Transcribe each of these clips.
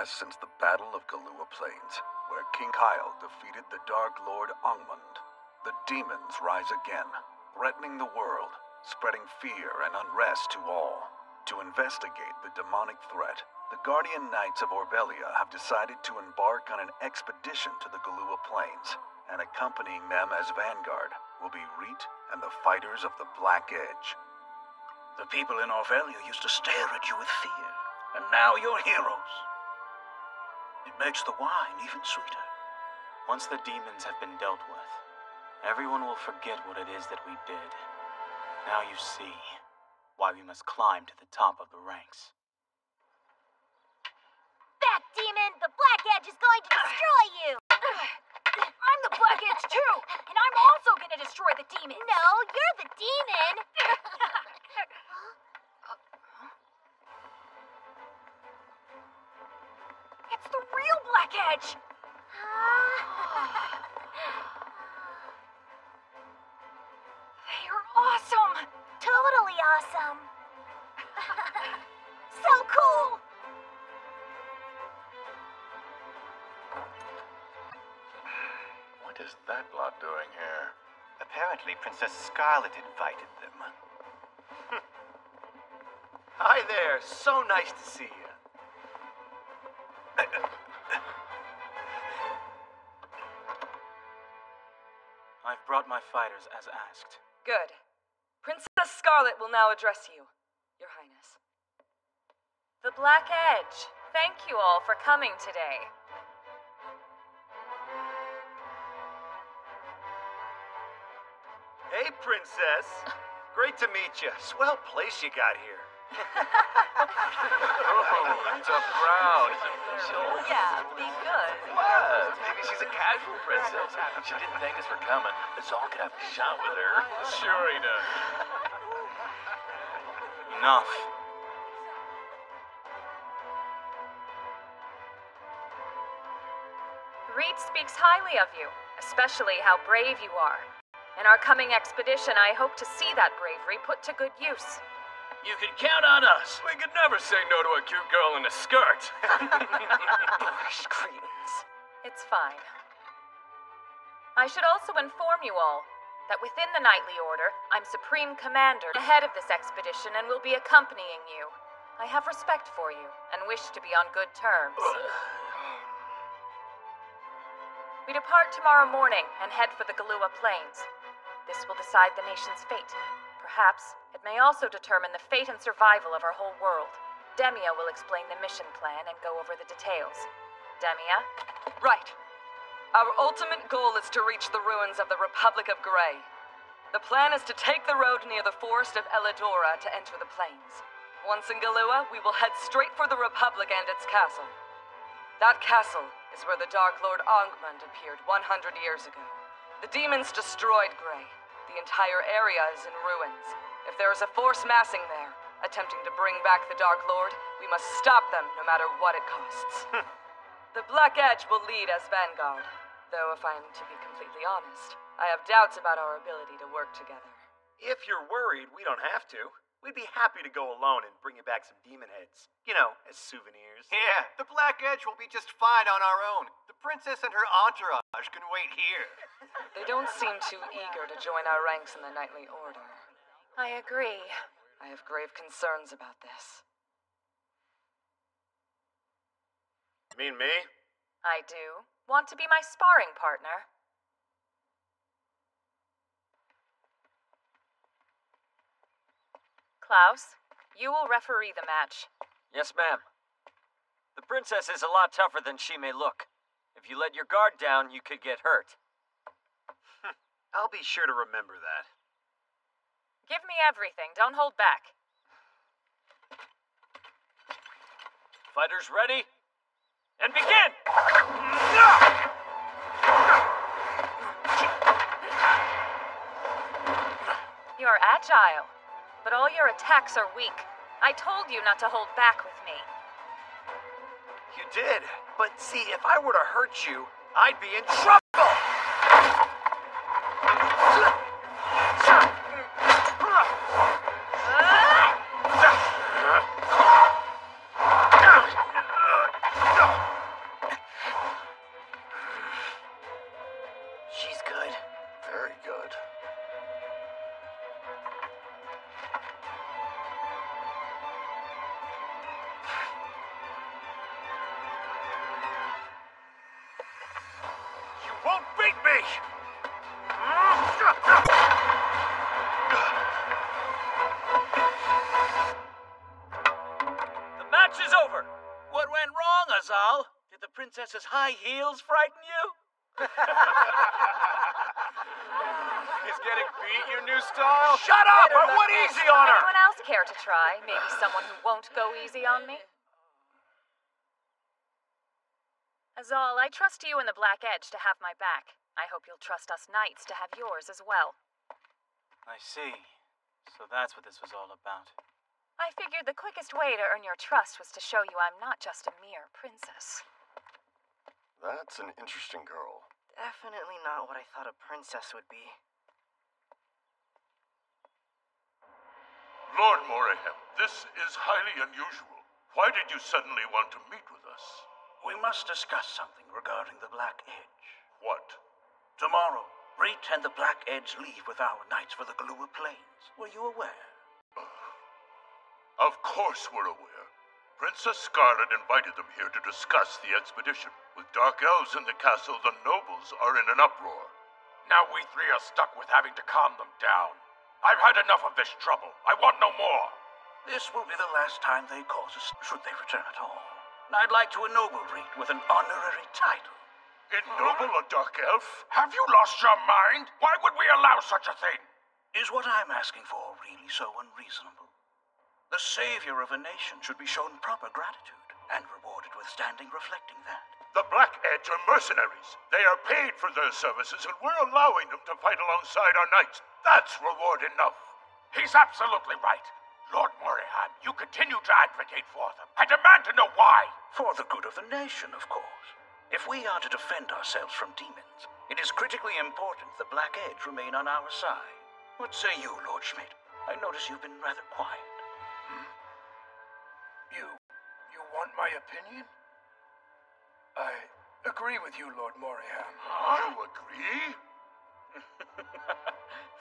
Since the Battle of Galua Plains, where King Kyle defeated the Dark Lord Angmund. The demons rise again, threatening the world, spreading fear and unrest to all. To investigate the demonic threat, the Guardian Knights of Orbelia have decided to embark on an expedition to the Galua Plains, and accompanying them as vanguard will be Reet and the fighters of the Black Edge. The people in Orbelia used to stare at you with fear, and now you're heroes. It makes the wine even sweeter. Once the demons have been dealt with, everyone will forget what it is that we did. Now you see why we must climb to the top of the ranks. That demon, the Black Edge, is going to destroy you! I'm the Black Edge too, and I'm also gonna destroy the demon. No, you're the demon! It's the real Black Edge! They are awesome! Totally awesome! So cool! What is that lot doing here? Apparently, Princess Scarlet invited them. Hi there, so nice to see you. I've brought my fighters as asked. Good. Princess Scarlet will now address you, Your Highness. The Black Edge, thank you all for coming today. Hey, Princess. Great to meet you. Swell place you got here. Oh, it's a crowd. Yeah, be good. What? Maybe she's a casual princess. She didn't thank us for coming. Zol could have a shot with her. Sure he does. Enough. Reed speaks highly of you, especially how brave you are. In our coming expedition, I hope to see that bravery put to good use. You can count on us. We could never say no to a cute girl in a skirt. Boorish cretins. It's fine. I should also inform you all that within the Knightly Order, I'm Supreme Commander, the head of this expedition, and will be accompanying you. I have respect for you, and wish to be on good terms. We depart tomorrow morning and head for the Galua Plains. This will decide the nation's fate. Perhaps it may also determine the fate and survival of our whole world. Demia will explain the mission plan and go over the details. Demia? Right. Our ultimate goal is to reach the ruins of the Republic of Grey. The plan is to take the road near the forest of Elidora to enter the plains. Once in Galua, we will head straight for the Republic and its castle. That castle is where the Dark Lord Angmund appeared 100 years ago. The demons destroyed Grey. The entire area is in ruins. If there is a force massing there, attempting to bring back the Dark Lord, we must stop them no matter what it costs. The Black Edge will lead as vanguard, though if I'm to be completely honest, I have doubts about our ability to work together. If you're worried, we don't have to. We'd be happy to go alone and bring you back some demon heads. You know, as souvenirs. Yeah, the Black Edge will be just fine on our own. The princess and her entourage can wait here. They don't seem too eager to join our ranks in the Knightly Order. I agree. I have grave concerns about this. Mean me? I do. Want to be my sparring partner? Klaus, you will referee the match. Yes, ma'am. The princess is a lot tougher than she may look. If you let your guard down, you could get hurt. I'll be sure to remember that. Give me everything. Don't hold back. Fighters ready? And begin! You're agile, but all your attacks are weak. I told you not to hold back with me. You did, but see, if I were to hurt you, I'd be in trouble! beat me! The match is over! What went wrong, Azal? Did the princess's high heels frighten you? He's getting beat, your new style? Shut up! I went easy on her! Anyone else care to try? Maybe someone who won't go easy on me? Azal, I trust you and the Black Edge to have my back. I hope you'll trust us knights to have yours as well. I see. So that's what this was all about. I figured the quickest way to earn your trust was to show you I'm not just a mere princess. That's an interesting girl. Definitely not what I thought a princess would be. Lord Moriham, this is highly unusual. Why did you suddenly want to meet with us? We must discuss something regarding the Black Edge. What? Tomorrow, Reet and the Black Edge leave with our knights for the Galua Plains. Were you aware? Of course we're aware. Princess Scarlet invited them here to discuss the expedition. With dark elves in the castle, the nobles are in an uproar. Now we three are stuck with having to calm them down. I've had enough of this trouble. I want no more. This will be the last time they cause us, should they return at all. And I'd like to ennoble Reet with an honorary title. Ennoble a dark elf? Have you lost your mind? Why would we allow such a thing? Is what I'm asking for really so unreasonable? The savior of a nation should be shown proper gratitude and rewarded with standing reflecting that. The Black Edge are mercenaries. They are paid for their services, and we're allowing them to fight alongside our knights. That's reward enough. He's absolutely right. Lord Moriham, you continue to advocate for them. I demand to know why. For the good of the nation, of course. If we are to defend ourselves from demons, it is critically important the Black Edge remain on our side. What say you, Lord Schmidt? I notice you've been rather quiet. You want my opinion? I agree with you, Lord Moriham. You agree?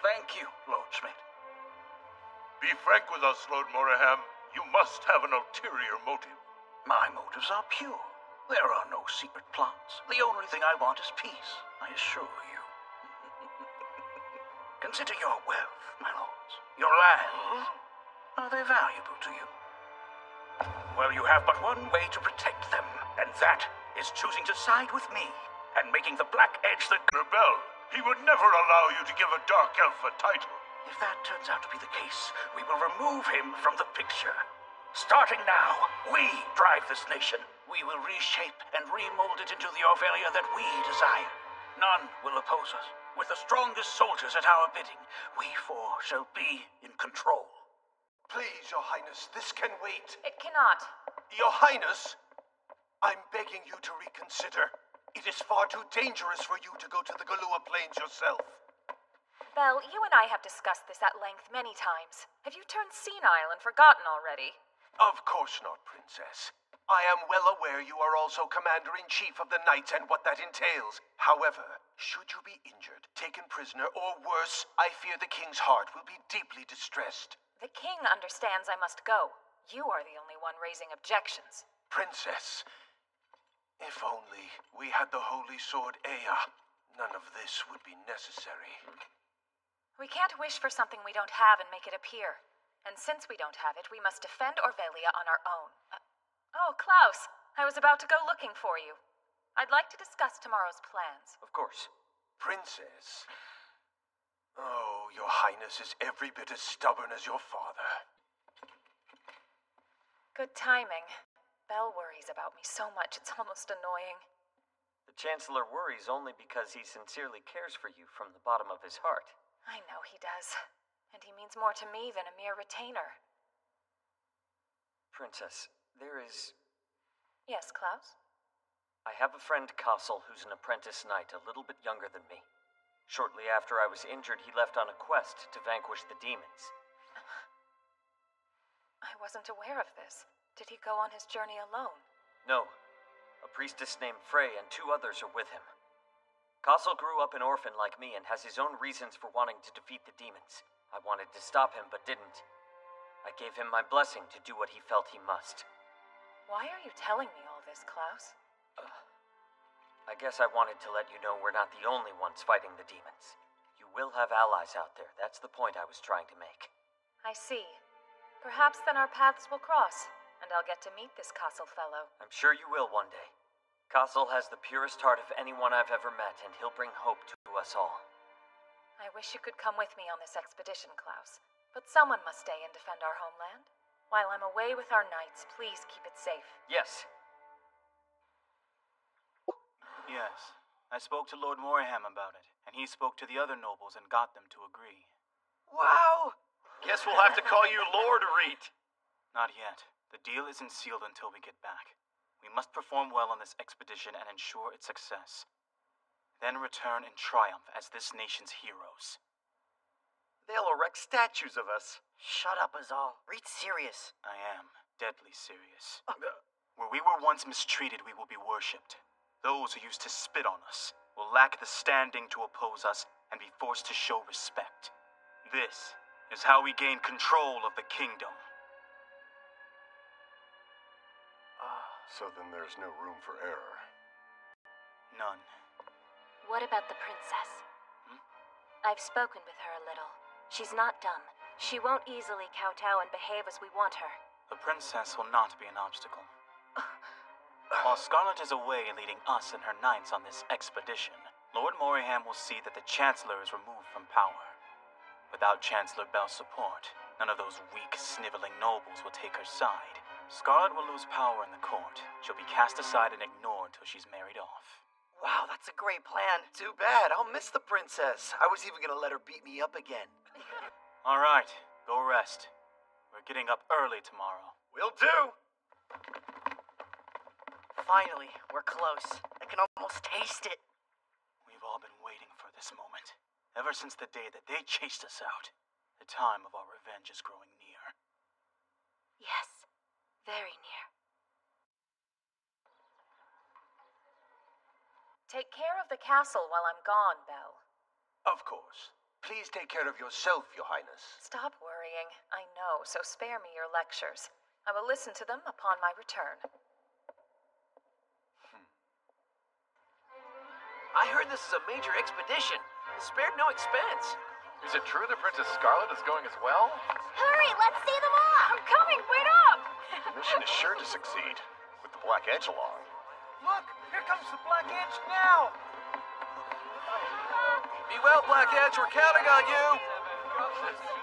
Thank you, Lord Schmidt. Be frank with us, Lord Moriham. You must have an ulterior motive. My motives are pure. There are no secret plots. The only thing I want is peace, I assure you. Consider your wealth, my lords. Your lands. Are they valuable to you? Well, you have but one way to protect them, and that is choosing to side with me and making the Black Edge the Rebel. He would never allow you to give a dark elf a title. If that turns out to be the case, we will remove him from the picture. Starting now, we drive this nation. We will reshape and remold it into the Orvelia that we desire. None will oppose us. With the strongest soldiers at our bidding, we four shall be in control. Please, Your Highness, this can wait. It cannot. Your Highness, I'm begging you to reconsider. It is far too dangerous for you to go to the Galua Plains yourself. Belle, you and I have discussed this at length many times. Have you turned senile and forgotten already? Of course not, Princess. I am well aware you are also Commander-in-Chief of the Knights and what that entails. However, should you be injured, taken prisoner, or worse, I fear the King's heart will be deeply distressed. The King understands I must go. You are the only one raising objections. Princess, if only we had the Holy Sword Ea, none of this would be necessary. We can't wish for something we don't have and make it appear. And since we don't have it, we must defend Orvelia on our own. Oh, Klaus, I was about to go looking for you. I'd like to discuss tomorrow's plans. Of course. Princess. Oh, Your Highness is every bit as stubborn as your father. Good timing. Belle worries about me so much it's almost annoying. The Chancellor worries only because he sincerely cares for you from the bottom of his heart. I know he does. And he means more to me than a mere retainer. Princess, there is... Yes, Klaus? I have a friend, Castle, who's an apprentice knight, a little bit younger than me. Shortly after I was injured, he left on a quest to vanquish the demons. I wasn't aware of this. Did he go on his journey alone? No. A priestess named Frey and 2 others are with him. Castle grew up an orphan like me and has his own reasons for wanting to defeat the demons. I wanted to stop him, but didn't. I gave him my blessing to do what he felt he must. Why are you telling me all this, Klaus? I guess I wanted to let you know we're not the only ones fighting the demons. You will have allies out there. That's the point I was trying to make. I see. Perhaps then our paths will cross, and I'll get to meet this Castle fellow. I'm sure you will one day. Castle has the purest heart of anyone I've ever met, and he'll bring hope to us all. I wish you could come with me on this expedition, Klaus. But someone must stay and defend our homeland. While I'm away with our knights, please keep it safe. Yes. Yes. I spoke to Lord Moriham about it, and he spoke to the other nobles and got them to agree. Wow! Guess we'll have to call you Lord Reet. Not yet. The deal isn't sealed until we get back. We must perform well on this expedition and ensure its success. Then return in triumph as this nation's heroes. They'll erect statues of us. Shut up, Azal. Reed's serious. I am. Deadly serious. Where we were once mistreated, we will be worshipped. Those who used to spit on us will lack the standing to oppose us and be forced to show respect. This is how we gain control of the kingdom. So then there's no room for error. None. What about the princess? I've spoken with her a little. She's not dumb. She won't easily kowtow and behave as we want her. The princess will not be an obstacle. While Scarlet is away leading us and her knights on this expedition, Lord Moriham will see that the Chancellor is removed from power. Without Chancellor Bell's support, none of those weak, sniveling nobles will take her side. Scarlet will lose power in the court. She'll be cast aside and ignored till she's married off. Wow, that's a great plan. Too bad. I'll miss the princess. I was even gonna let her beat me up again. All right, go rest. We're getting up early tomorrow. Will do. Finally, we're close. I can almost taste it. We've all been waiting for this moment. Ever since the day that they chased us out. The time of our revenge is growing near. Yes, very near. Take care of the castle while I'm gone, Belle. Of course. Please take care of yourself, Your Highness. Stop worrying. I know, so spare me your lectures. I will listen to them upon my return. I heard this is a major expedition. Spared no expense. Is it true that Princess Scarlet is going as well? Hurry, let's see them off! I'm coming, wait up! The mission is sure to succeed, with the Black Edge along. Look, here comes the Black Edge now. Be well, Black Edge, we're counting on you.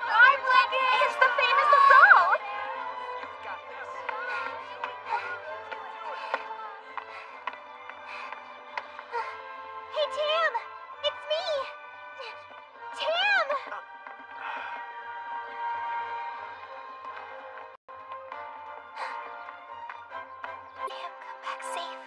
Hi, Blackie! It's the famous Azal! Hey, Tam! It's me! Tam! Tam, come back safe.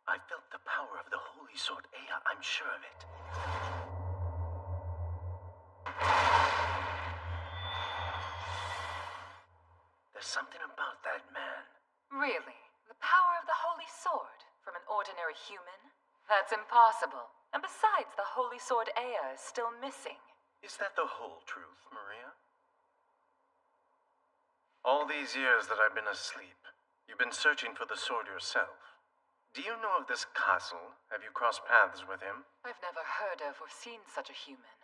I felt the power of the Holy Sword Ea, I'm sure of it. There's something about that man. Really? The power of the Holy Sword from an ordinary human? That's impossible. And besides, the Holy Sword Ea is still missing. Is that the whole truth, Maria? All these years that I've been asleep, you've been searching for the sword yourself. Do you know of this castle? Have you crossed paths with him? I've never heard of or seen such a human.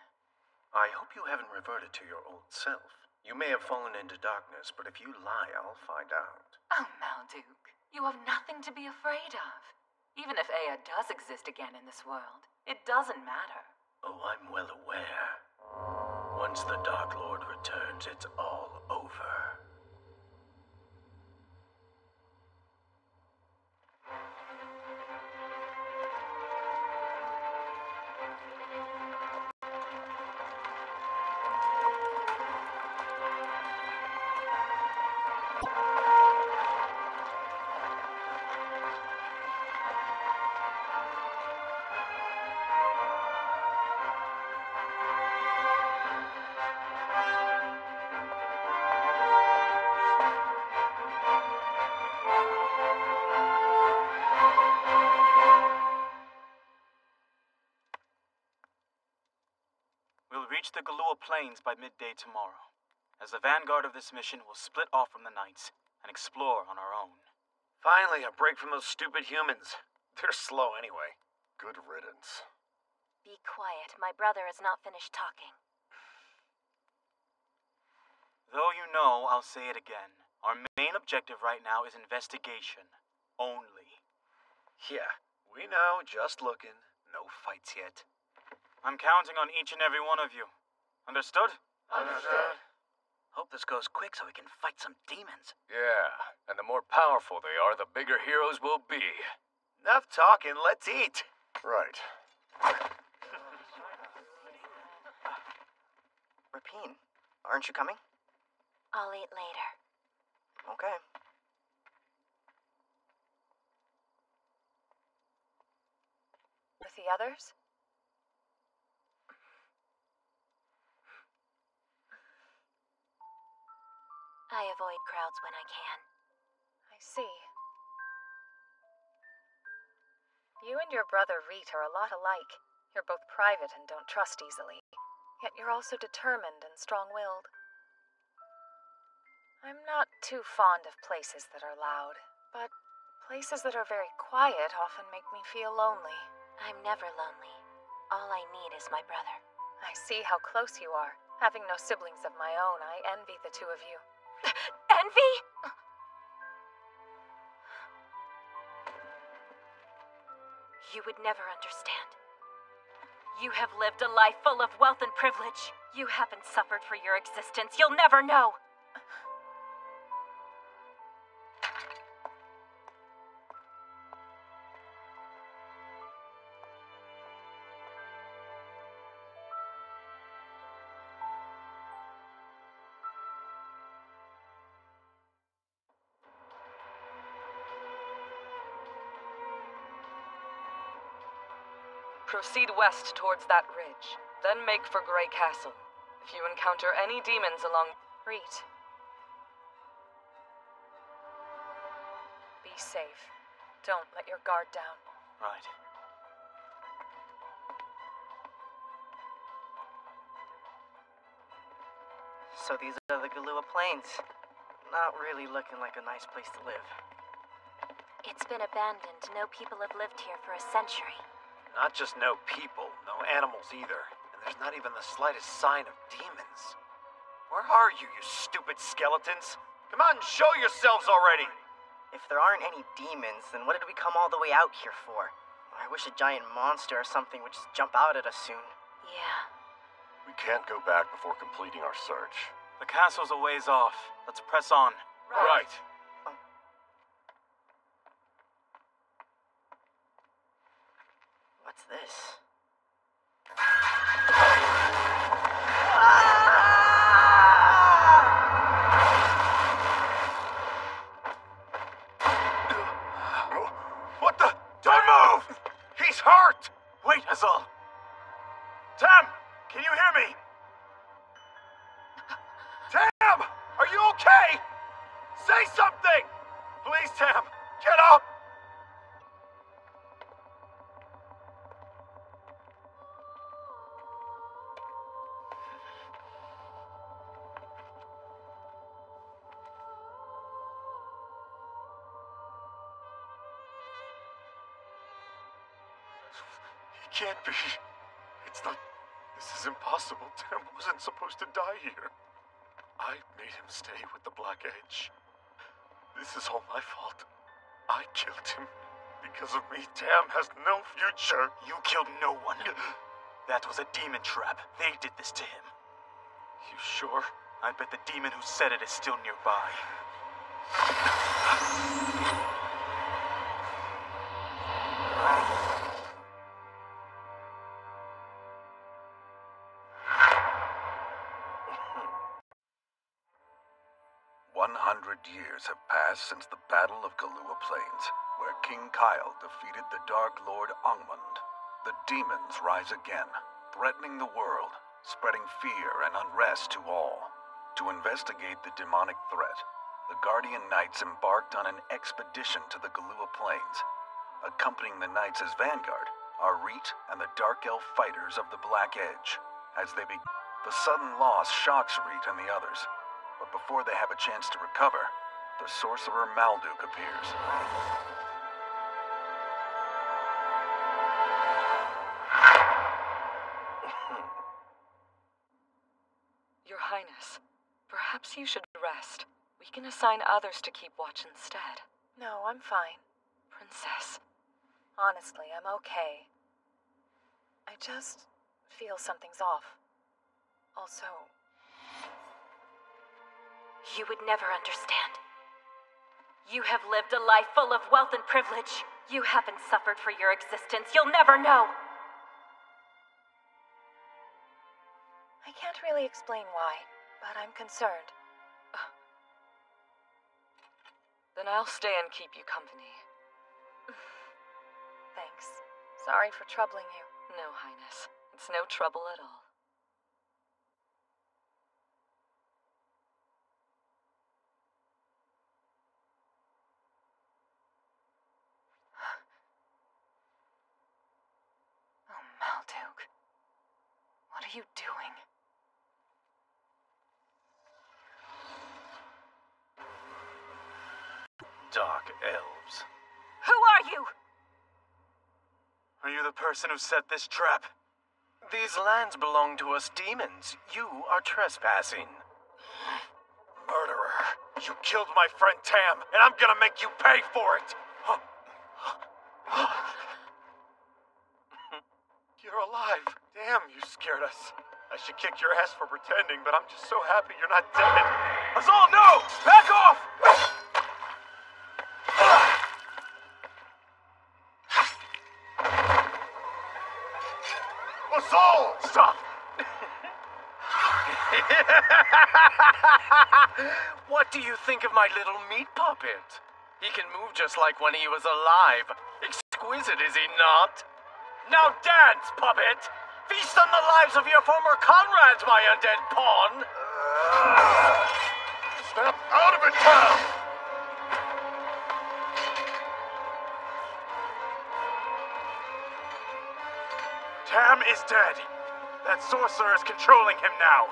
I hope you haven't reverted to your old self. You may have fallen into darkness, but if you lie, I'll find out. Oh, Malduke, you have nothing to be afraid of. Even if Ea does exist again in this world, it doesn't matter. Oh, I'm well aware. Once the Dark Lord returns, it's all over. We'll reach the Galua Plains by midday tomorrow. As the vanguard of this mission, we'll split off from the Knights and explore on our own. Finally, a break from those stupid humans. They're slow anyway. Good riddance. Be quiet. My brother has not finished talking. Though you know, I'll say it again. Our main objective right now is investigation. Only. Yeah, we know, just looking. No fights yet. I'm counting on each and every one of you. Understood? Understood. Hope this goes quick so we can fight some demons. Yeah, and the more powerful they are, the bigger heroes will be. Enough talking, let's eat. Right. Rapine, aren't you coming? I'll eat later. Okay. With the others? I avoid crowds when I can. I see. You and your brother Reet are a lot alike. You're both private and don't trust easily. Yet you're also determined and strong-willed. I'm not too fond of places that are loud, but places that are very quiet often make me feel lonely. I'm never lonely. All I need is my brother. I see how close you are. Having no siblings of my own, I envy the two of you. Envy? You would never understand. You have lived a life full of wealth and privilege. You haven't suffered for your existence. You'll never know. Proceed west towards that ridge, then make for Grey Castle. If you encounter any demons along... Reet. Be safe. Don't let your guard down. Right. So these are the Galua Plains. Not really looking like a nice place to live. It's been abandoned. No people have lived here for a century. Not just no people, no animals either. And there's not even the slightest sign of demons. Where are you, you stupid skeletons? Come on, show yourselves already! If there aren't any demons, then what did we come all the way out here for? I wish a giant monster or something would just jump out at us soon. Yeah. We can't go back before completing our search. The castle's a ways off. Let's press on. Right. What's this? What the? Don't move! He's hurt! Wait, Azal. Tam! Can you hear me? Tam! Are you okay? Say something! Please, Tam! Get up! He can't be. It's not. This is impossible. Tam wasn't supposed to die here. I made him stay with the Black Edge. This is all my fault. I killed him. Because of me, Tam has no future. You killed no one. That was a demon trap. They did this to him. You sure? I bet the demon who said it is still nearby. Years have passed since the Battle of Galua Plains, where King Kyle defeated the Dark Lord Angmund. The demons rise again, threatening the world, spreading fear and unrest to all. To investigate the demonic threat, the Guardian Knights embarked on an expedition to the Galua Plains. Accompanying the Knights as vanguard are Reet and the Dark Elf fighters of the Black Edge. The sudden loss shocks Reet and the others, but before they have a chance to recover, the sorcerer Malduk appears. Your Highness, perhaps you should rest. We can assign others to keep watch instead. No, I'm fine. Princess. Honestly, I'm okay. I just feel something's off. Also, you would never understand. You have lived a life full of wealth and privilege. You haven't suffered for your existence. You'll never know. I can't really explain why, but I'm concerned. Then I'll stay and keep you company. Thanks. Sorry for troubling you. No, Highness. It's no trouble at all. Oh, Malduk. What are you doing? Dark elves. Who are you? Are you the person who set this trap? These lands belong to us demons. You are trespassing. Murderer. You killed my friend Tam, and I'm gonna make you pay for it! You're alive. Damn, you scared us. I should kick your ass for pretending, but I'm just so happy you're not dead. Azal, no! Back off! Azal! Stop! What do you think of my little meat puppet? He can move just like when he was alive. Exquisite, is he not? Now dance, puppet! Feast on the lives of your former comrades, my undead pawn! Snap out of it, Tam! Tam is dead. That sorcerer is controlling him now.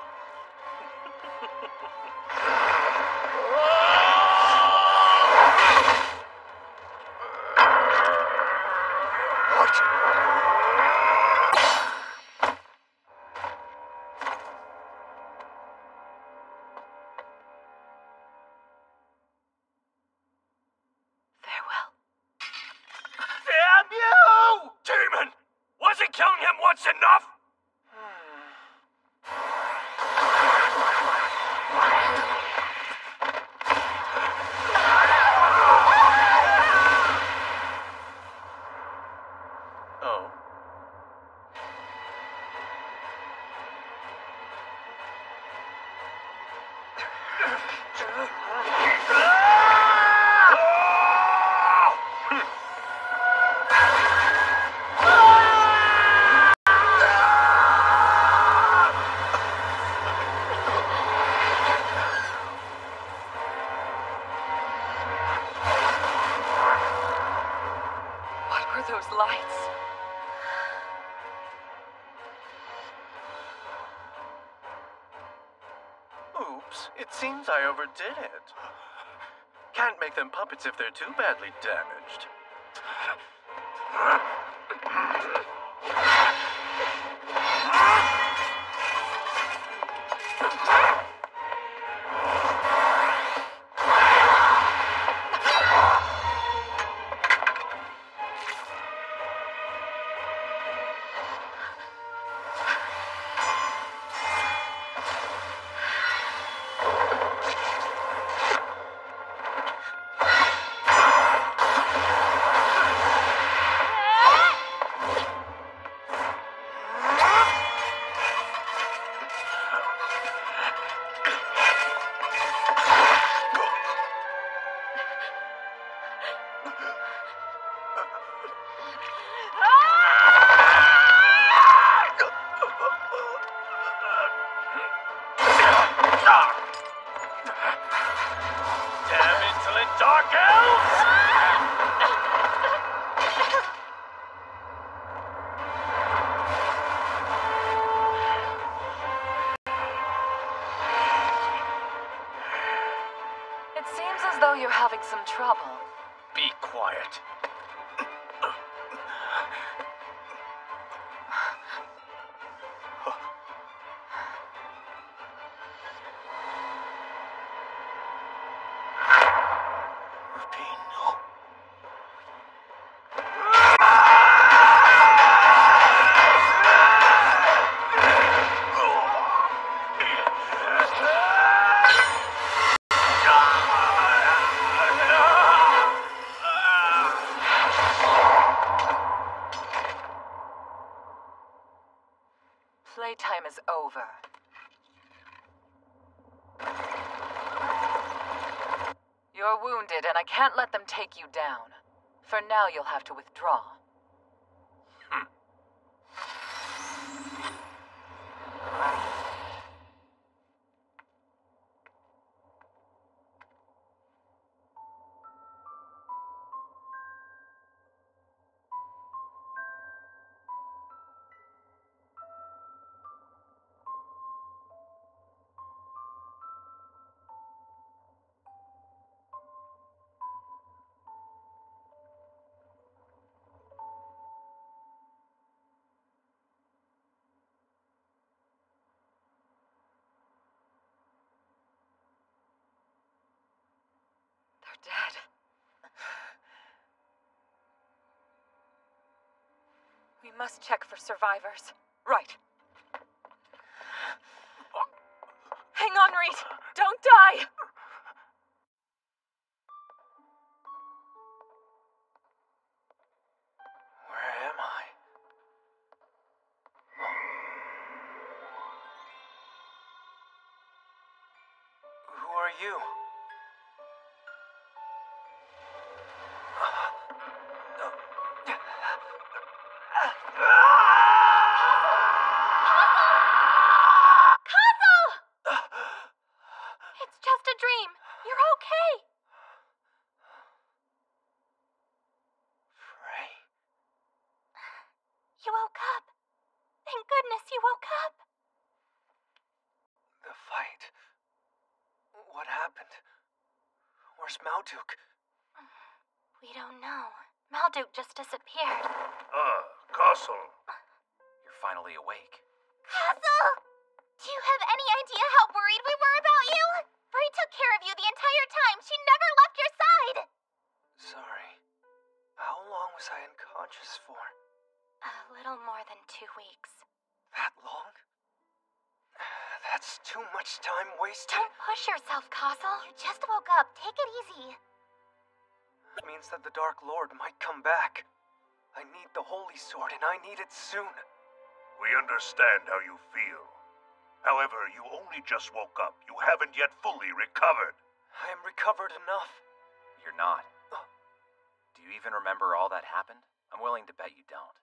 Farewell. Damn you! Demon! Wasn't killing him once enough? Oh. What were those lights? Oops, it seems I overdid it. Can't make them puppets if they're too badly damaged. Damn insolent dark elves! So you're having some trouble. Be quiet. Playtime is over. You're wounded, and I can't let them take you down. For now, you'll have to withdraw. Dead. We must check for survivors. Right. Hang on, Reed. Don't die. Where am I? Who are you? It's just a dream. You're okay. Frey? You woke up. Thank goodness you woke up. The fight. What happened? Where's Malduk? We don't know. Malduk just disappeared. Castle. You're finally awake. Castle! Do you have any idea how worried we were about you? Frey took care of you the entire time. She never left your side. Sorry. How long was I unconscious for? A little more than 2 weeks. That long? That's too much time wasted. Don't push yourself, Castle. You just woke up. Take it easy. It means that the Dark Lord might come back. I need the Holy Sword, and I need it soon. We understand how you feel. However, you only just woke up. You haven't yet fully recovered. I am recovered enough. You're not. Do you even remember all that happened? I'm willing to bet you don't.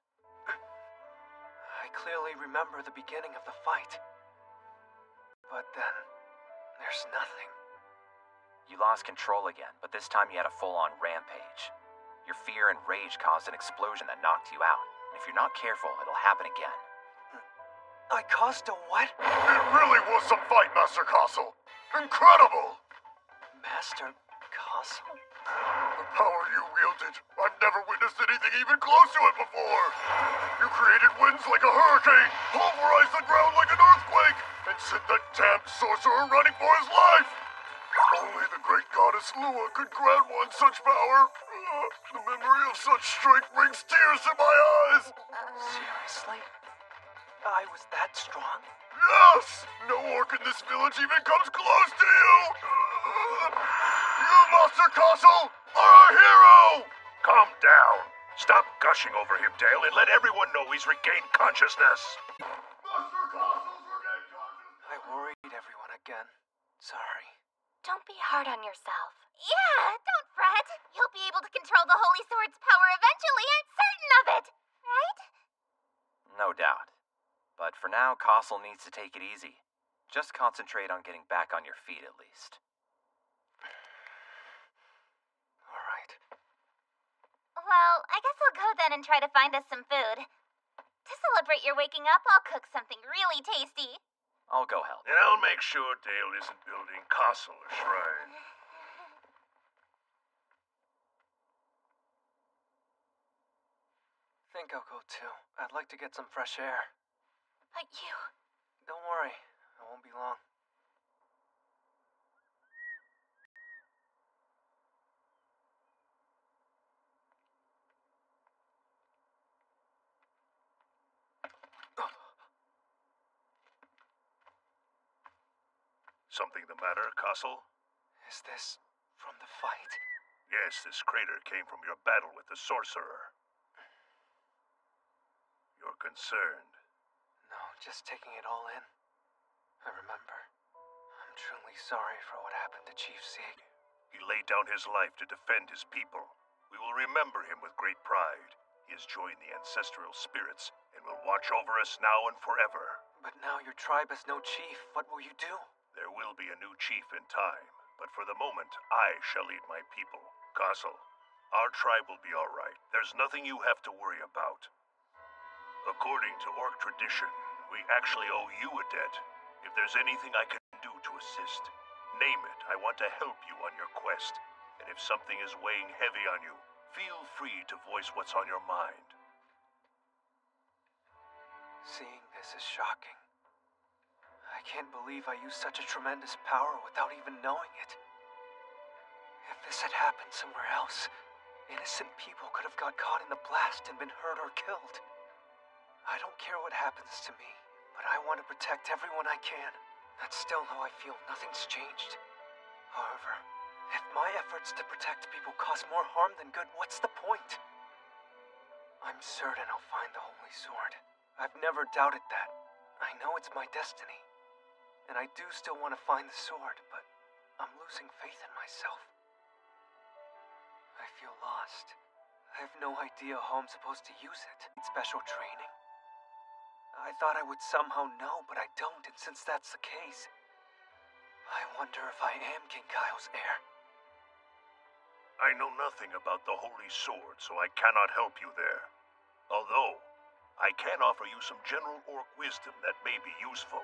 I clearly remember the beginning of the fight. But then, there's nothing. You lost control again, but this time you had a full-on rampage. Your fear and rage caused an explosion that knocked you out. And if you're not careful, it'll happen again. I caused a what? It really was some fight, Master Castle. Incredible! Master Castle? The power you wielded, I've never witnessed anything even close to it before. You created winds like a hurricane, pulverized the ground like an earthquake, and sent that damned sorcerer running for his life. Only the great goddess Lua could grant one such power. The memory of such strength brings tears to my eyes. Seriously? I was that strong? Yes! No orc in this village even comes close to you! You, Master Castle, are a hero! Calm down. Stop gushing over him, Dale, and let everyone know he's regained consciousness. Master Castle's regained consciousness! I worried everyone again. Sorry. Don't be hard on yourself. Yeah, don't fret. You'll be able to control the Holy Sword's power eventually, I'm certain of it. Right? No doubt. But for now, Castle needs to take it easy. Just concentrate on getting back on your feet at least. All right. Well, I guess I'll go then and try to find us some food. To celebrate your waking up, I'll cook something really tasty. I'll go help. And I'll make sure Dale isn't building Castle a shrine. think I'll go too. I'd like to get some fresh air. But you... Don't worry, I won't be long. Something the matter, Castle? Is this from the fight? Yes, this crater came from your battle with the sorcerer. You're concerned. No, just taking it all in. I remember. I'm truly sorry for what happened to Chief Sieg. He laid down his life to defend his people. We will remember him with great pride. He has joined the ancestral spirits and will watch over us now and forever. But now your tribe has no chief. What will you do? There will be a new chief in time, but for the moment, I shall lead my people. Castle, our tribe will be all right. There's nothing you have to worry about. According to Orc tradition, we actually owe you a debt. If there's anything I can do to assist, name it. I want to help you on your quest. And if something is weighing heavy on you, feel free to voice what's on your mind. Seeing this is shocking. I can't believe I used such a tremendous power without even knowing it. If this had happened somewhere else, innocent people could have got caught in the blast and been hurt or killed. I don't care what happens to me, but I want to protect everyone I can. That's still how I feel. Nothing's changed. However, if my efforts to protect people cause more harm than good, what's the point? I'm certain I'll find the Holy Sword. I've never doubted that. I know it's my destiny. And I do still want to find the sword, but I'm losing faith in myself. I feel lost. I have no idea how I'm supposed to use it. Need special training? I thought I would somehow know, but I don't, and since that's the case, I wonder if I am King Kyle's heir. I know nothing about the Holy Sword, so I cannot help you there. Although, I can offer you some general Orc wisdom that may be useful.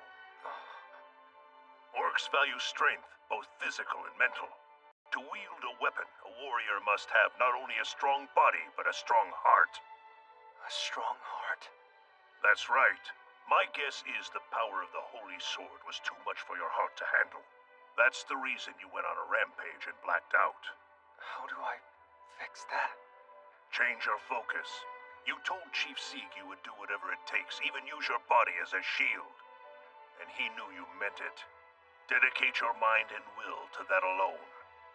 Orcs value strength, both physical and mental. To wield a weapon, a warrior must have not only a strong body, but a strong heart. A strong heart? That's right. My guess is the power of the Holy Sword was too much for your heart to handle. That's the reason you went on a rampage and blacked out. How do I fix that? Change your focus. You told Chief Sieg you would do whatever it takes, even use your body as a shield. And he knew you meant it. Dedicate your mind and will to that alone.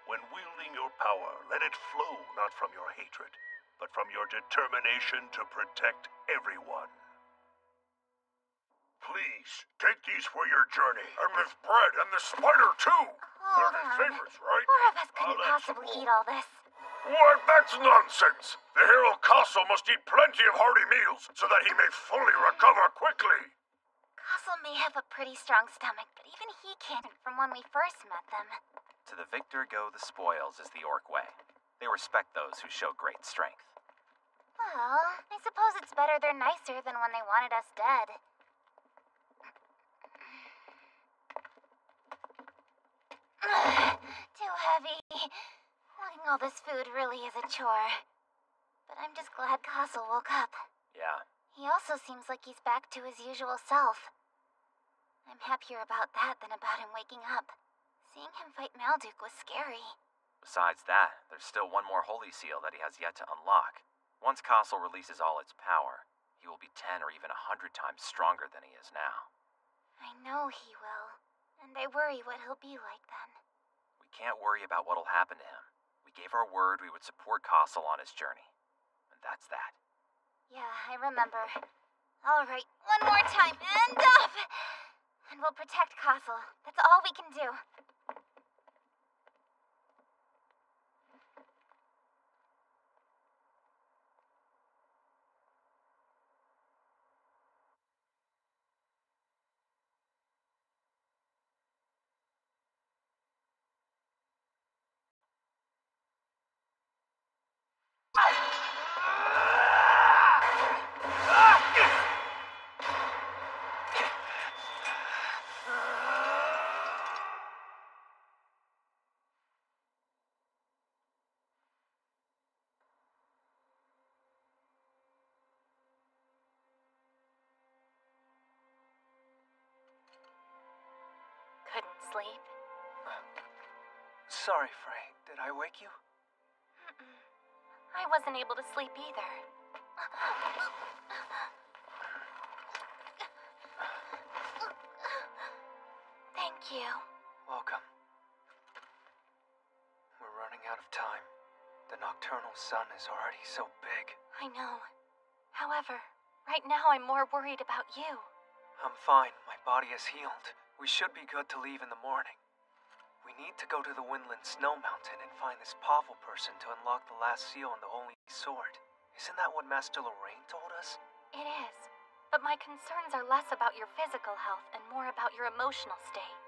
When wielding your power, let it flow not from your hatred, but from your determination to protect everyone. Please, take these for your journey. And this bread and this spider, too. They're his favorites, right? Four of us couldn't possibly eat all this. What? That's nonsense. The hero Castle must eat plenty of hearty meals so that he may fully recover quickly. Castle may have a pretty strong stomach, but even he can't from when we first met them. To the victor go the spoils is the Orc way. They respect those who show great strength. Well, I suppose it's better they're nicer than when they wanted us dead. Too heavy. Lugging all this food really is a chore. But I'm just glad Castle woke up. Yeah. He also seems like he's back to his usual self. I'm happier about that than about him waking up. Seeing him fight Malduk was scary. Besides that, there's still one more Holy Seal that he has yet to unlock. Once Castle releases all its power, he will be 10 or even 100 times stronger than he is now. I know he will, and I worry what he'll be like then. We can't worry about what'll happen to him. We gave our word we would support Castle on his journey. And that's that. Yeah, I remember. All right, one more time, and up! And we'll protect Castle. That's all we can do. sleep. Sorry, Frey. Did I wake you? I wasn't able to sleep either. Thank you. Welcome. We're running out of time. The nocturnal sun is already so big. I know. However, right now I'm more worried about you. I'm fine. My body is healed. We should be good to leave in the morning. We need to go to the Windland Snow Mountain and find this Pavel person to unlock the last seal on the Holy Sword. Isn't that what Master Lorraine told us? It is. But my concerns are less about your physical health and more about your emotional state.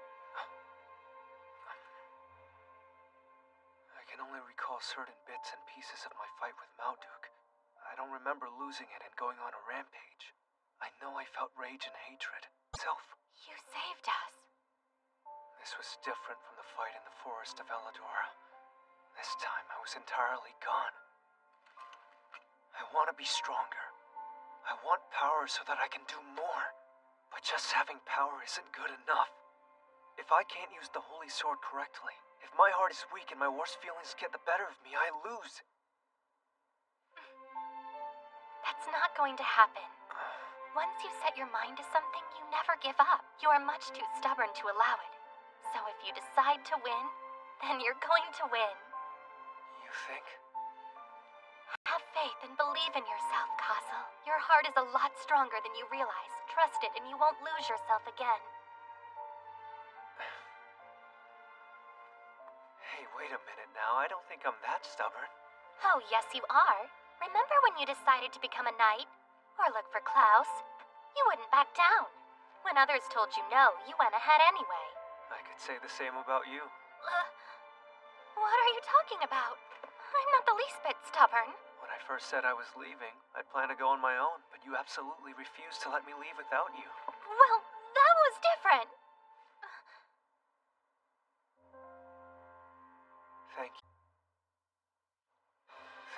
I can only recall certain bits and pieces of my fight with Malduk. I don't remember losing it and going on a rampage. I know I felt rage and hatred. You saved us. This was different from the fight in the forest of Eladora. This time I was entirely gone. I want to be stronger. I want power so that I can do more. But just having power isn't good enough. If I can't use the Holy Sword correctly, if my heart is weak and my worst feelings get the better of me, I lose. That's not going to happen. Once you set your mind to something, you never give up. You are much too stubborn to allow it. So if you decide to win, then you're going to win. You think? Have faith and believe in yourself, Castle. Your heart is a lot stronger than you realize. Trust it and you won't lose yourself again. Hey, wait a minute now. I don't think I'm that stubborn. Oh, yes you are. Remember when you decided to become a knight? Or look for Klaus? You wouldn't back down. When others told you no, you went ahead anyway. I could say the same about you. What are you talking about? I'm not the least bit stubborn. When I first said I was leaving, I'd planned to go on my own, but you absolutely refused to let me leave without you. Well, that was different. Thank you.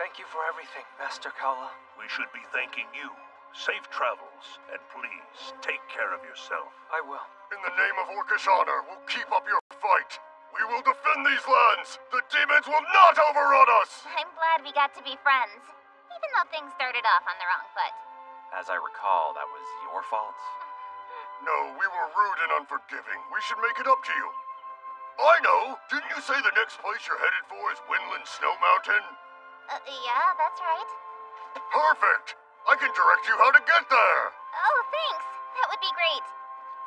Thank you for everything, Master Kala. We should be thanking you. Safe travels, and please, take care of yourself. I will. In the name of Orcish honor, we'll keep up your fight. We will defend these lands. The demons will not overrun us. I'm glad we got to be friends, even though things started off on the wrong foot. As I recall, that was your fault? No, we were rude and unforgiving. We should make it up to you. I know. Didn't you say the next place you're headed for is Windland Snow Mountain? Yeah, that's right. Perfect. I can direct you how to get there. Oh, thanks. That would be great.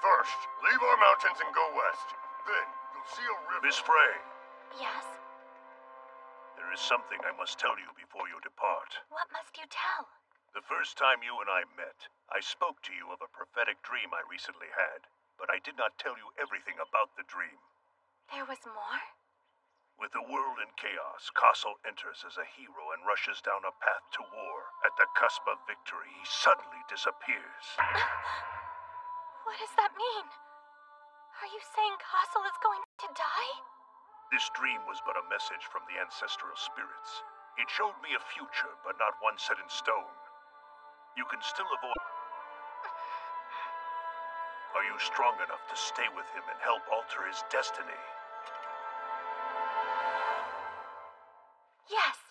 First, leave our mountains and go west. Then, you'll see a river. Miss Frey, Yes? there is something I must tell you before you depart. What must you tell? The first time you and I met, I spoke to you of a prophetic dream I recently had, but I did not tell you everything about the dream. There was more? With the world in chaos, Castle enters as a hero and rushes down a path to war. At the cusp of victory, he suddenly disappears. What does that mean? Are you saying Castle is going to die? This dream was but a message from the ancestral spirits. It showed me a future, but not one set in stone. You can still avoid... Are you strong enough to stay with him and help alter his destiny? Yes.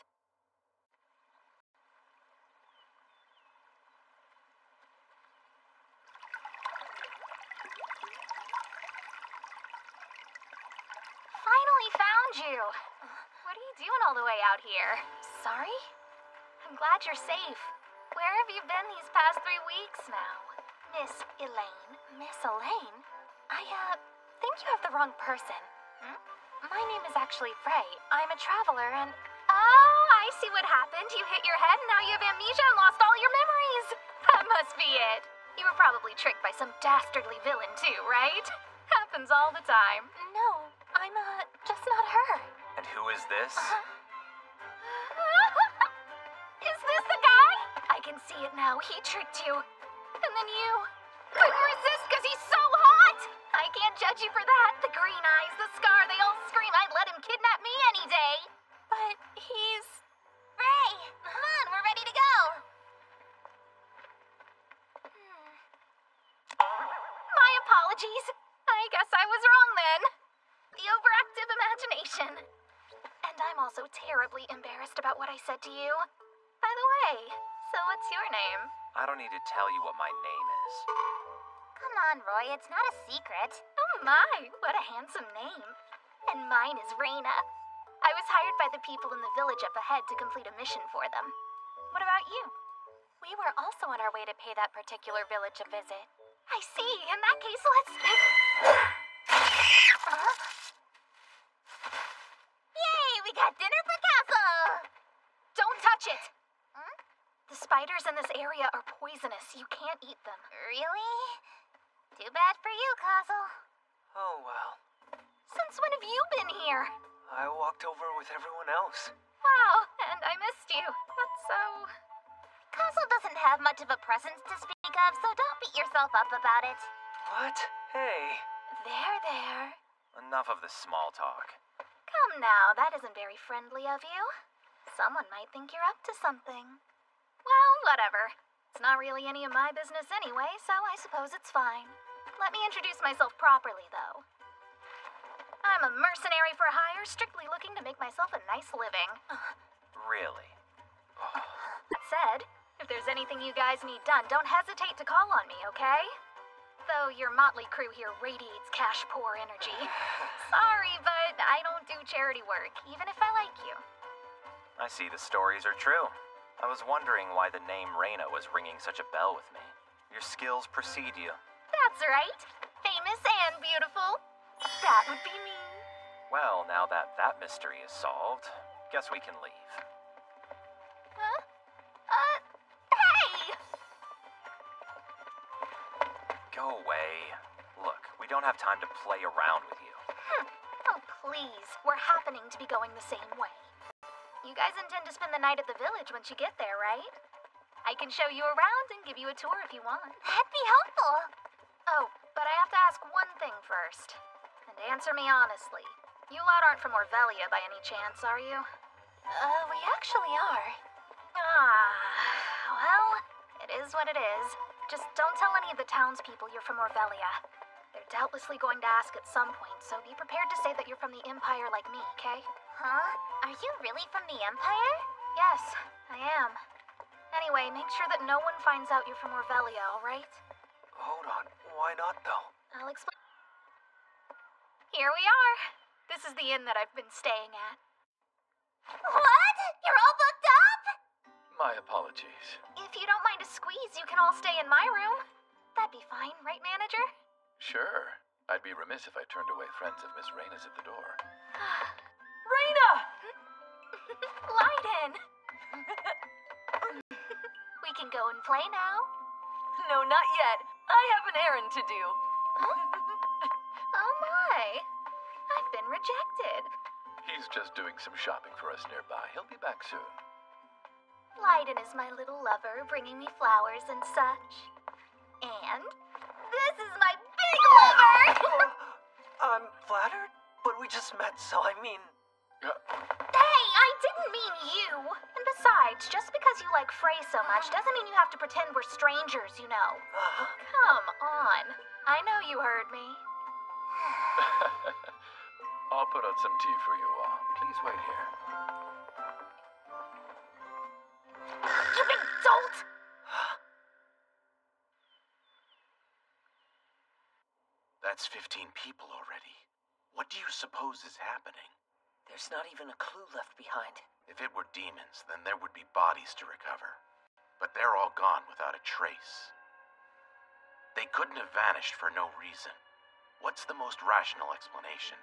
Finally found you. What are you doing all the way out here? Sorry? I'm glad you're safe. Where have you been these past 3 weeks now? Miss Elaine? Miss Elaine? I think you have the wrong person. My name is actually Frey. I'm a traveler and... Oh, I see what happened. You hit your head and now you have amnesia and lost all your memories. That must be it. You were probably tricked by some dastardly villain too, right? Happens all the time. No, I'm just not her. And who is this? Is this the guy? I can see it now. He tricked you. And then you couldn't resist because he's so hot. I can't judge you for that. The green eyes, the scar, they all scream I'd let him kidnap me any day. But he's... Frey, come on, we're ready to go. My apologies. I guess I was wrong then. The overactive imagination. And I'm also terribly embarrassed about what I said to you. By the way, so what's your name? I don't need to tell you what my name is. Come on, Roy, it's not a secret. Oh my, what a handsome name. And mine is Reina. I was hired by the people in the village up ahead to complete a mission for them. What about you? We were also on our way to pay that particular village a visit. I see. In that case, let's... Yay, we got dinner for Castle! Don't touch it! The spiders in this area are poisonous. You can't eat them. Really? Too bad for you, Castle. Oh, well. Since when have you been here? I walked over with everyone else. Wow, and I missed you. That's so... Castle doesn't have much of a presence to speak of, so don't beat yourself up about it. What? Hey. There. Enough of the small talk. Come now, that isn't very friendly of you. Someone might think you're up to something. Well, whatever. It's not really any of my business anyway, so I suppose it's fine. Let me introduce myself properly, though. I'm a mercenary for hire, strictly looking to make myself a nice living. Really? That said, if there's anything you guys need done, don't hesitate to call on me, okay? Though your motley crew here radiates cash-poor energy. Sorry, but I don't do charity work, even if I like you. I see the stories are true. I was wondering why the name Reina was ringing such a bell with me. Your skills precede you. That's right. Famous and beautiful. That would be me. Well, now that that mystery is solved, guess we can leave. Huh? Hey! Go away. Look, we don't have time to play around with you. Oh, please. We're happening to be going the same way. You guys intend to spend the night at the village once you get there, right? I can show you around and give you a tour if you want. That'd be helpful. Oh, but I have to ask one thing first. And answer me honestly. You lot aren't from Orvelia by any chance, are you? We actually are. Well, it is what it is. Just don't tell any of the townspeople you're from Orvelia. They're doubtlessly going to ask at some point, so be prepared to say that you're from the Empire like me, okay? Huh? Are you really from the Empire? Yes, I am. Anyway, make sure that no one finds out you're from Orvelia, alright? Hold on. Why not, though? I'll explain. Here we are. This is the inn that I've been staying at. What? You're all booked up? My apologies. If you don't mind a squeeze, you can all stay in my room. That'd be fine, right, manager? Sure. I'd be remiss if I turned away friends of Miss Reina's at the door. Reina! Leiden! We can go and play now. No, not yet. I have an errand to do. Oh my. I've been rejected. He's just doing some shopping for us nearby. He'll be back soon. Leiden is my little lover, bringing me flowers and such. And this is my big lover! I'm flattered, but we just met, so I mean... Hey, I didn't mean you! And besides, just because you like Frey so much doesn't mean you have to pretend we're strangers, you know. Come on. I know you heard me. I'll put out some tea for you all. Please wait here. You big dolt! That's 15 people already. What do you suppose is happening? There's not even a clue left behind. If it were demons, then there would be bodies to recover. But they're all gone without a trace. They couldn't have vanished for no reason. What's the most rational explanation?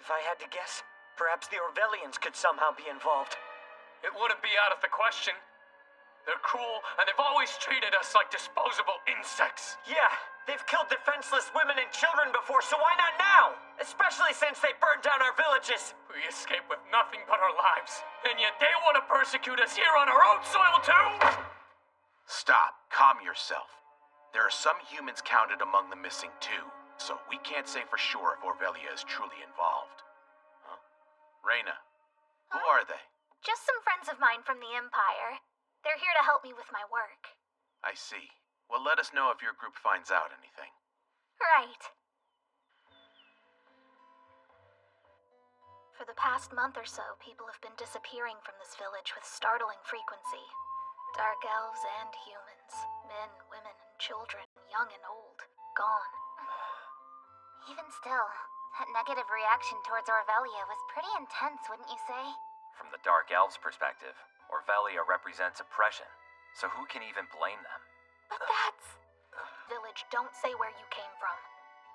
If I had to guess, perhaps the Orvelians could somehow be involved. It wouldn't be out of the question. They're cruel, and they've always treated us like disposable insects. Yeah, they've killed defenseless women and children before, so why not now? Especially since they burned down our villages. We escaped with nothing but our lives, and yet they want to persecute us here on our own soil too? Stop. Calm yourself. There are some humans counted among the missing too, so we can't say for sure if Orvelia is truly involved. Huh? Reina, who are they? Just some friends of mine from the Empire. They're here to help me with my work. I see. Well, let us know if your group finds out anything. Right. past month or so, people have been disappearing from this village with startling frequency. Dark elves and humans, men, women, and children, young and old, gone. Even still, that negative reaction towards Orvelia was pretty intense, wouldn't you say? From the Dark Elves' perspective, Orvelia represents oppression, so who can even blame them? But that's... Village, don't say where you came from.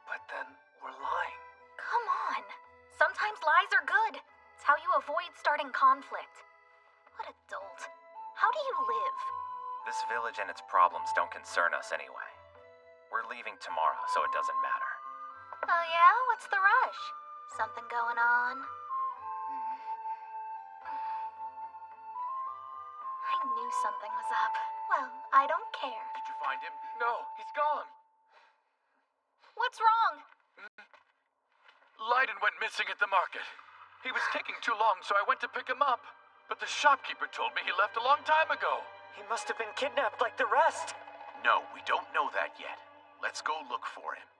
But then, we're lying. Come on. Sometimes lies are good. It's how you avoid starting conflict. What a dolt. How do you live? This village and its problems don't concern us anyway. We're leaving tomorrow, so it doesn't matter. Oh yeah? What's the rush? Something going on? I knew something was up. Well, I don't care. Did you find him? No, he's gone. What's wrong? Leiden went missing at the market. He was taking too long, so I went to pick him up. But the shopkeeper told me he left a long time ago. He must have been kidnapped like the rest. No, we don't know that yet. Let's go look for him.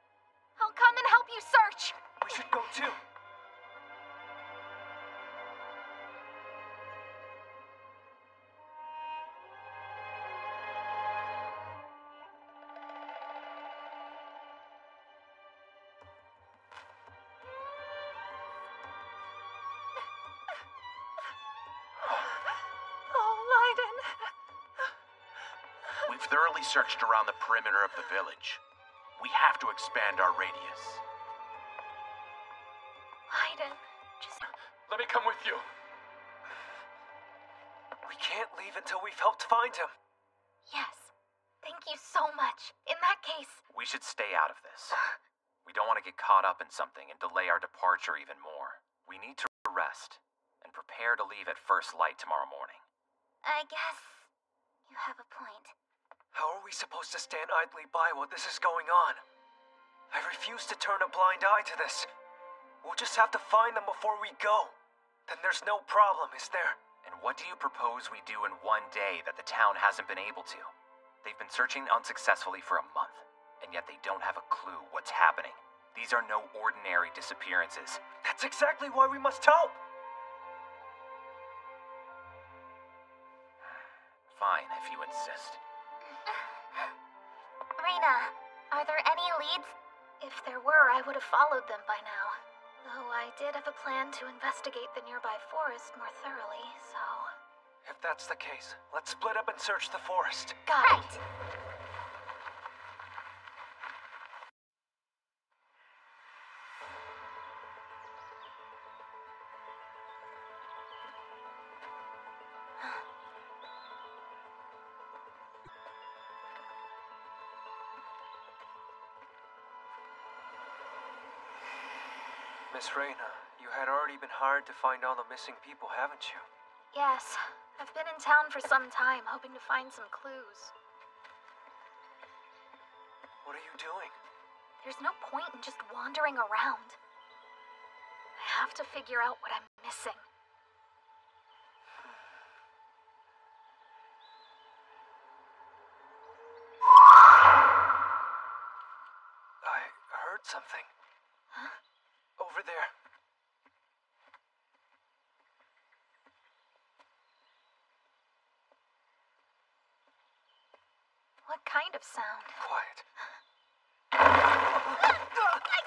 I'll come and help you search. We should go too. We've thoroughly searched around the perimeter of the village. We have to expand our radius. Leiden, just... Let me come with you. We can't leave until we've helped find him. Yes. Thank you so much. In that case... We should stay out of this. We don't want to get caught up in something and delay our departure even more. We need to rest and prepare to leave at first light tomorrow morning. I guess you have a point. How are we supposed to stand idly by while this is going on? I refuse to turn a blind eye to this. We'll just have to find them before we go. Then there's no problem, is there? And what do you propose we do in one day that the town hasn't been able to? They've been searching unsuccessfully for a month, and yet they don't have a clue what's happening. These are no ordinary disappearances. That's exactly why we must help! Fine, if you insist. Reyna, are there any leads? If there were, I would have followed them by now. Though I did have a plan to investigate the nearby forest more thoroughly, so... If that's the case, let's split up and search the forest. Got it. Miss Reyna, you had already been hired to find all the missing people, haven't you? Yes. I've been in town for some time, hoping to find some clues. What are you doing? There's no point in just wandering around. I have to figure out what I'm missing. I heard something. Huh? Over there. What kind of sound? Quiet. I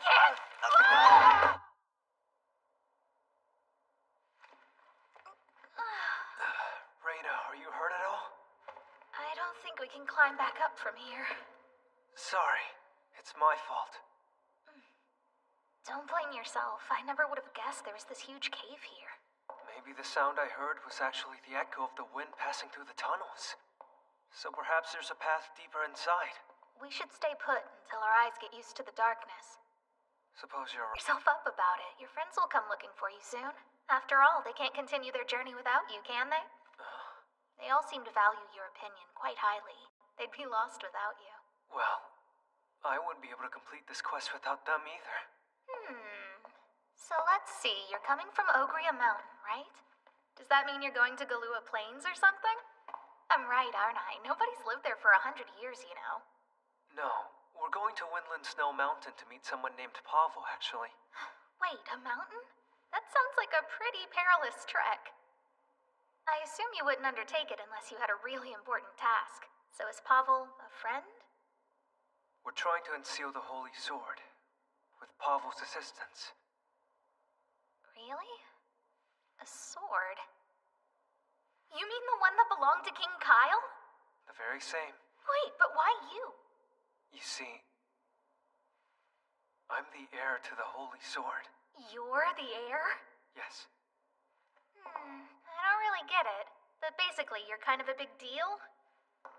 can't! Reyna, are you hurt at all? I don't think we can climb back up from here. Sorry. It's my fault. Don't blame yourself. I never would have guessed there was this huge cave here. Maybe the sound I heard was actually the echo of the wind passing through the tunnels. So perhaps there's a path deeper inside. We should stay put until our eyes get used to the darkness. Suppose you're right. Yourself up about it. Your friends will come looking for you soon. After all, they can't continue their journey without you, can they? They all seem to value your opinion quite highly. They'd be lost without you. Well, I wouldn't be able to complete this quest without them either. So let's see. You're coming from Ogria Mountain, right? Does that mean you're going to Galua Plains or something? I'm right, aren't I? Nobody's lived there for 100 years, you know. No, we're going to Windland Snow Mountain to meet someone named Pavel, actually. Wait, a mountain? That sounds like a pretty perilous trek. I assume you wouldn't undertake it unless you had a really important task. So is Pavel a friend? We're trying to unseal the Holy Sword, with Pavel's assistance. Really? A sword? You mean the one that belonged to King Kyle? The very same. Wait, but why you? You see, I'm the heir to the Holy Sword. You're the heir? Yes. I don't really get it. But basically, you're kind of a big deal?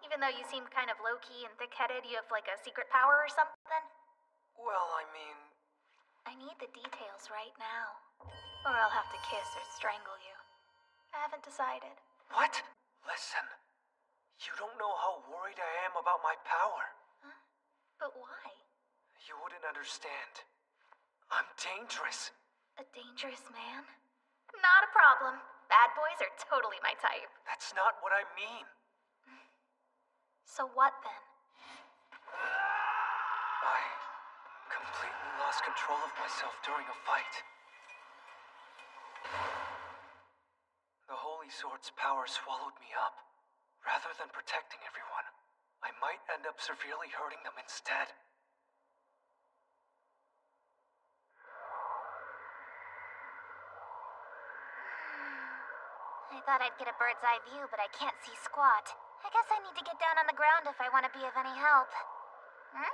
Even though you seem kind of low-key and thick-headed, you have like a secret power or something? Well, I mean... I need the details right now. Or I'll have to kiss or strangle you. I haven't decided. What? Listen. You don't know how worried I am about my power. Huh? But why? You wouldn't understand. I'm dangerous. A dangerous man? Not a problem. Bad boys are totally my type. That's not what I mean. So what then? I completely lost control of myself during a fight. The Holy Sword's power swallowed me up. Rather than protecting everyone, I might end up severely hurting them instead. I thought I'd get a bird's eye view, but I can't see squat. I guess I need to get down on the ground if I want to be of any help. Hmm?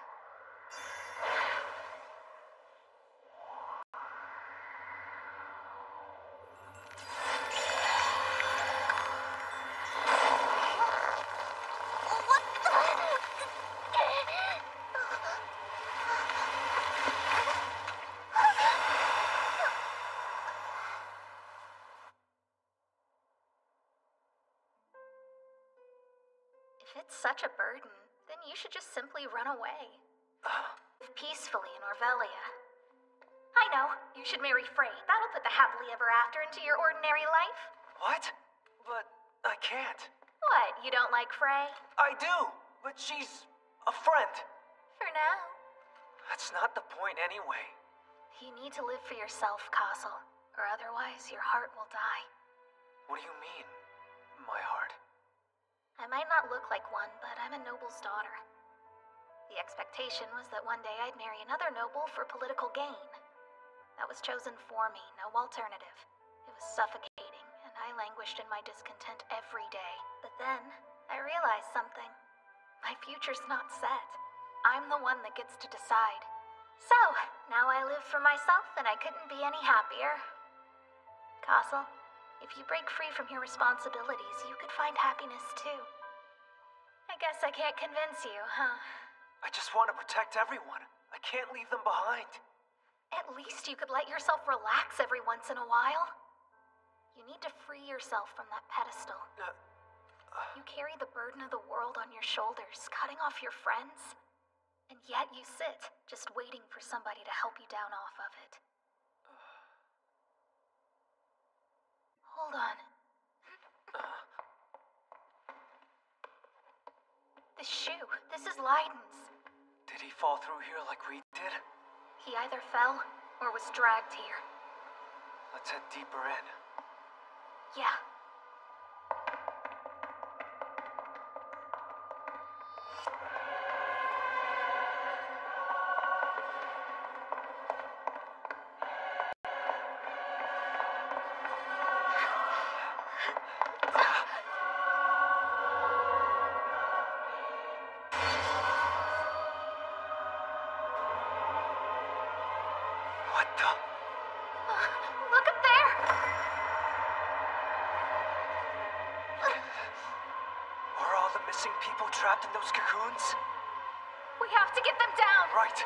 If it's such a burden, then you should just simply run away. Live peacefully in Orvelia. I know, you should marry Frey. That'll put the happily ever after into your ordinary life. What? But I can't. What, you don't like Frey? I do, but she's a friend. For now. That's not the point anyway. You need to live for yourself, Castle, or otherwise your heart will die. What do you mean, my heart? I might not look like one, but I'm a noble's daughter. The expectation was that one day I'd marry another noble for political gain. That was chosen for me, no alternative. It was suffocating, and I languished in my discontent every day. But then, I realized something. My future's not set. I'm the one that gets to decide. So, now I live for myself, and I couldn't be any happier. Castle, if you break free from your responsibilities, you could find happiness too. I guess I can't convince you, huh? I just want to protect everyone. I can't leave them behind. At least you could let yourself relax every once in a while. You need to free yourself from that pedestal. You carry the burden of the world on your shoulders, cutting off your friends. And yet you sit, just waiting for somebody to help you down off of it. Hold on. This shoe, this is Leiden's. Did he fall through here like we did? He either fell or was dragged here. Let's head deeper in. Yeah. People trapped in those cocoons? We have to get them down! Right.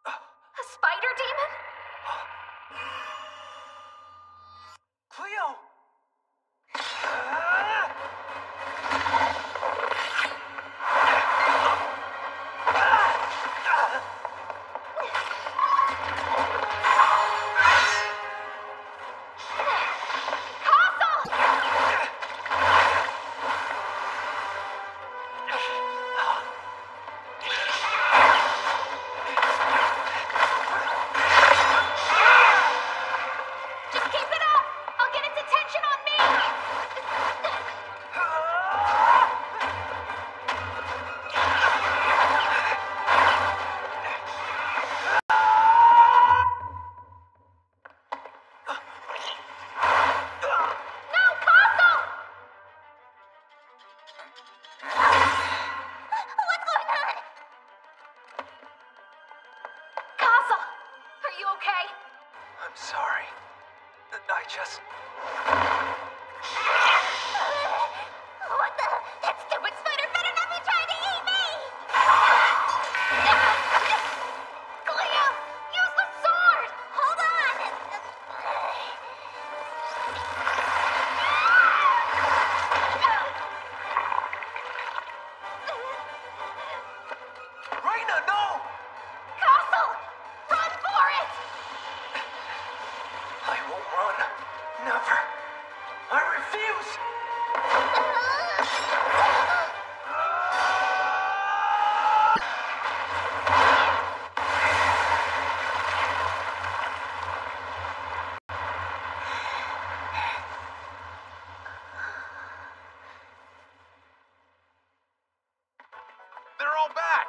A spider demon? Cleo! okay? I'm sorry. I just... What the? That stupid spider better not be trying to eat me! Cleo, use the sword! Hold on! Reina, no! Castle! Run for it! I won't run. Never. I refuse! They're all back!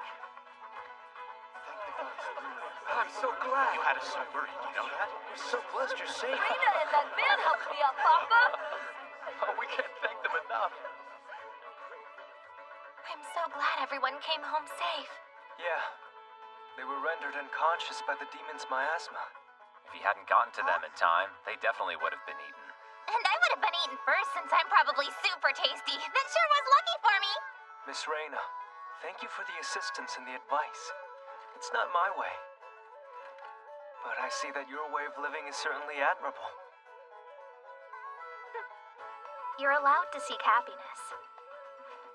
I'm so glad. You had us so worried, you know that? We're so blessed you're safe. Rena and that man helped me up, Papa! Oh, we can't thank them enough. I'm so glad everyone came home safe. Yeah. They were rendered unconscious by the demon's miasma. If he hadn't gotten to them in time, they definitely would have been eaten. And I would have been eaten first since I'm probably super tasty. That sure was lucky for me. Miss Reina, thank you for the assistance and the advice. It's not my way. But I see that your way of living is certainly admirable. You're allowed to seek happiness.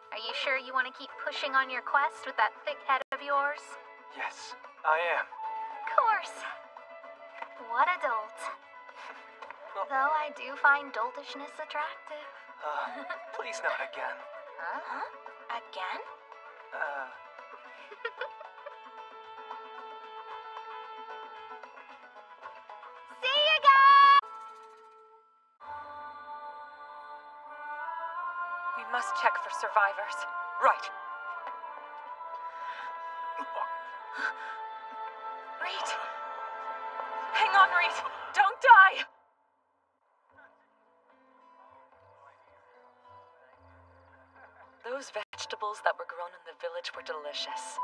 Are you sure you want to keep pushing on your quest with that thick head of yours? Yes, I am. Of course. What a dolt. Though I do find doltishness attractive. Please not again. Huh? Again? See you guys! We must check for survivors. Right. Reed! Hang on, Reed! Don't die! Those vegetables that were grown in the village were delicious.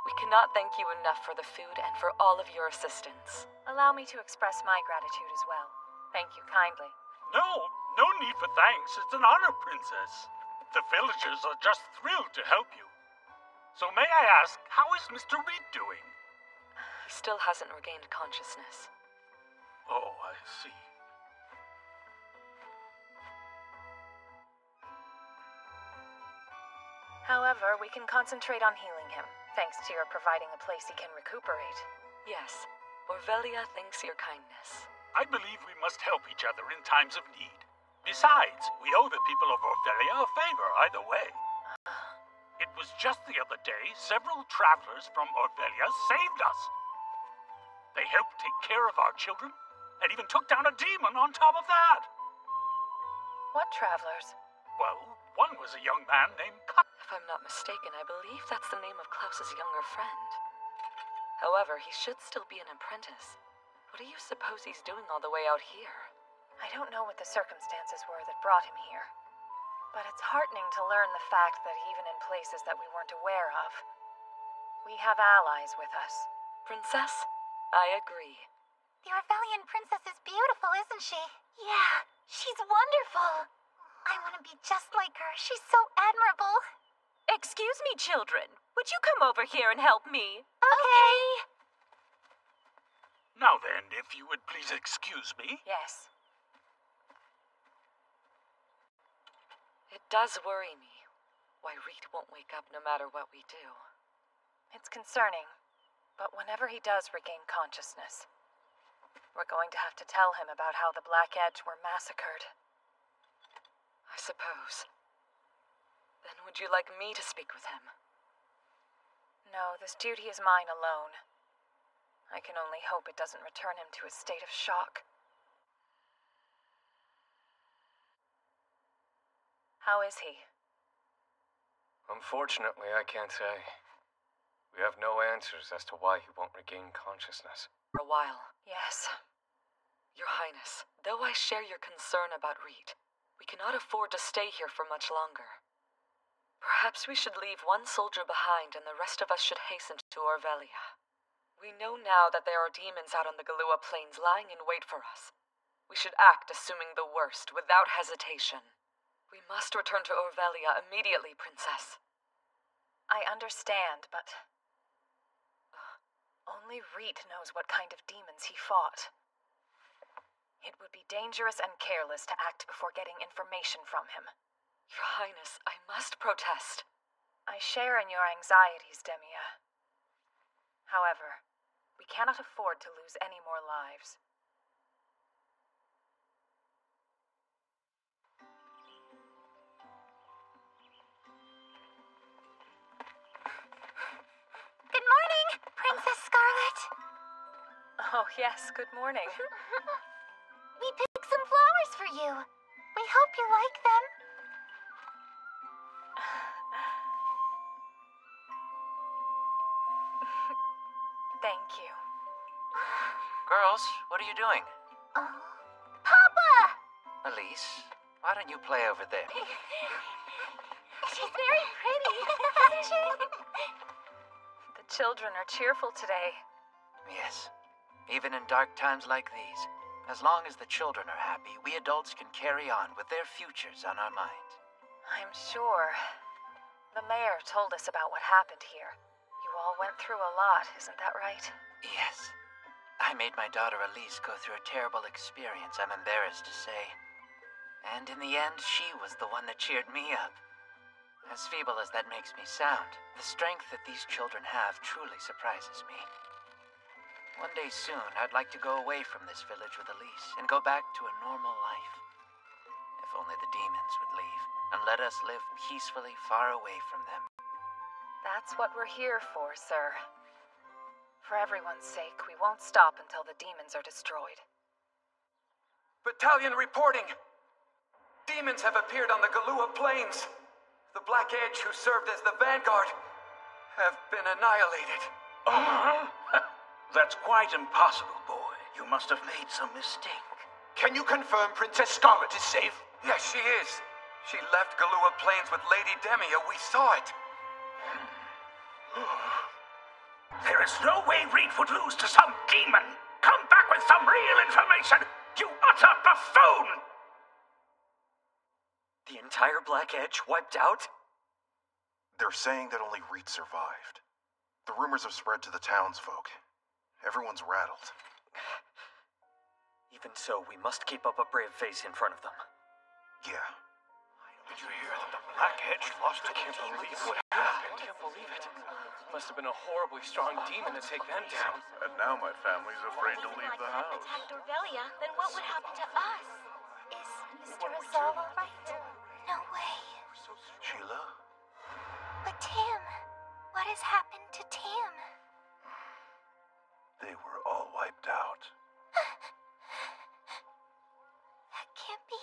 We cannot thank you enough for the food and for all of your assistance. Allow me to express my gratitude as well. Thank you kindly. No need for thanks. It's an honor, Princess. The villagers are just thrilled to help you. So may I ask, how is Mr. Reed doing? He still hasn't regained consciousness. Oh, I see. However, we can concentrate on healing him, thanks to your providing a place he can recuperate. Yes, Orvelia thanks your kindness. I believe we must help each other in times of need. Besides, we owe the people of Orvelia a favor either way. It was just the other day several travelers from Orvelia saved us. They helped take care of our children, and even took down a demon on top of that. What travelers? Well, one was a young man named Cut. If I'm not mistaken, I believe that's the name of Klaus's younger friend. However, he should still be an apprentice. What do you suppose he's doing all the way out here? I don't know what the circumstances were that brought him here. But it's heartening to learn the fact that even in places that we weren't aware of, we have allies with us. Princess, I agree. The Orvelian princess is beautiful, isn't she? Yeah, she's wonderful. I want to be just like her. She's so admirable. Excuse me, children. Would you come over here and help me? Okay. Now then, if you would please excuse me. Yes. It does worry me why Reed won't wake up no matter what we do. It's concerning, but whenever he does regain consciousness, we're going to have to tell him about how the Black Edge were massacred. I suppose. Then would you like me to speak with him? No, this duty is mine alone. I can only hope it doesn't return him to a state of shock. How is he? Unfortunately, I can't say. We have no answers as to why he won't regain consciousness. For a while. Yes. Your Highness, though I share your concern about Reed, we cannot afford to stay here for much longer. Perhaps we should leave one soldier behind and the rest of us should hasten to Orvelia. We know now that there are demons out on the Galua Plains lying in wait for us. We should act assuming the worst, without hesitation. We must return to Orvelia immediately, Princess. I understand, but only Reet knows what kind of demons he fought. It would be dangerous and careless to act before getting information from him. Your Highness, I must protest. I share in your anxieties, Demia. However, we cannot afford to lose any more lives. Good morning, Princess Scarlet. Oh, yes, good morning. We picked some flowers for you. We hope you like them. Thank you. Girls, what are you doing? Papa! Elise, why don't you play over there? She's very pretty, isn't she? The children are cheerful today. Yes. Even in dark times like these, as long as the children are happy, we adults can carry on with their futures on our minds. I'm sure. The mayor told us about what happened here. You all went through a lot, isn't that right? Yes. I made my daughter Elise go through a terrible experience, I'm embarrassed to say. And in the end, she was the one that cheered me up. As feeble as that makes me sound, the strength that these children have truly surprises me. One day soon, I'd like to go away from this village with Elise and go back to a normal life. If only the demons would leave and let us live peacefully far away from them. That's what we're here for, sir. For everyone's sake, we won't stop until the demons are destroyed. Battalion reporting! Demons have appeared on the Galua Plains. The Black Edge, who served as the vanguard, have been annihilated. That's quite impossible, boy. You must have made some mistake. Can you confirm Princess Scarlet is safe? Yes, she is. She left Galua Plains with Lady Demia. We saw it. There is no way Reed would lose to some demon. Come back with some real information, you utter buffoon! The entire Black Edge wiped out? They're saying that only Reed survived. The rumors have spread to the townsfolk. Everyone's rattled. Even so, we must keep up a brave face in front of them. Yeah. Did you hear that the Black Edge lost a Can't believe what happened. Can't believe it. Must have been a horribly strong demon to take them down. And now my family's afraid to leave the house. Attacked Orvelia, then what would happen to us? Is Mr. Azal all right? No way. Sheila? But Tim, what has happened to Tim? They were all wiped out. That can't be.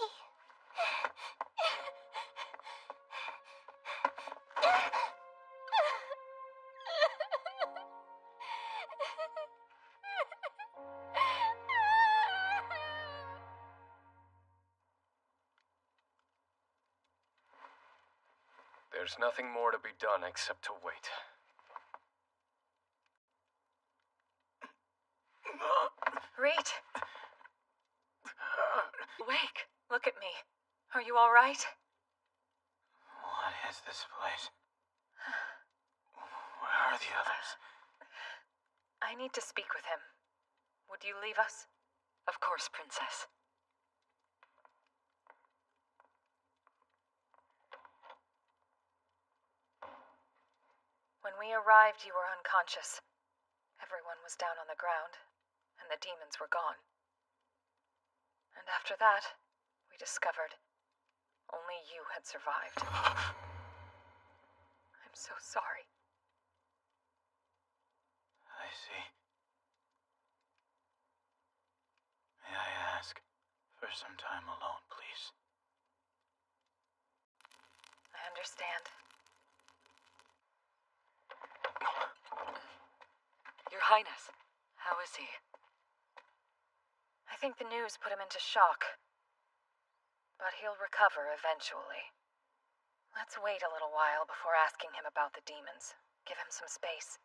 There's nothing more to be done except to wait. Reet! Wake! Look at me. Are you all right? What is this place? Where are the others? I need to speak with him. Would you leave us? Of course, Princess. When we arrived, you were unconscious. Everyone was down on the ground, and the demons were gone. And after that, we discovered only you had survived. I'm so sorry. I see. May I ask for some time alone, please? I understand. Your Highness, how is he? I think the news put him into shock. But he'll recover eventually. Let's wait a little while before asking him about the demons. Give him some space.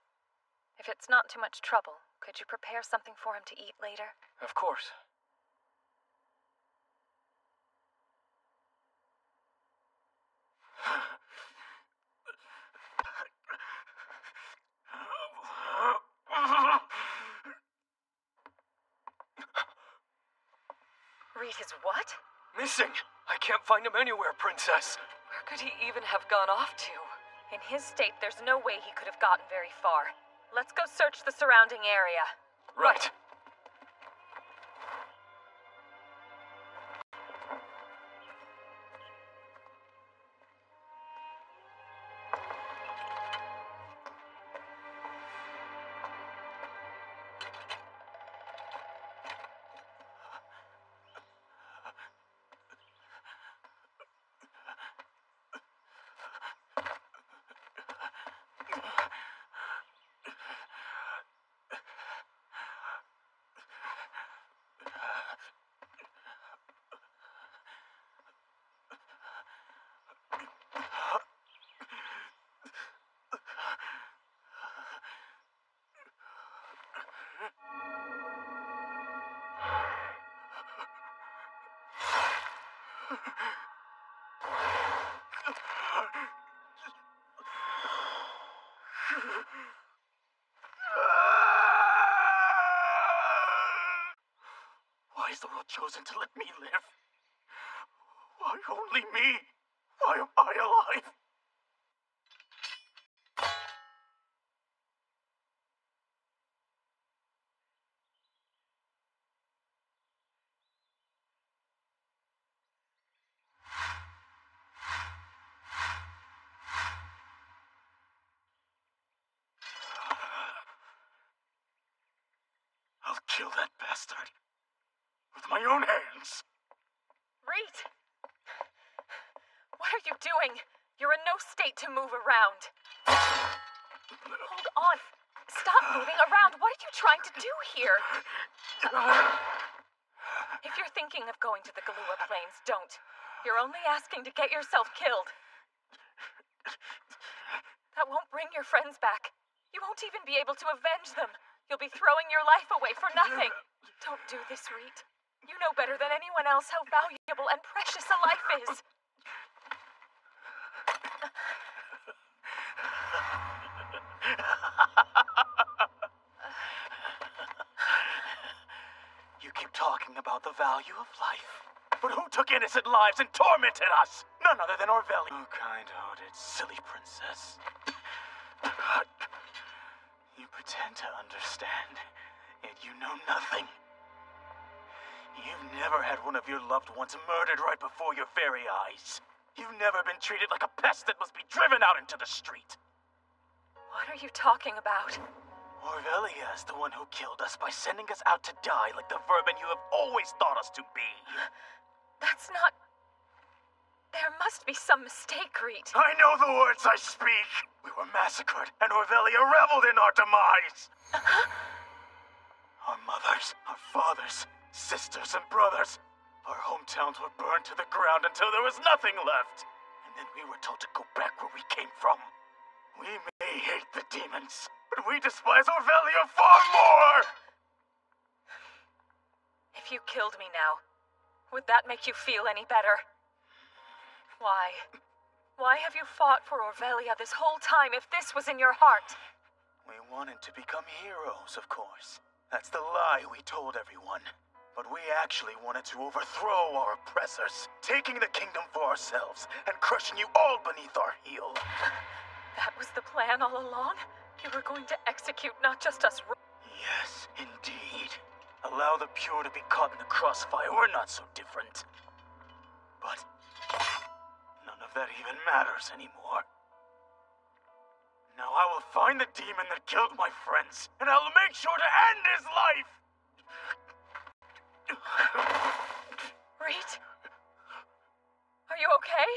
If it's not too much trouble, could you prepare something for him to eat later? Of course. Reed is what? Missing! I can't find him anywhere, Princess. Where could he even have gone off to? In his state, there's no way he could have gotten very far. Let's go search the surrounding area. Right. Why is the world chosen to let me live? Why only me? Why am I alive? I'll kill that bastard. With my own hands. Reed! What are you doing? You're in no state to move around. Hold on. Stop moving around. What are you trying to do here? If you're thinking of going to the Galua Plains, don't. You're only asking to get yourself killed. That won't bring your friends back. You won't even be able to avenge them. You'll be throwing your life away for nothing. Don't do this, Reed. You know better than anyone else how valuable and precious a life is. You keep talking about the value of life. But who took innocent lives and tormented us? None other than Orvelli. Oh, kind-hearted, silly princess. You pretend to understand, yet you know nothing. You've never had one of your loved ones murdered right before your very eyes. You've never been treated like a pest that must be driven out into the street. What are you talking about? Orvelia is the one who killed us by sending us out to die like the vermin you have always thought us to be. That's not... There must be some mistake, Reed. I know the words I speak. We were massacred, and Orvelia reveled in our demise. Our mothers, our fathers, sisters and brothers. Our hometowns were burned to the ground until there was nothing left. And then we were told to go back where we came from. We may hate the demons, but we despise Orvelia far more! If you killed me now, would that make you feel any better? Why? Why have you fought for Orvelia this whole time if this was in your heart? We wanted to become heroes, of course. That's the lie we told everyone. But we actually wanted to overthrow our oppressors, taking the kingdom for ourselves, and crushing you all beneath our heel. That was the plan all along? You were going to execute not just us... Yes, indeed. Allow the pure to be caught in the crossfire. We're not so different. But none of that even matters anymore. Now I will find the demon that killed my friends, and I'll make sure to end his life! Reed? Are you okay?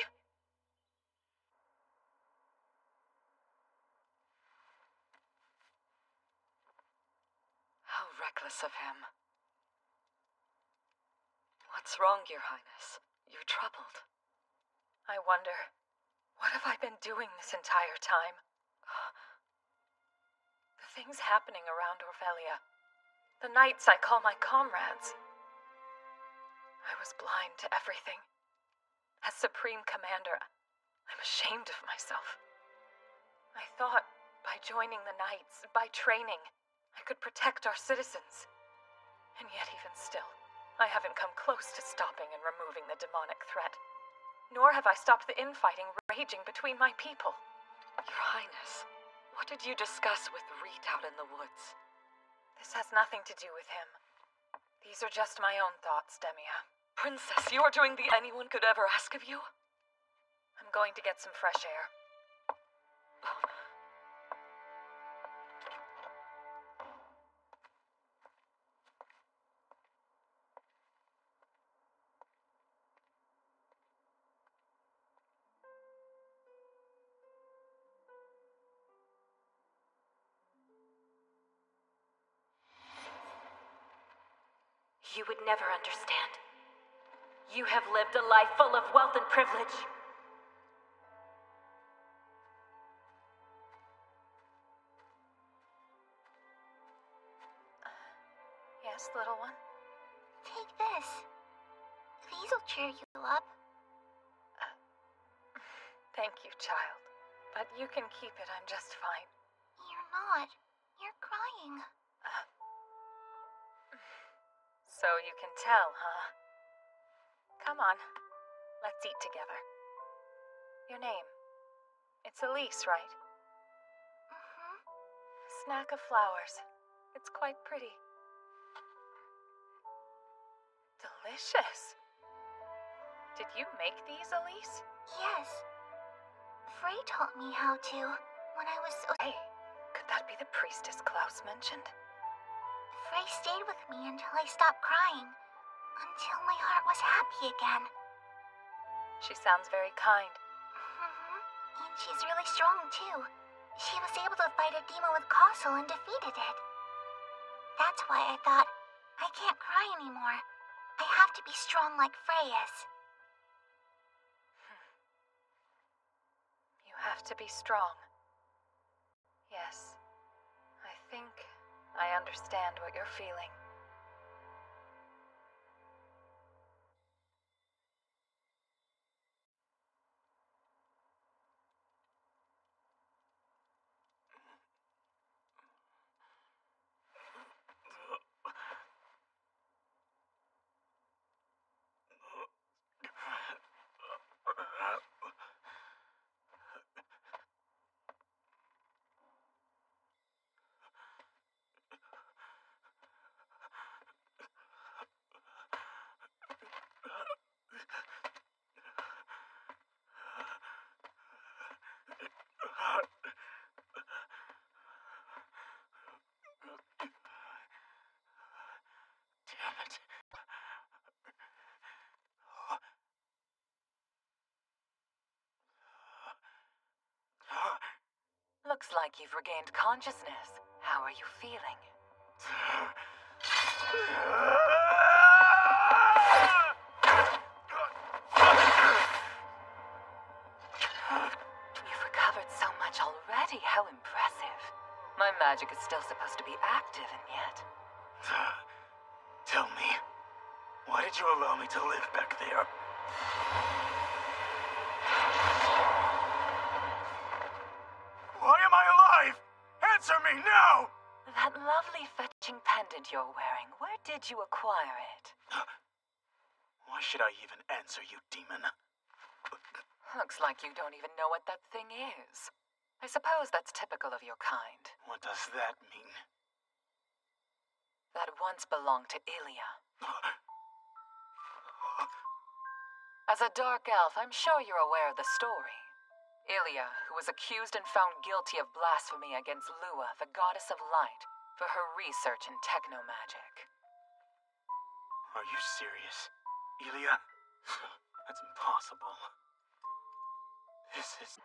How reckless of him. What's wrong, Your Highness? You're troubled. I wonder, what have I been doing this entire time? The thing Something's happening around Orvelia. The knights I call my comrades. I was blind to everything. As Supreme Commander, I'm ashamed of myself. I thought by joining the knights, by training, I could protect our citizens. And yet even still, I haven't come close to stopping and removing the demonic threat. Nor have I stopped the infighting raging between my people. Your Highness, what did you discuss with Reet out in the woods? This has nothing to do with him. These are just my own thoughts, Demia. Princess, you are doing the anyone could ever ask of you? I'm going to get some fresh air. You would never understand. You have lived a life full of wealth and privilege. Yes, little one? Take this. These'll cheer you up. Thank you, child. But you can keep it, I'm just fine. You're not. You're crying. So you can tell, huh? Come on. Let's eat together. Your name. It's Elise, right? Mm-hmm. A snack of flowers. It's quite pretty. Delicious. Did you make these, Elise? Yes. Frey taught me how to when I was so... Hey, could that be the priestess Klaus mentioned? Frey stayed with me until I stopped crying. Until my heart was happy again. She sounds very kind. Mm-hmm. And she's really strong, too. She was able to fight a demon with Castle and defeated it. That's why I thought, I can't cry anymore. I have to be strong like Frey is. You have to be strong. Yes. I think I understand what you're feeling. Looks like you've regained consciousness. How are you feeling? You've recovered so much already. How impressive. My magic is still supposed to be active, and yet... Tell me, why did you allow me to live back there? Why am I alive? Answer me now! That lovely fetching pendant you're wearing, where did you acquire it? Why should I even answer you, demon? Looks like you don't even know what that thing is. I suppose that's typical of your kind. What does that mean? That once belonged to Ilia. As a dark elf, I'm sure you're aware of the story. Ilia, who was accused and found guilty of blasphemy against Lua, the goddess of light, for her research in technomagic. Are you serious, Ilia? That's impossible. This is...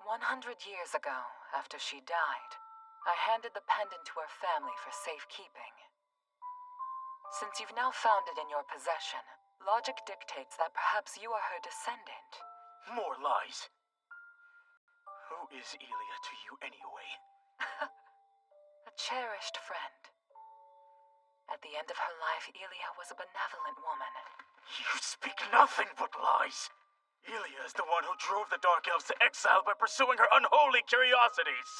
100 years ago, after she died, I handed the pendant to her family for safekeeping. Since you've now found it in your possession, logic dictates that perhaps you are her descendant. More lies. Who is Elia to you anyway? A cherished friend. At the end of her life, Elia was a benevolent woman. You speak nothing but lies. Elia is the one who drove the Dark Elves to exile by pursuing her unholy curiosities.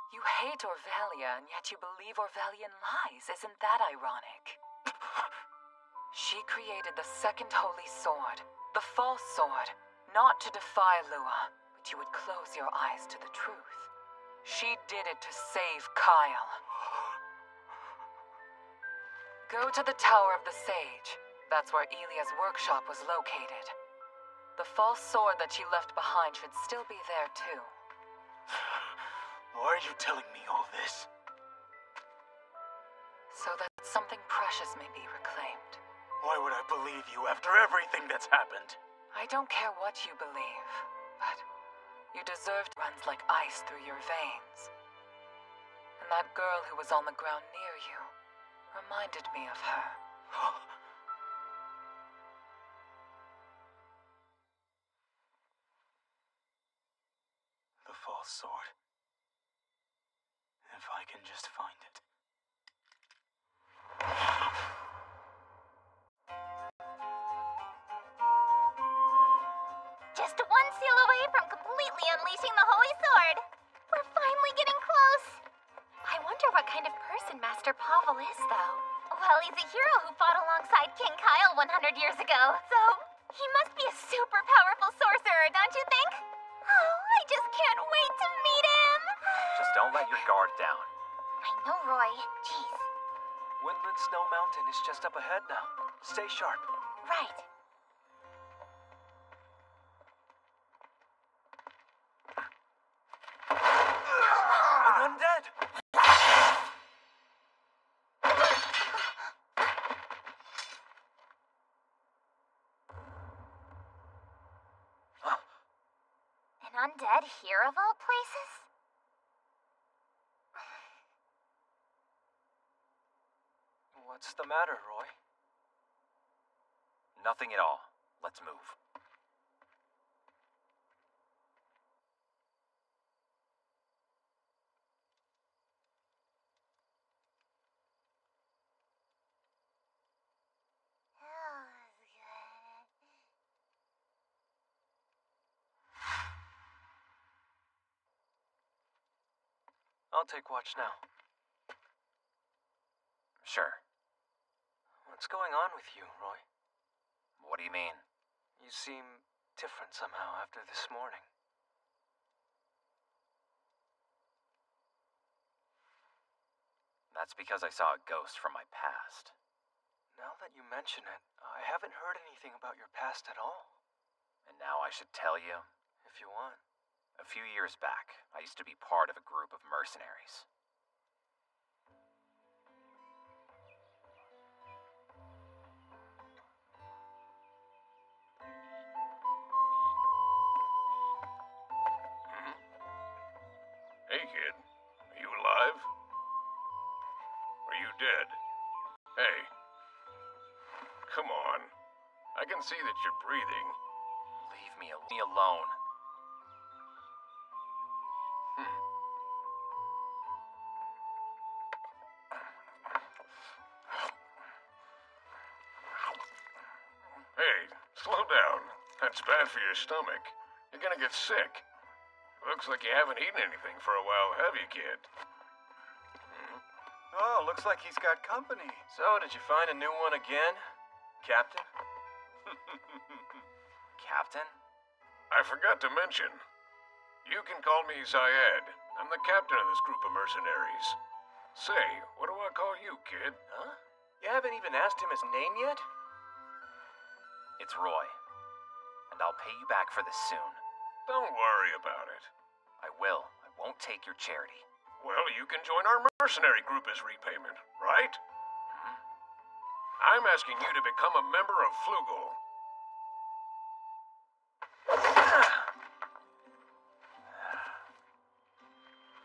You hate Orvelia, and yet you believe Orvelian lies. Isn't that ironic? She created the second holy sword, the false sword, not to defy Lua, but you would close your eyes to the truth. She did it to save Kyle. Go to the Tower of the Sage. That's where Elia's workshop was located. The false sword that she left behind should still be there, too. Why are you telling me all this? So that something precious may be reclaimed. Why would I believe you after everything that's happened? I don't care what you believe, but you deserved runs like ice through your veins. And that girl who was on the ground near you reminded me of her. The false sword. If I can just find it. Just one seal away from completely unleashing the Holy Sword. We're finally getting close. I wonder what kind of person Master Pavel is, though. Well, he's a hero who fought alongside King Kyle 100 years ago, so he must be a super powerful sorcerer, don't you think? Oh, I just can't wait to meet him. Just don't let your guard down. I know, Roy. Jeez. Windland Snow Mountain is just up ahead now. Stay sharp. Right. An undead! An undead here of all places? What's the matter, Roy? Nothing at all. Let's move. I'll take watch now. Sure. What's going on with you, Roy? What do you mean? You seem different somehow after this morning. That's because I saw a ghost from my past. Now that you mention it, I haven't heard anything about your past at all. And now I should tell you? If you want. A few years back, I used to be part of a group of mercenaries. Hey, kid. Are you alive? Are you dead? Hey. Come on. I can see that you're breathing. Leave me alone. Hey, slow down. That's bad for your stomach. You're gonna get sick. Looks like you haven't eaten anything for a while, have you, kid? Oh, looks like he's got company. So, did you find a new one again, Captain? Captain? I forgot to mention. You can call me Zayed. I'm the captain of this group of mercenaries. Say, what do I call you, kid? Huh? You haven't even asked him his name yet? It's Roy. And I'll pay you back for this soon. Don't worry about it. I will. I won't take your charity. Well, you can join our mercenary group as repayment, right? I'm asking you to become a member of Flugel.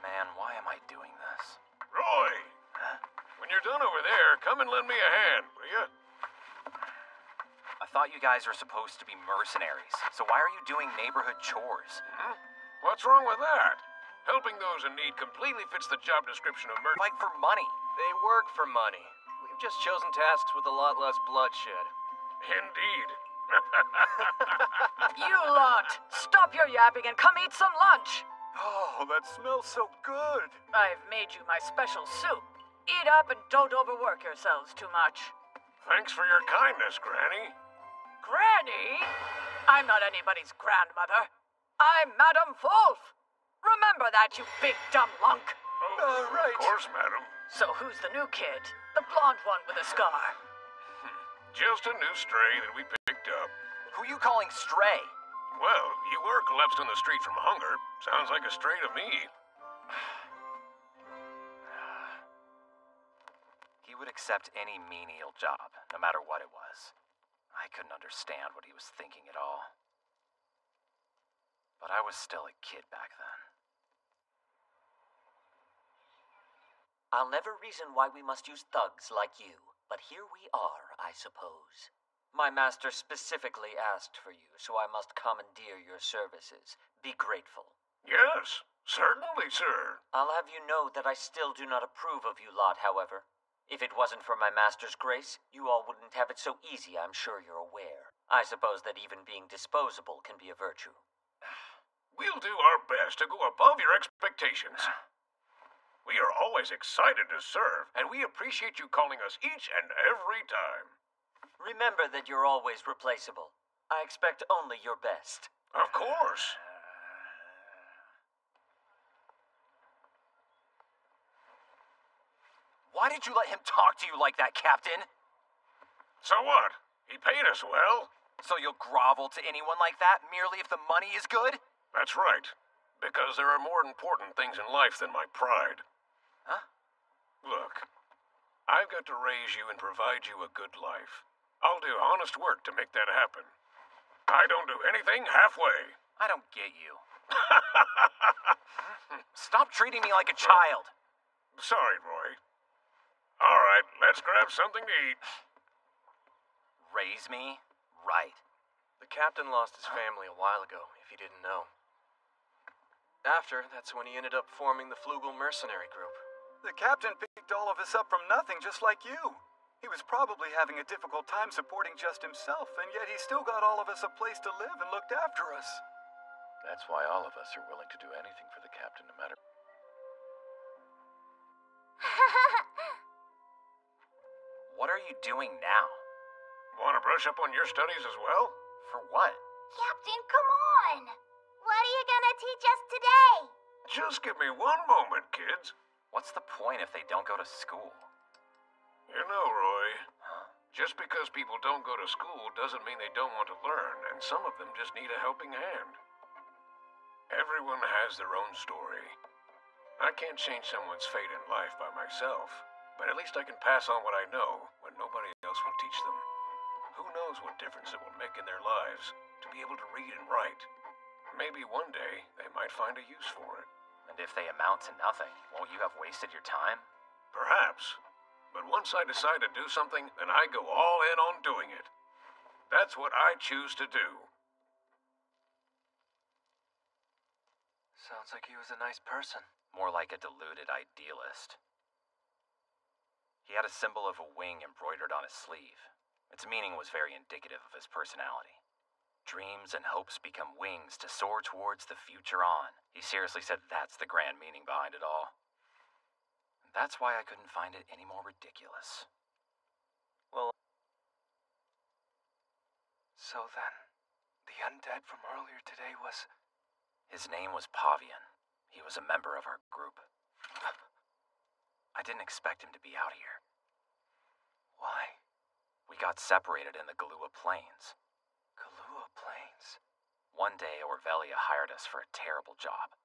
Man, why am I doing this? Roy! When you're done over there, come and lend me a hand, will you? thought you guys are supposed to be mercenaries, so why are you doing neighborhood chores? Hmm? What's wrong with that? Helping those in need completely fits the job description of Like for money. They work for money. We've just chosen tasks with a lot less bloodshed. Indeed. You lot, stop your yapping and come eat some lunch. Oh, that smells so good. I've made you my special soup. Eat up and don't overwork yourselves too much. Thanks for your kindness, Granny. Granny? I'm not anybody's grandmother. I'm Madame Wolf. Remember that, you big dumb lunk. Right. Of course, madam. So who's the new kid? The blonde one with a scar. Just a new stray that we picked up. Who you calling stray? Well, you were collapsed on the street from hunger. Sounds like a stray to me. He would accept any menial job, no matter what it was. I couldn't understand what he was thinking at all. But I was still a kid back then. I'll never reason why we must use thugs like you, but here we are, I suppose. My master specifically asked for you, so I must commandeer your services. Be grateful. Yes, certainly, sir. I'll have you know that I still do not approve of you lot, however. If it wasn't for my master's grace, you all wouldn't have it so easy, I'm sure you're aware. I suppose that even being disposable can be a virtue. We'll do our best to go above your expectations. We are always excited to serve, and we appreciate you calling us each and every time. Remember that you're always replaceable. I expect only your best. Of course. Why did you let him talk to you like that, Captain? So what? He paid us well. So you'll grovel to anyone like that merely if the money is good? That's right. Because there are more important things in life than my pride. Huh? Look, I've got to raise you and provide you a good life. I'll do honest work to make that happen. I don't do anything halfway. I don't get you. Stop treating me like a child. Sorry, Roy. All right, let's grab something to eat. Raise me? Right. The captain lost his family a while ago, if you didn't know. After, that's when he ended up forming the Flugel mercenary group. The captain picked all of us up from nothing, just like you. He was probably having a difficult time supporting just himself, and yet he still got all of us a place to live and looked after us. That's why all of us are willing to do anything for the captain, no matter... What are you doing now? Want to brush up on your studies as well? For what? Captain, come on! What are you gonna teach us today? Just give me one moment, kids. What's the point if they don't go to school? You know, Roy, just because people don't go to school doesn't mean they don't want to learn, and some of them just need a helping hand. Everyone has their own story. I can't change someone's fate in life by myself, but at least I can pass on what I know when nobody else will teach them. Who knows what difference it will make in their lives to be able to read and write. Maybe one day they might find a use for it. And if they amount to nothing, won't you have wasted your time? Perhaps. But once I decide to do something, then I go all in on doing it. That's what I choose to do. Sounds like he was a nice person. More like a deluded idealist. He had a symbol of a wing embroidered on his sleeve. Its meaning was very indicative of his personality. Dreams and hopes become wings to soar towards the future on. He seriously said that's the grand meaning behind it all. That's why I couldn't find it any more ridiculous. Well, so then, the undead from earlier today was... His name was Pavian. He was a member of our group. I didn't expect him to be out here. Why? We got separated in the Galua Plains. Galua Plains? One day, Orvelia hired us for a terrible job.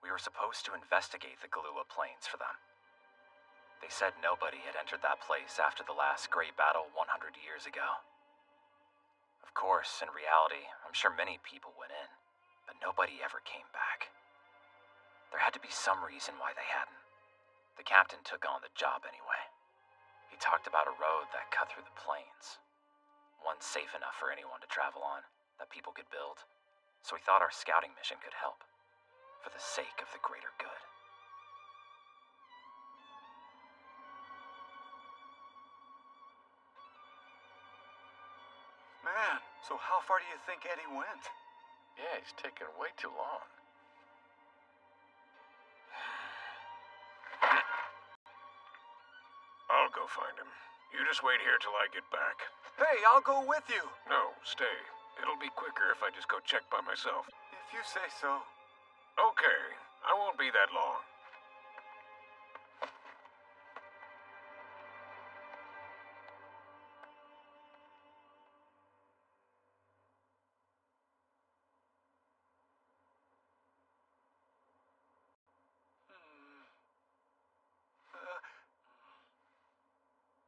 We were supposed to investigate the Galua Plains for them. They said nobody had entered that place after the last great battle 100 years ago. Of course, in reality, I'm sure many people went in, but nobody ever came back. There had to be some reason why they hadn't. The captain took on the job anyway. He talked about a road that cut through the plains. one safe enough for anyone to travel on, that people could build. So we thought our scouting mission could help, for the sake of the greater good. Man, so how far do you think Eddie went? Yeah, he's taking way too long. I'll go find him. You just wait here till I get back. Hey, I'll go with you. No, stay. It'll be quicker if I just go check by myself. If you say so. Okay, I won't be that long.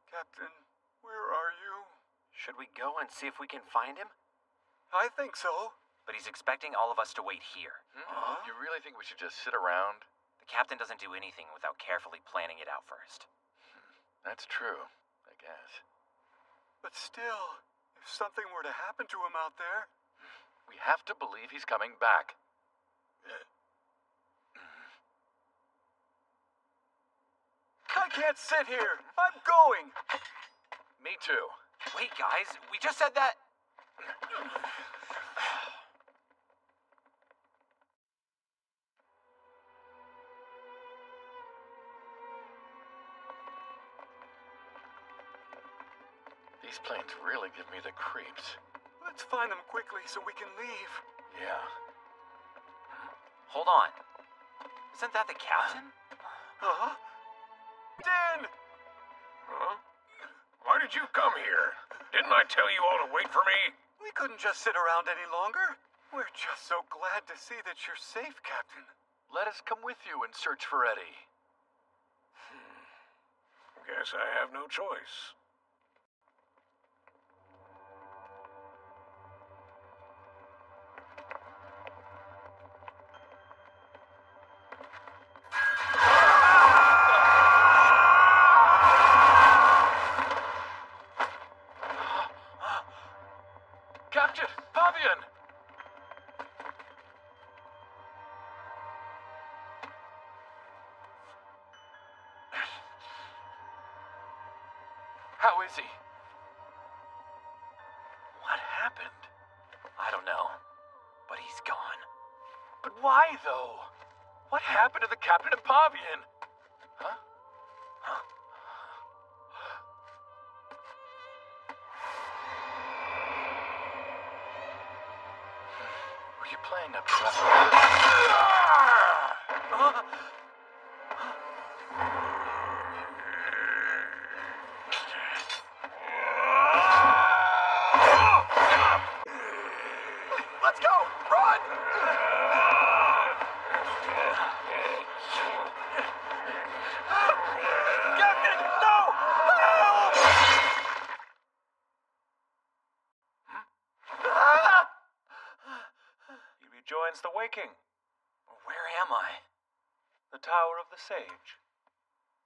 Captain, where are you? Should we go and see if we can find him? I think so. But he's expecting all of us to wait here. You really think we should just sit around? The captain doesn't do anything without carefully planning it out first. That's true, I guess. But still, if something were to happen to him out there... We have to believe he's coming back. I can't sit here. I'm going. Me too. Wait, guys, we just said that... These planes really give me the creeps. Let's find them quickly so we can leave. Yeah. Hold on. Isn't that the captain? Huh? Dan! Huh? Why did you come here? Didn't I tell you all to wait for me? We couldn't just sit around any longer. We're just so glad to see that you're safe, Captain. Let us come with you and search for Eddie. Guess I have no choice. Captain! Pavian! How is he? What happened? I don't know, but he's gone. But why, though? What happened to the captain and Pavian? Huh? Were you playing a trap? Let's go! Run! Captain, no! Help! He rejoins the waking. Where am I? The Tower of the Sage.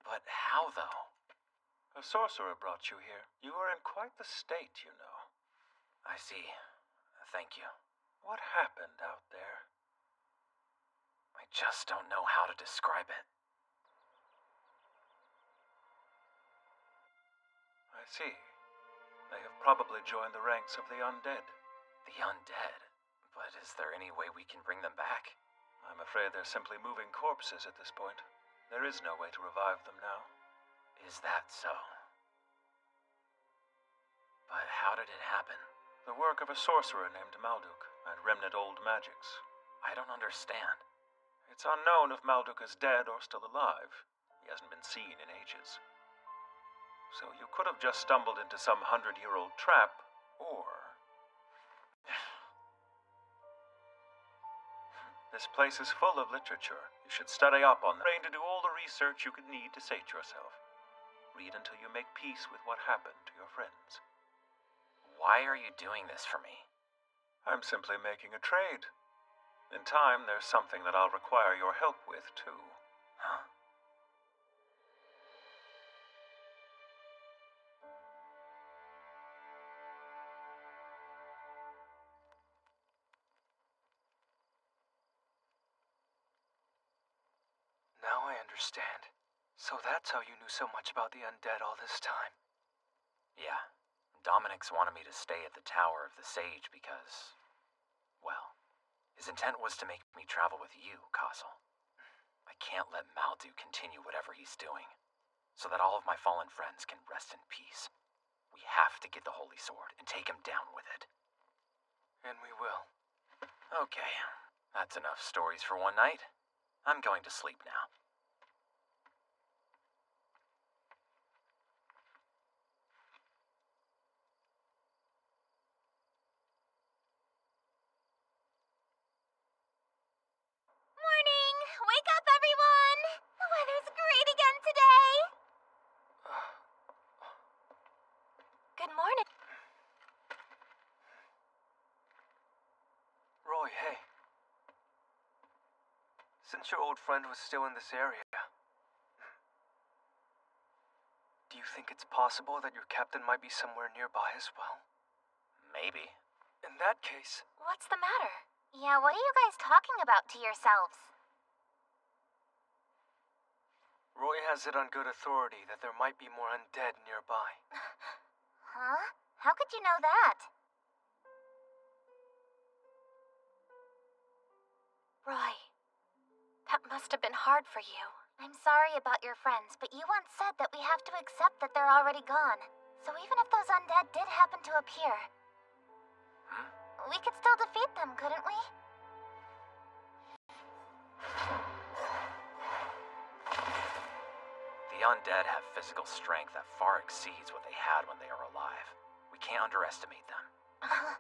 But how, though? A sorcerer brought you here. You are in quite the state, you know. I see. Thank you. What happened out there? I just don't know how to describe it. I see. They have probably joined the ranks of the undead. The undead? But is there any way we can bring them back? I'm afraid they're simply moving corpses at this point. There is no way to revive them now. Is that so? But how did it happen? The work of a sorcerer named Malduk and remnant old magics. I don't understand. It's unknown if Malduk is dead or still alive. He hasn't been seen in ages. So you could have just stumbled into some 100-year-old trap, or... This place is full of literature. You should study up on them. Train to do all the research you could need to sate yourself. Read until you make peace with what happened to your friends. Why are you doing this for me? I'm simply making a trade. In time, there's something that I'll require your help with, too. Huh? understand. So that's how you knew so much about the undead all this time. Yeah. Dominix wanted me to stay at the Tower of the Sage because, well, his intent was to make me travel with you, Castle. I can't let Maldu continue whatever he's doing, so that all of my fallen friends can rest in peace. We have to get the Holy Sword and take him down with it. And we will. Okay, that's enough stories for one night. I'm going to sleep now. Morning! Wake up, everyone! The weather's great again today! Good morning. Roy, hey. Since your old friend was still in this area, do you think it's possible that your captain might be somewhere nearby as well? Maybe. In that case... What's the matter? Yeah, what are you guys talking about to yourselves? Roy has it on good authority that there might be more undead nearby. Huh? How could you know that? Roy, that must have been hard for you. I'm sorry about your friends, but you once said that we have to accept that they're already gone. So even if those undead did happen to appear, we could still defeat them, couldn't we? The undead have physical strength that far exceeds what they had when they were alive. We can't underestimate them.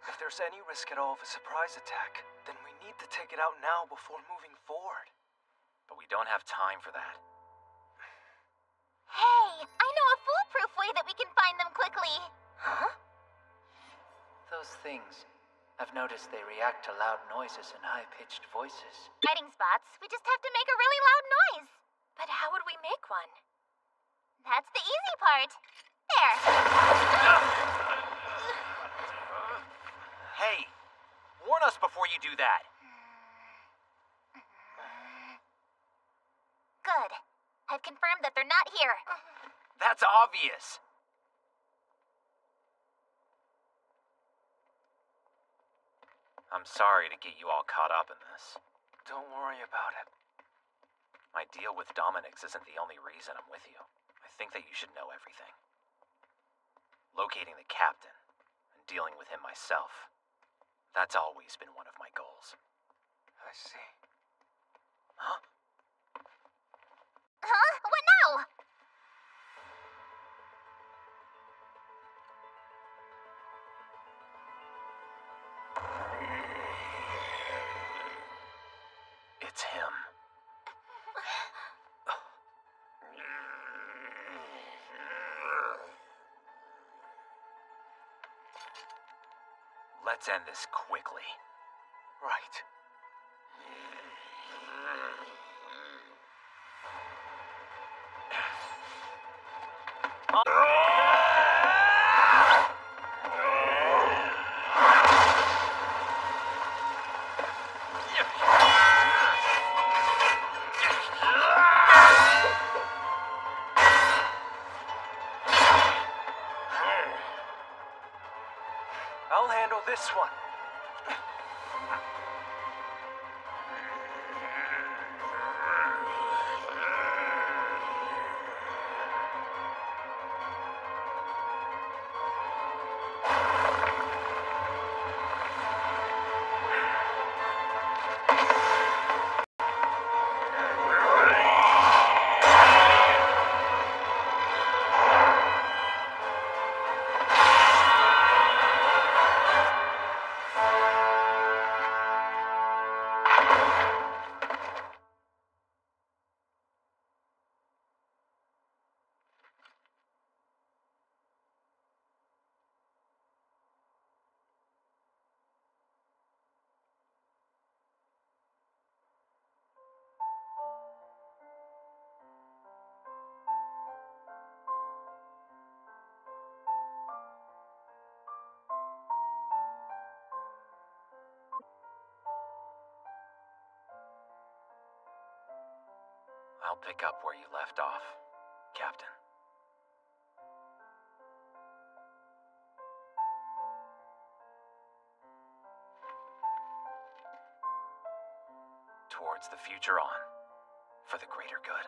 If there's any risk at all of a surprise attack, then we need to take it out now before moving forward. But we don't have time for that. Hey, I know a foolproof way that we can find them quickly. Huh? Those things. I've noticed they react to loud noises and high-pitched voices. Hiding spots. We just have to make a really loud noise. But how would we make one? That's the easy part. There. Hey! Warn us before you do that! Good. I've confirmed that they're not here. That's obvious! I'm sorry to get you all caught up in this. Don't worry about it. My deal with Dominix isn't the only reason I'm with you. I think that you should know everything. Locating the captain and dealing with him myself, that's always been one of my goals. I see. Huh? Huh? What now? It's him. Let's end this quickly. Right. I'll handle this one. I'll pick up where you left off, Captain. Towards the future on, for the greater good.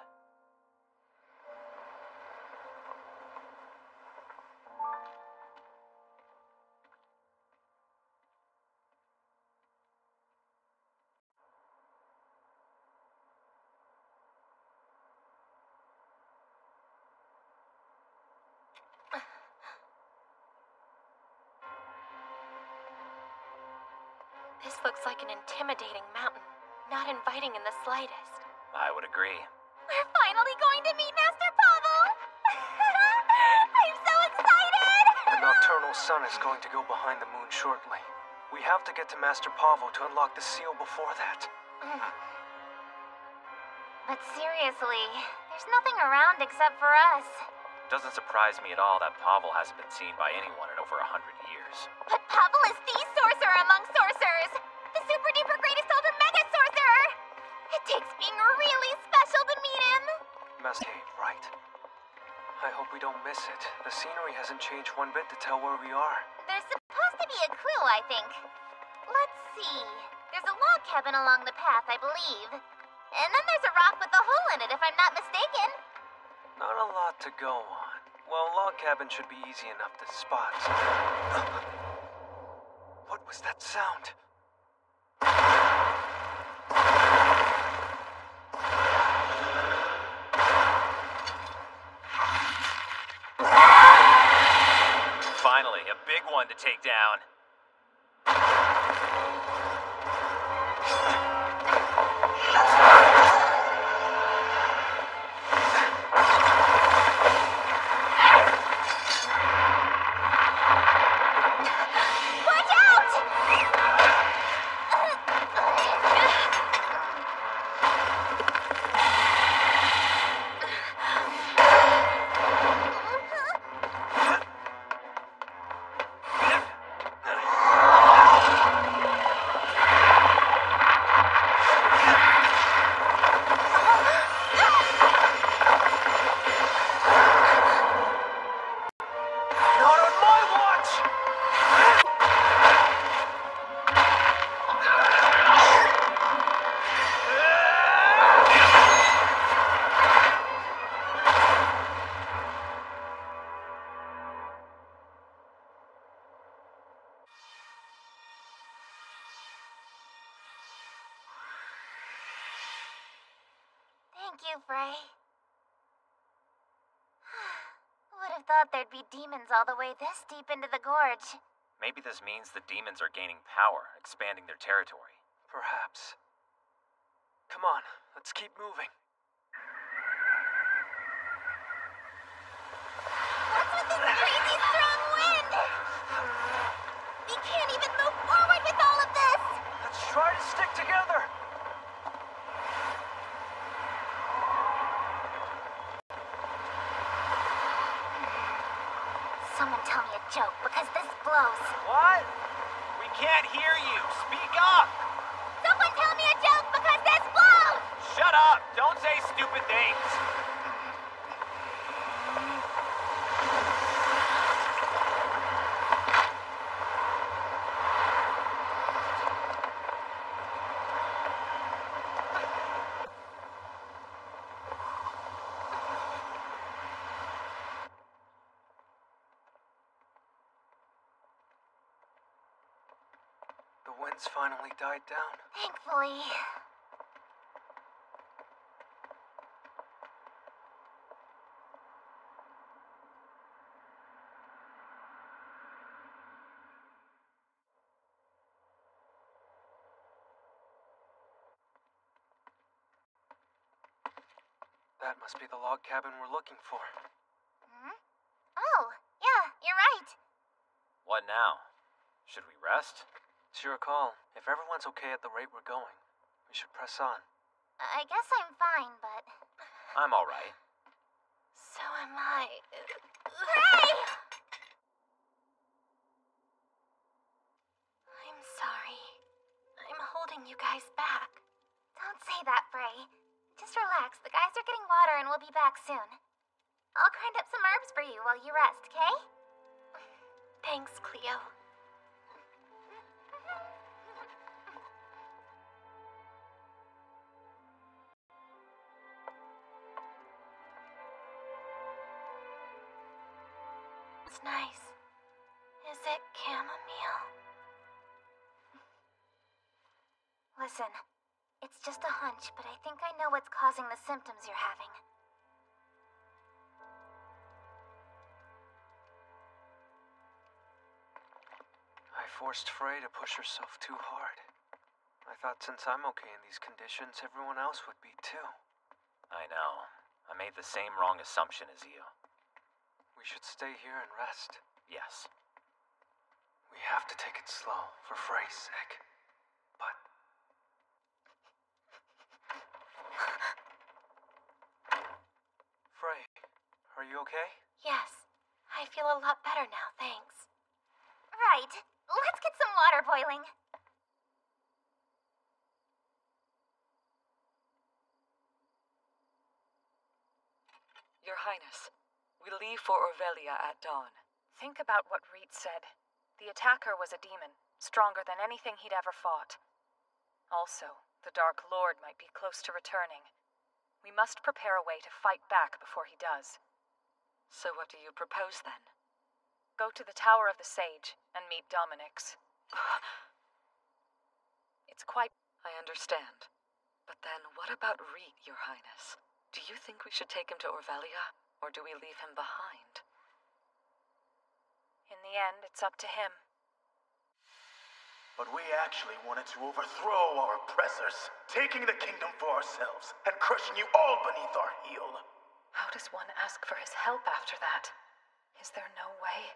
This looks like an intimidating mountain, not inviting in the slightest. I would agree. We're finally going to meet Master Pavel! I'm so excited! The nocturnal sun is going to go behind the moon shortly. We have to get to Master Pavel to unlock the seal before that. But seriously, there's nothing around except for us. It doesn't surprise me at all that Pavel hasn't been seen by anyone in over 100 years. But Pavel is the sorcerer among sorcerers! The super duper greatest ultra mega sorcerer! It takes being really special to meet him! Master, right. I hope we don't miss it. The scenery hasn't changed one bit to tell where we are. There's supposed to be a clue, I think. Let's see. There's a log cabin along the path, I believe. And then there's a rock with a hole in it, if I'm not mistaken. Not a lot to go on. Well, log cabin should be easy enough to spot. What was that sound? Finally, a big one to take down. Thank you, Frey. Who would have thought there'd be demons all the way this deep into the gorge? Maybe this means the demons are gaining power, expanding their territory. Perhaps. Come on, let's keep moving. What's with this crazy strong wind? We can't even move forward with all of this! Let's try to stick together! Someone tell me a joke, because this blows. What? We can't hear you. Speak up! Someone tell me a joke, because this blows! Shut up! Don't say stupid things! The wind's finally died down. Thankfully. That must be the log cabin we're looking for. Oh, yeah, you're right. What now? Should we rest? It's your call. If everyone's okay at the rate we're going, we should press on. I guess I'm fine, but... I'm alright. So am I. Frey! I'm sorry. I'm holding you guys back. Don't say that, Frey. Just relax. The guys are getting water and we'll be back soon. I'll grind up some herbs for you while you rest, okay? Thanks, Cleo. It's nice. Is it chamomile? Listen, it's just a hunch, but I think I know what's causing the symptoms you're having. I forced Frey to push herself too hard. I thought since I'm okay in these conditions, everyone else would be too. I know. I made the same wrong assumption as you. We should stay here and rest. Yes. We have to take it slow for Frey's sake. But... Frey, are you okay? Yes. I feel a lot better now, thanks. Right. Let's get some water boiling. Your Highness, we leave for Orvelia at dawn. Think about what Reet said. The attacker was a demon, stronger than anything he'd ever fought. Also, the Dark Lord might be close to returning. We must prepare a way to fight back before he does. So what do you propose then? Go to the Tower of the Sage and meet Dominix. It's quite... I understand. But then what about Reet, Your Highness? Do you think we should take him to Orvelia, or do we leave him behind? In the end, it's up to him. But we actually wanted to overthrow our oppressors, taking the kingdom for ourselves, and crushing you all beneath our heel. How does one ask for his help after that? Is there no way?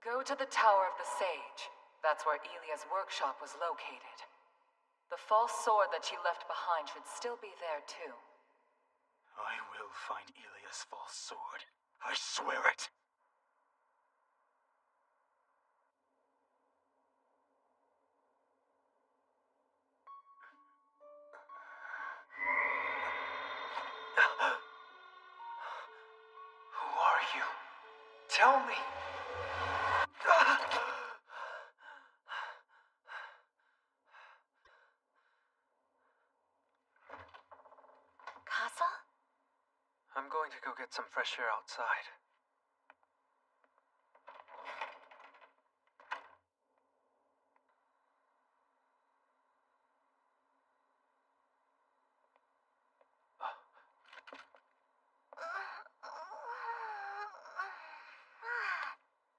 Go to the Tower of the Sage. That's where Elia's workshop was located. The false sword that she left behind should still be there, too. I will find Elia's false sword. I swear it. Who are you? Tell me! Castle? I'm going to go get some fresh air outside.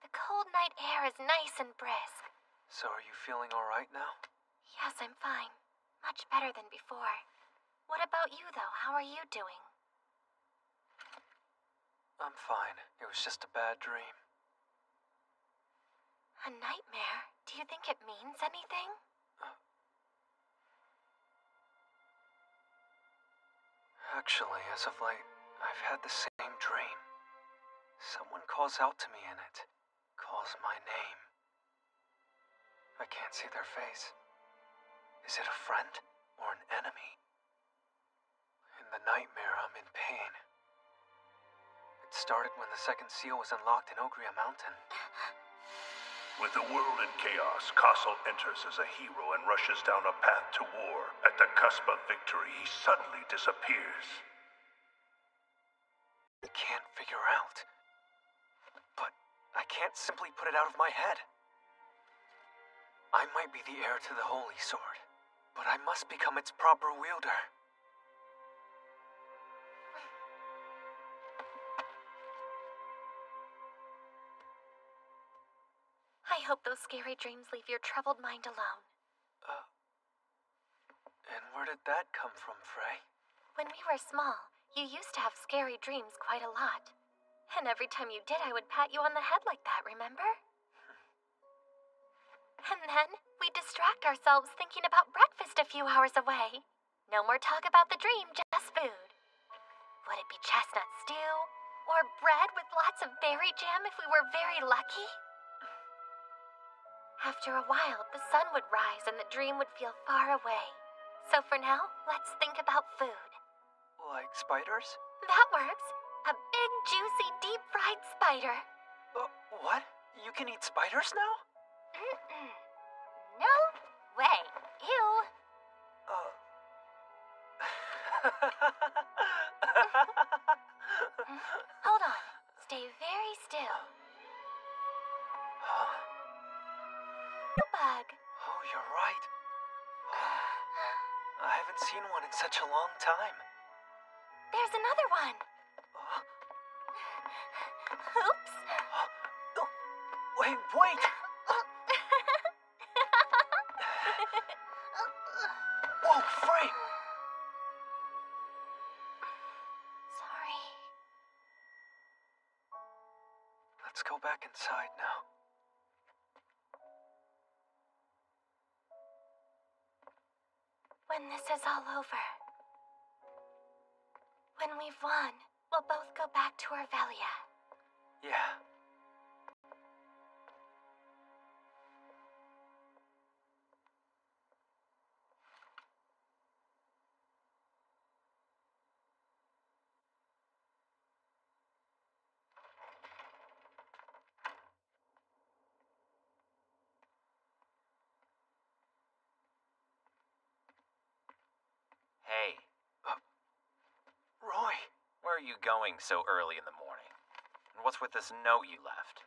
The cold night air is nice and brisk. So are you feeling alright now? Yes, I'm fine. Much better than before. What about you, though? How are you doing? I'm fine. It was just a bad dream. A nightmare? Do you think it means anything? Actually, as of late, I've had the same dream. Someone calls out to me in it. Calls my name. I can't see their face. Is it a friend or an enemy? In the nightmare, I'm in pain. It started when the second seal was unlocked in Ogria Mountain. With the world in chaos, Castle enters as a hero and rushes down a path to war. At the cusp of victory, he suddenly disappears. I can't figure out. But I can't simply put it out of my head. I might be the heir to the Holy Sword, but I must become its proper wielder. I hope those scary dreams leave your troubled mind alone. And where did that come from, Frey? When we were small, you used to have scary dreams quite a lot. And every time you did, I would pat you on the head like that, remember? And then we distract ourselves thinking about breakfast a few hours away. No more talk about the dream, just food. Would it be chestnut stew? Or bread with lots of berry jam if we were very lucky? After a while, the sun would rise and the dream would feel far away. So for now, let's think about food. Like spiders? That works. A big, juicy, deep-fried spider. What? You can eat spiders now? No way. Ew. Hold on. Stay very still. Bug. Oh, you're right. I haven't seen one in such a long time. There's another one. Oops. Wait! Whoa, Frey! Sorry. Let's go back inside now. When this is all over, when we've won, we'll both go back to Orvelia. Yeah. Hey. Roy. Where are you going so early in the morning? And what's with this note you left?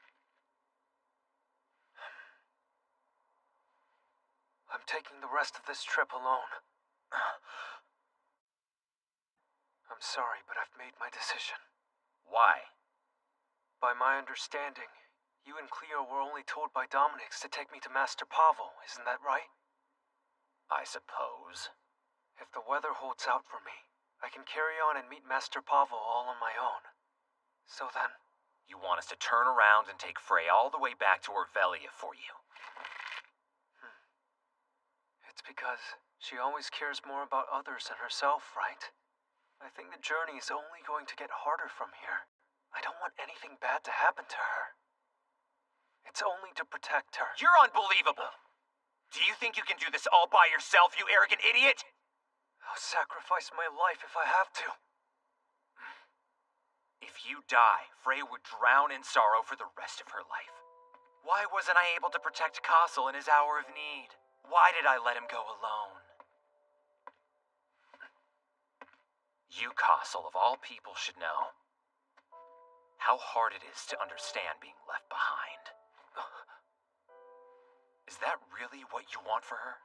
I'm taking the rest of this trip alone. I'm sorry, but I've made my decision. Why? By my understanding, you and Cleo were only told by Dominix to take me to Master Pavel, isn't that right? I suppose. If the weather holds out for me, I can carry on and meet Master Pavel all on my own. So then... You want us to turn around and take Frey all the way back to Orvelia for you? It's because she always cares more about others than herself, right? I think the journey is only going to get harder from here. I don't want anything bad to happen to her. It's only to protect her. You're unbelievable! Do you think you can do this all by yourself, you arrogant idiot? I'll sacrifice my life if I have to. If you die, Frey would drown in sorrow for the rest of her life. Why wasn't I able to protect Castle in his hour of need? Why did I let him go alone? You, Castle, of all people, should know how hard it is to understand being left behind. Is that really what you want for her?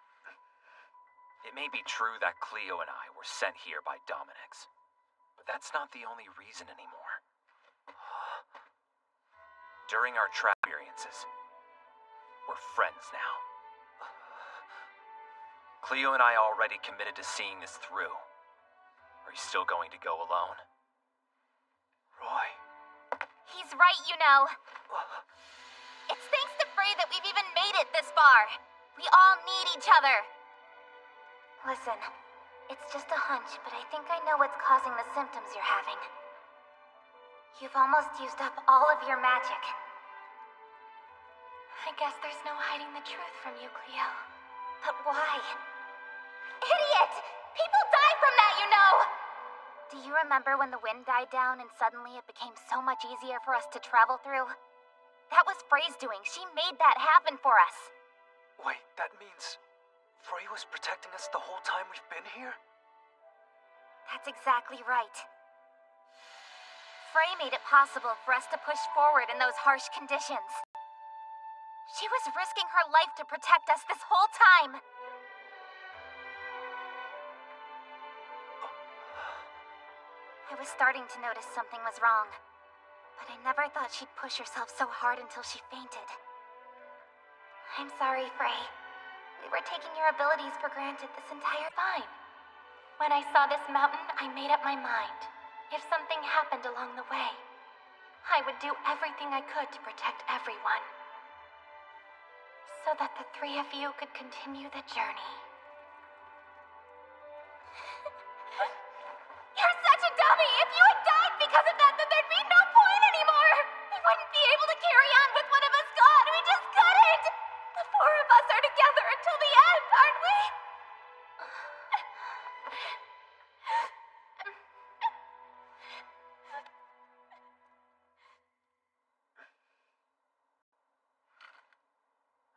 It may be true that Cleo and I were sent here by Dominix, but that's not the only reason anymore. During our travel experiences, we're friends now. Cleo and I already committed to seeing this through. Are you still going to go alone? Roy. He's right, you know. It's thanks to Frey that we've even made it this far. We all need each other. Listen, it's just a hunch, but I think I know what's causing the symptoms you're having. You've almost used up all of your magic. I guess there's no hiding the truth from you, Cleo. But why? Idiot! People die from that, you know! Do you remember when the wind died down and suddenly it became so much easier for us to travel through? That was Frey's doing. She made that happen for us. Wait, that means Frey was protecting us the whole time we've been here? That's exactly right. Frey made it possible for us to push forward in those harsh conditions. She was risking her life to protect us this whole time. I was starting to notice something was wrong, but I never thought she'd push herself so hard until she fainted. I'm sorry, Frey. We were taking your abilities for granted this entire time. When I saw this mountain, I made up my mind. If something happened along the way, I would do everything I could to protect everyone. so that the three of you could continue the journey. You're such a dummy! If you had died because of that, then there'd be no point anymore! We wouldn't be able to carry on with one of us gone! We just couldn't! The four of us are together until the end, aren't we?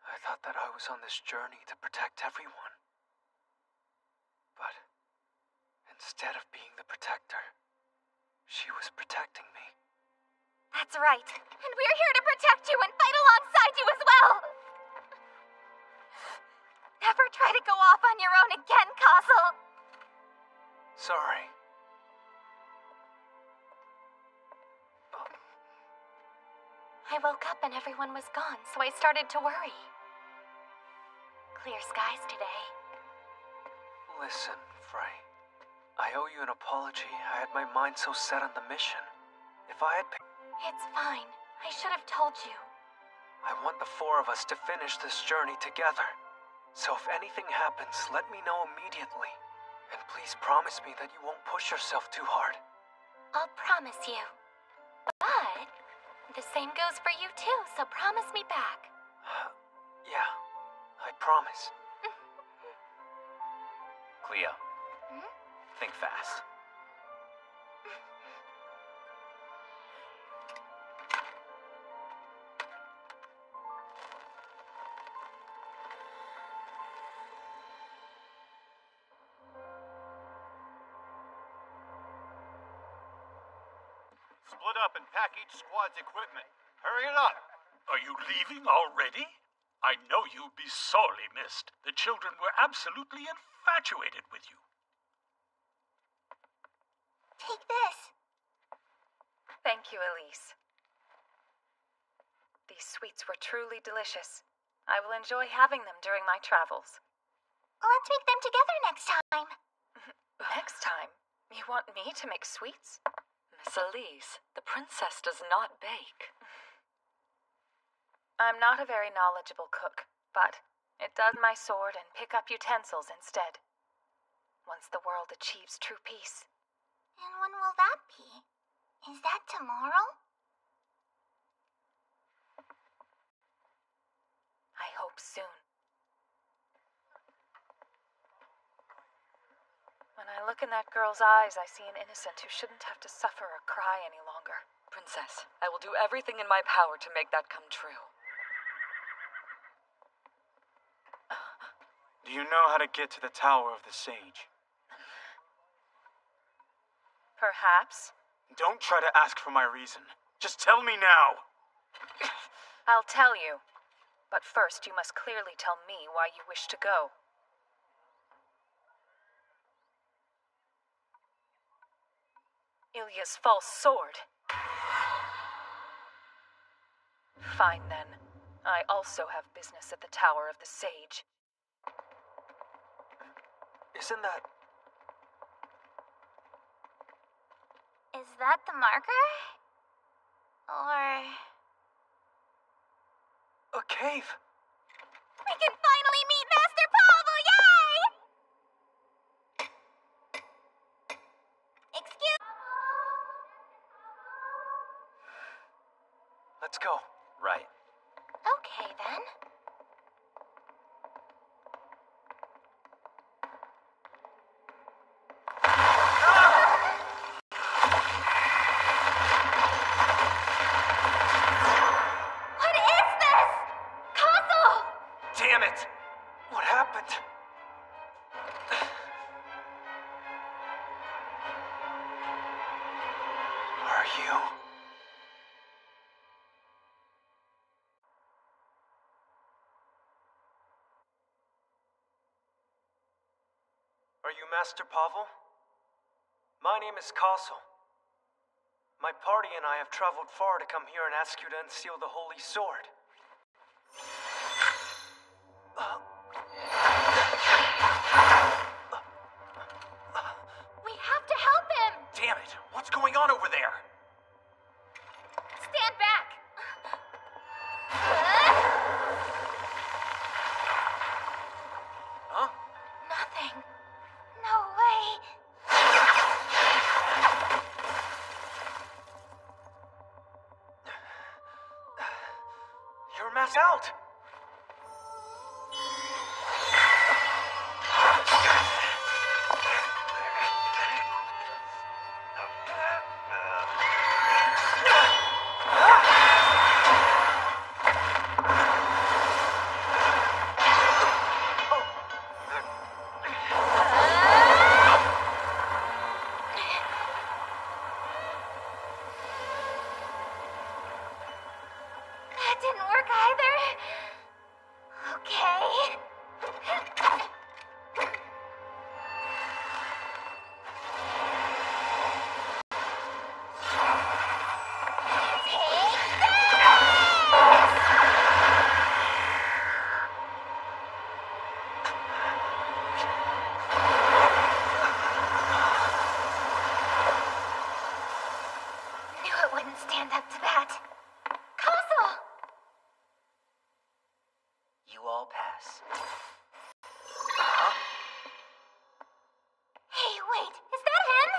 I thought that I was on this journey to protect everyone. But instead of being the protector, she was protecting me. That's right. And we're here to protect you and fight alongside you as well! Never try to go off on your own again, Castle! Sorry. I woke up and everyone was gone, so I started to worry. Clear skies today. Listen, Frey. I owe you an apology. I had my mind so set on the mission. If I had... It's fine. I should have told you. I want the four of us to finish this journey together. So if anything happens, let me know immediately. And please promise me that you won't push yourself too hard. I'll promise you. But the same goes for you too, so promise me back. Yeah, I promise. Cleo, think fast. Split up and pack each squad's equipment. Hurry it up. Are you leaving already? I know you'll be sorely missed. The children were absolutely infatuated with you. Take this. Thank you, Elise. These sweets were truly delicious. I will enjoy having them during my travels. Let's make them together next time. Next time? You want me to make sweets? Miss Elise, the princess does not bake. I'm not a very knowledgeable cook, but it does my sword and pick up utensils instead. Once the world achieves true peace. And when will that be? Is that tomorrow? I hope soon. When I look in that girl's eyes, I see an innocent who shouldn't have to suffer or cry any longer. Princess, I will do everything in my power to make that come true. Do you know how to get to the Tower of the Sage? Perhaps. Don't try to ask for my reason. Just tell me now. I'll tell you. But first, you must clearly tell me why you wish to go. Ilya's false sword. Fine then. I also have business at the Tower of the Sage. Isn't that... Is that the marker? Or... a cave? We can finally meet Master Pavel! Yay! Excuse... Let's go. Right. Okay, then. What is this? Castle! Damn it! What happened? Are you... Are you Master Pavel? My name is Castle. My party and I have traveled far to come here and ask you to unseal the Holy Sword. We have to help him! Damn it! What's going on over there? Stand back! You're masked out! That didn't work either. Okay. Knew it wouldn't stand up to that. Castle! You all pass. Hey, wait, is that him?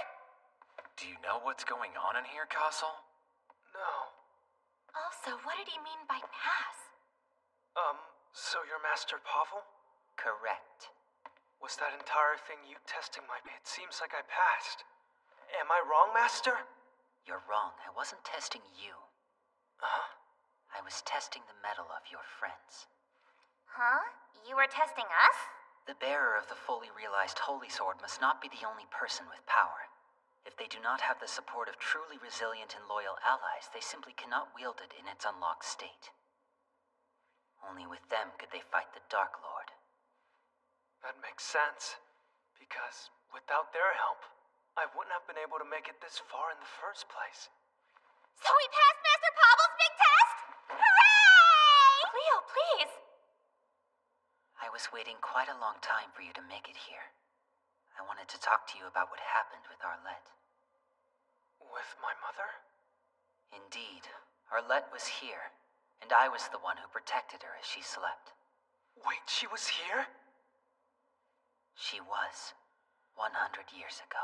Do you know what's going on in here, Castle? No. Also, what did he mean by pass? So you're Master Pavel? Correct. Was that entire thing you testing my... It seems like I passed. Am I wrong, Master? You're wrong. I wasn't testing you. Huh? I was testing the mettle of your friends. Huh? You were testing us? The bearer of the fully realized Holy Sword must not be the only person with power. If they do not have the support of truly resilient and loyal allies, they simply cannot wield it in its unlocked state. Only with them could they fight the Dark Lord. That makes sense. Because without their help, I wouldn't have been able to make it this far in the first place. So we passed Master Pavel's big test? Hooray! Leo, please. I was waiting quite a long time for you to make it here. I wanted to talk to you about what happened with Arlette. With my mother? Indeed, Arlette was here, and I was the one who protected her as she slept. Wait, she was here? She was, 100 years ago.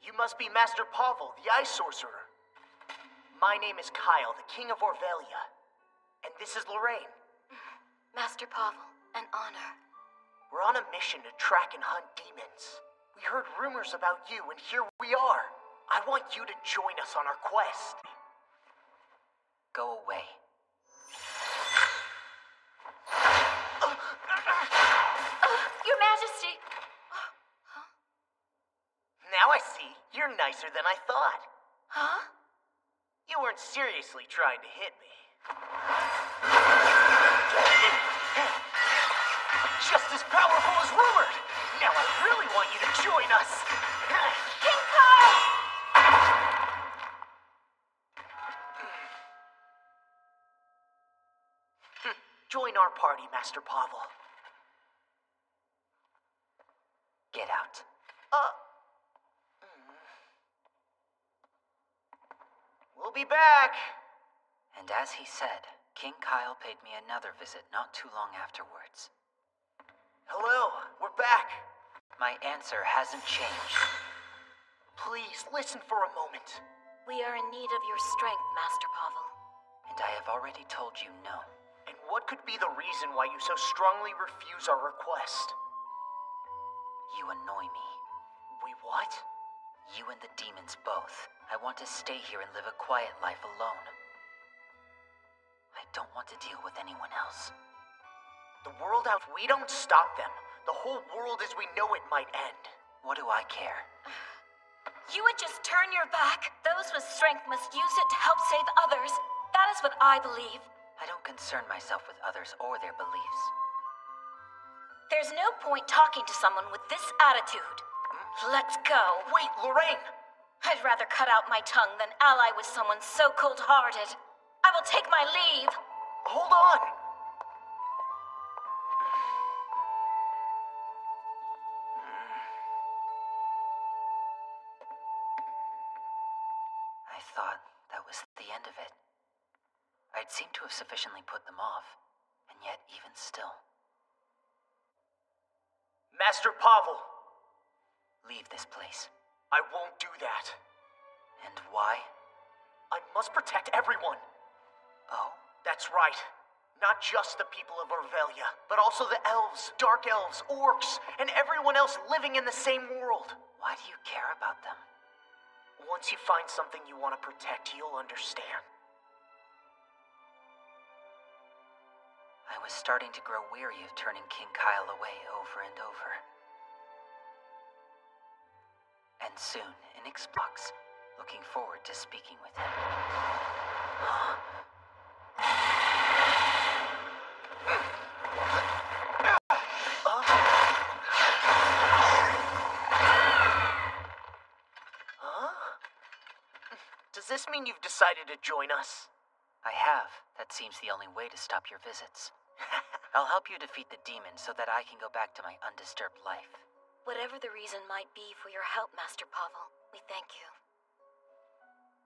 You must be Master Pavel, the Ice Sorcerer. My name is Kyle, the King of Orvelia. And this is Lorraine. Master Pavel, an honor. We're on a mission to track and hunt demons. We heard rumors about you, and here we are. I want you to join us on our quest. Go away. Your Majesty! Now I see. You're nicer than I thought. Huh? You weren't seriously trying to hit me. Just as powerful as rumored! Now I really want you to join us! King Kyle! Join our party, Master Pavel. Get out. We'll be back! And as he said, King Kyle paid me another visit not too long afterwards. Hello, we're back. My answer hasn't changed. Please, listen for a moment. We are in need of your strength, Master Pavel. And I have already told you no. And what could be the reason why you so strongly refuse our request? You annoy me. We what? You and the demons both. I want to stay here and live a quiet life alone. I don't want to deal with anyone else. The world out, we don't stop them. The whole world as we know it might end. What do I care? You would just turn your back. Those with strength must use it to help save others. That is what I believe. I don't concern myself with others or their beliefs. There's no point talking to someone with this attitude. Let's go. Wait, Lorraine! I'd rather cut out my tongue than ally with someone so cold-hearted. I will take my leave. Hold on! I thought that was the end of it. I'd seemed to have sufficiently put them off, and yet even still. Master Pavel! Leave this place. I won't do that. And why? I must protect everyone. Oh? That's right. Not just the people of Orvelia, but also the elves, dark elves, orcs, and everyone else living in the same world. Why do you care about them? Once you find something you want to protect, you'll understand. I was starting to grow weary of turning King Kyle away over and over. And soon, in Xbox, looking forward to speaking with him. Does this mean you've decided to join us? I have. That seems the only way to stop your visits. I'll help you defeat the demon so that I can go back to my undisturbed life. Whatever the reason might be for your help, Master Pavel, we thank you.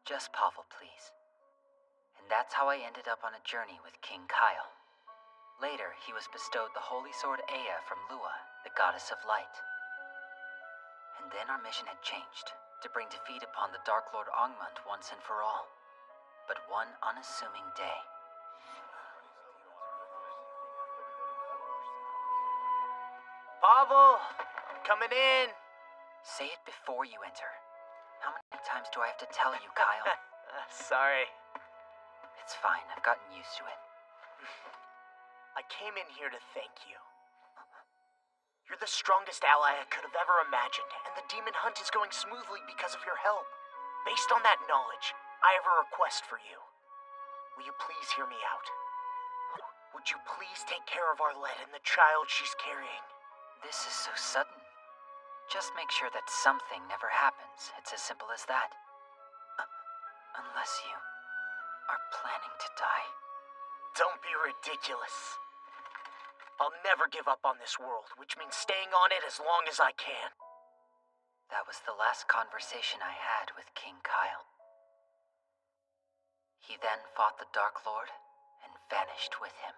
Just Pavel, please. And that's how I ended up on a journey with King Kyle. Later, he was bestowed the holy sword Ea from Lua, the goddess of light. And then our mission had changed, to bring defeat upon the Dark Lord Angmund once and for all. But one unassuming day. Pavel, I'm coming in. Say it before you enter. How many times do I have to tell you, Kyle? Sorry. It's fine, I've gotten used to it. I came in here to thank you. You're the strongest ally I could have ever imagined, and the demon hunt is going smoothly because of your help. Based on that knowledge, I have a request for you. Will you please hear me out? Would you please take care of Arlette and the child she's carrying? This is so sudden. Just make sure that something never happens. It's as simple as that. Unless you are planning to die. Don't be ridiculous. I'll never give up on this world, which means staying on it as long as I can. That was the last conversation I had with King Kyle. He then fought the Dark Lord and vanished with him,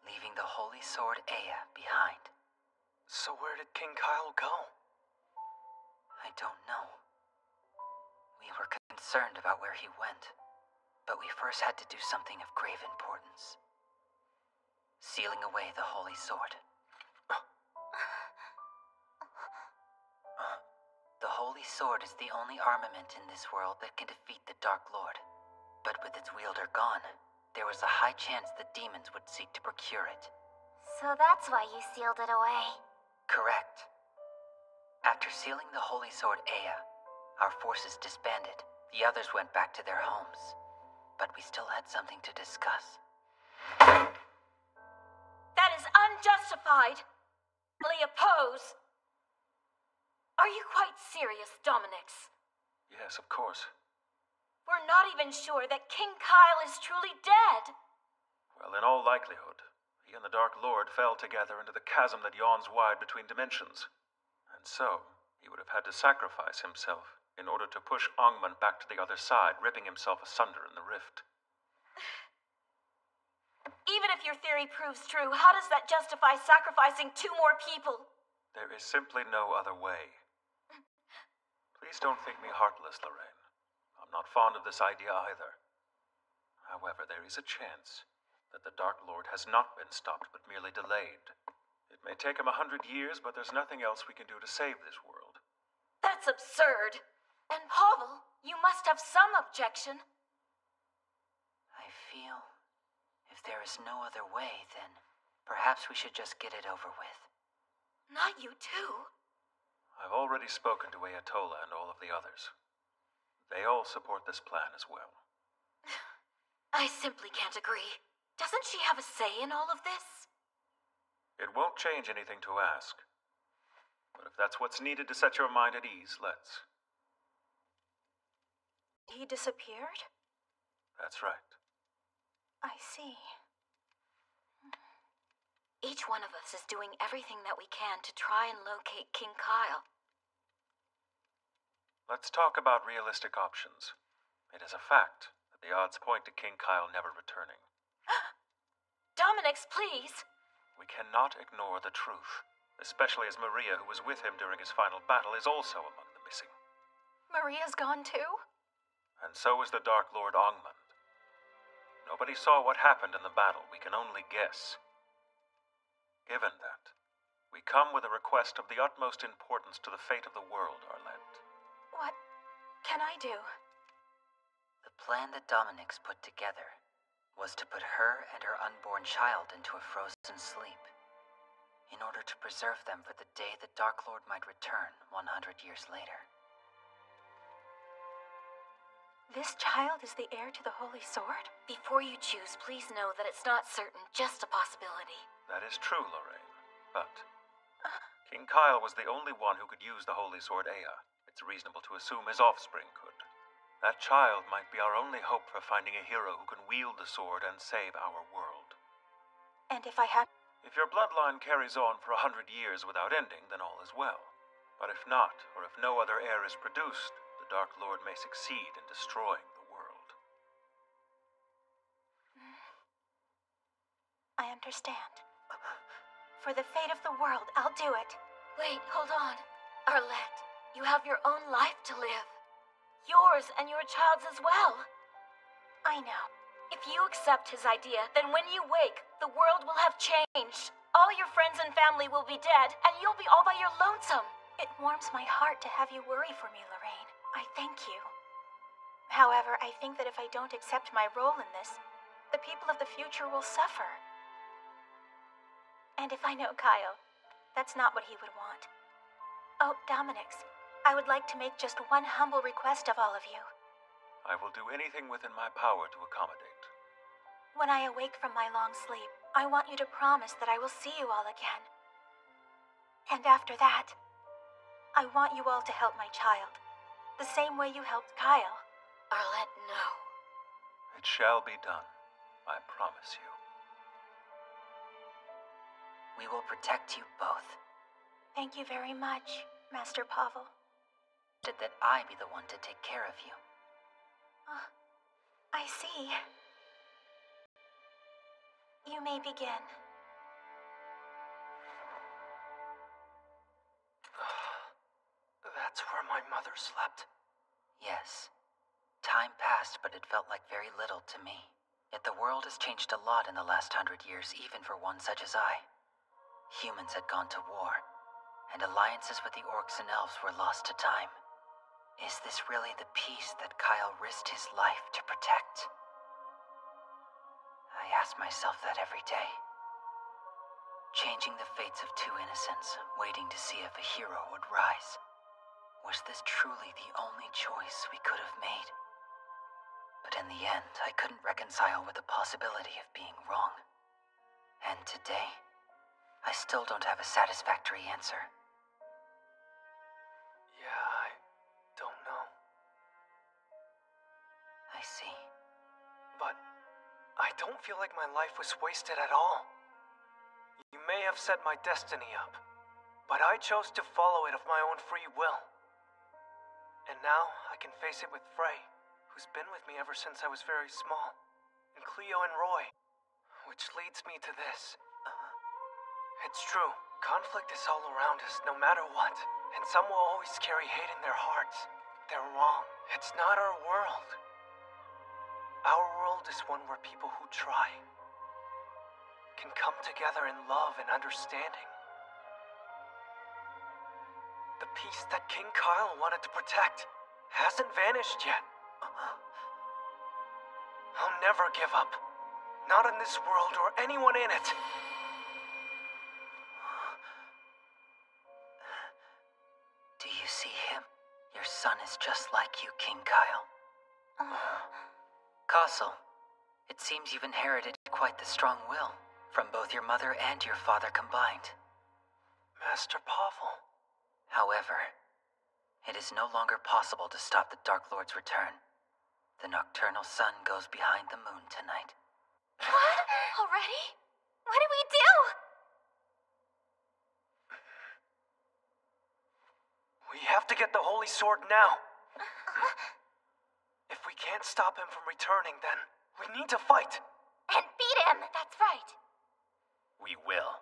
leaving the holy sword Ea behind. So where did King Kyle go? I don't know. We were concerned about where he went, but we first had to do something of grave importance. Sealing away the holy sword. The holy sword is the only armament in this world that can defeat the Dark Lord. But with its wielder gone, there was a high chance the demons would seek to procure it. So that's why you sealed it away. Correct. After sealing the holy sword Ea, our forces disbanded. The others went back to their homes. But we still had something to discuss. That is unjustified. I oppose. Are you quite serious, Dominix? Yes, of course. We're not even sure that King Kyle is truly dead. Well, in all likelihood, he and the Dark Lord fell together into the chasm that yawns wide between dimensions. And so, he would have had to sacrifice himself in order to push Angmund back to the other side, ripping himself asunder in the rift. Even if your theory proves true, how does that justify sacrificing 2 more people? There is simply no other way. Please don't think me heartless, Lorraine. I'm not fond of this idea either. However, there is a chance that the Dark Lord has not been stopped, but merely delayed. It may take him 100 years, but there's nothing else we can do to save this world. That's absurd. And Pavel, you must have some objection. I feel if there is no other way, then perhaps we should just get it over with. Not you too. I've already spoken to Ayatollah and all of the others. They all support this plan as well. I simply can't agree. Doesn't she have a say in all of this? It won't change anything to ask. But if that's what's needed to set your mind at ease, let's. He disappeared? That's right. I see. Each one of us is doing everything that we can to try and locate King Kyle. Let's talk about realistic options. It is a fact that the odds point to King Kyle never returning. Dominix, please! We cannot ignore the truth, especially as Maria, who was with him during his final battle, is also among the missing. Maria's gone too? And so is the Dark Lord Ongmund. Nobody saw what happened in the battle. We can only guess. Given that, we come with a request of the utmost importance to the fate of the world, Arlette. What can I do? The plan that Dominix put together was to put her and her unborn child into a frozen sleep, in order to preserve them for the day the Dark Lord might return 100 years later. This child is the heir to the Holy Sword? Before you choose, please know that it's not certain, just a possibility. That is true, Lorraine. But King Kyle was the only one who could use the Holy Sword Ea. It's reasonable to assume his offspring could. That child might be our only hope for finding a hero who can wield the sword and save our world. And if I have... If your bloodline carries on for 100 years without ending, then all is well. But if not, or if no other heir is produced, the Dark Lord may succeed in destroying the world. I understand. For the fate of the world, I'll do it. Wait, hold on. Arlette, you have your own life to live. Yours and your child's as well. I know. If you accept his idea, then when you wake, the world will have changed. All your friends and family will be dead, and you'll be all by your lonesome. It warms my heart to have you worry for me, Lorraine. I thank you. However, I think that if I don't accept my role in this, the people of the future will suffer. And if I know Kyle, that's not what he would want. Oh, Dominix, I would like to make just one humble request of all of you. I will do anything within my power to accommodate. When I awake from my long sleep, I want you to promise that I will see you all again. And after that, I want you all to help my child, the same way you helped Kyle. Arlette, no. It shall be done. I promise you. We will protect you both. Thank you very much, Master Pavel. That I be the one to take care of you. I see. You may begin. That's where my mother slept? Yes. Time passed, but it felt like very little to me. Yet the world has changed a lot in the last 100 years, even for one such as I. Humans had gone to war, and alliances with the orcs and elves were lost to time. Is this really the peace that Kyle risked his life to protect? I ask myself that every day. Changing the fates of two innocents, waiting to see if a hero would rise. Was this truly the only choice we could have made? But in the end, I couldn't reconcile with the possibility of being wrong. And today, I still don't have a satisfactory answer. Yeah, I don't know. I see. But I don't feel like my life was wasted at all. You may have set my destiny up, but I chose to follow it of my own free will. And now I can face it with Frey, who's been with me ever since I was very small, and Cleo and Roy, which leads me to this. It's true, conflict is all around us, no matter what, and some will always carry hate in their hearts. They're wrong. It's not our world. Our world is one where people who try can come together in love and understanding. The peace that King Kyle wanted to protect hasn't vanished yet. I'll never give up. Not in this world or anyone in it. Do you see him? Your son is just like you, King Kyle. Castle, it seems you've inherited quite the strong will from both your mother and your father combined. Master Pavel. However, it is no longer possible to stop the Dark Lord's return. The nocturnal sun goes behind the moon tonight. What? Already? What do we do? We have to get the Holy Sword now. If we can't stop him from returning, then we need to fight. And beat him, that's right. We will.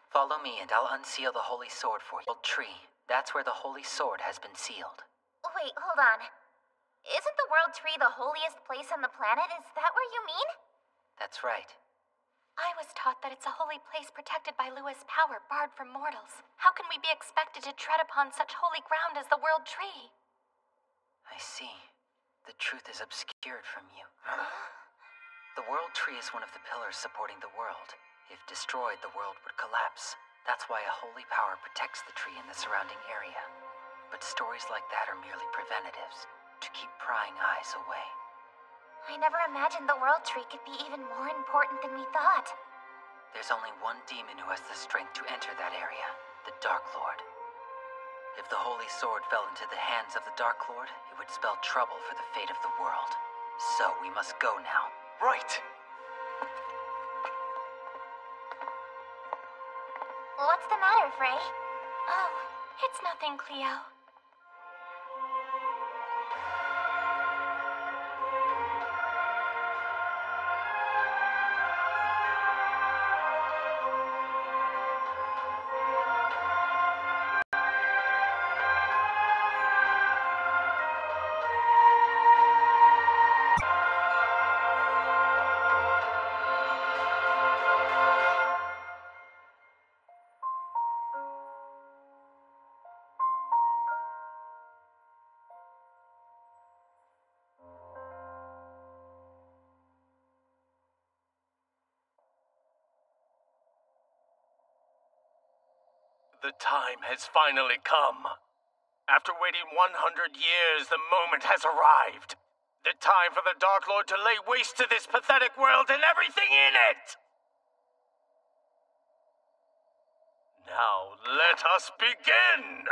Follow me and I'll unseal the Holy Sword for you. Tree, that's where the Holy Sword has been sealed. Wait, hold on. Isn't the World Tree the holiest place on the planet? Is that what you mean? That's right. I was taught that it's a holy place protected by Lua's power, barred from mortals. How can we be expected to tread upon such holy ground as the World Tree? I see. The truth is obscured from you. The World Tree is one of the pillars supporting the world. If destroyed, the world would collapse. That's why a holy power protects the tree and the surrounding area. But stories like that are merely preventatives, to keep prying eyes away. I never imagined the World Tree could be even more important than we thought. There's only one demon who has the strength to enter that area, the Dark Lord. If the Holy Sword fell into the hands of the Dark Lord, it would spell trouble for the fate of the world. So we must go now. Right! What's the matter, Frey? Oh, it's nothing, Cleo. The time has finally come. After waiting 100 years, the moment has arrived. The time for the Dark Lord to lay waste to this pathetic world and everything in it! Now let us begin!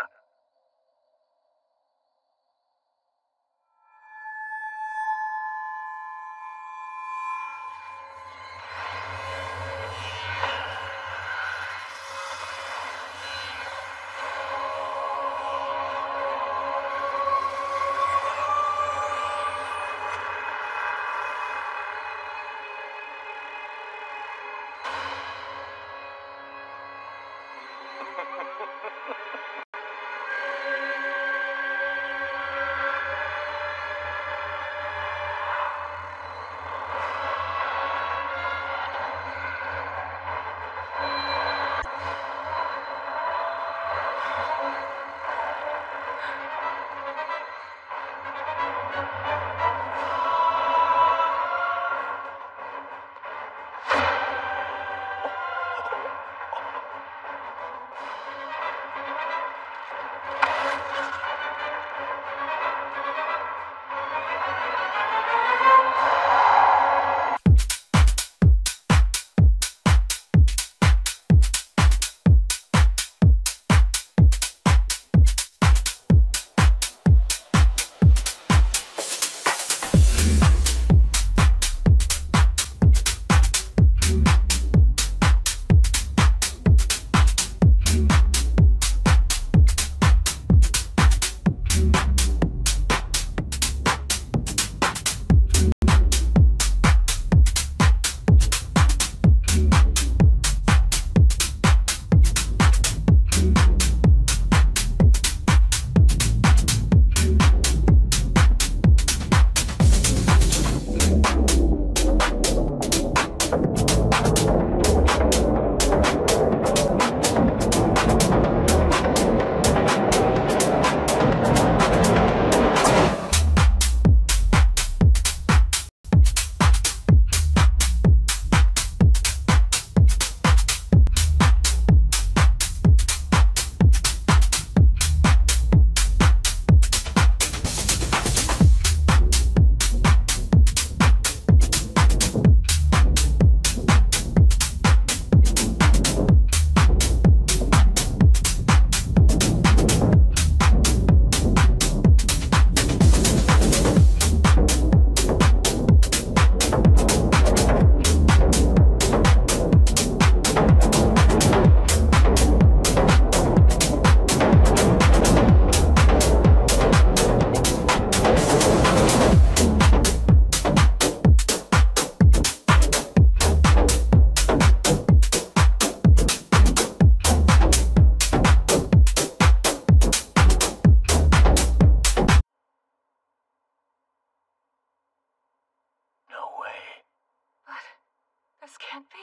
This can't be.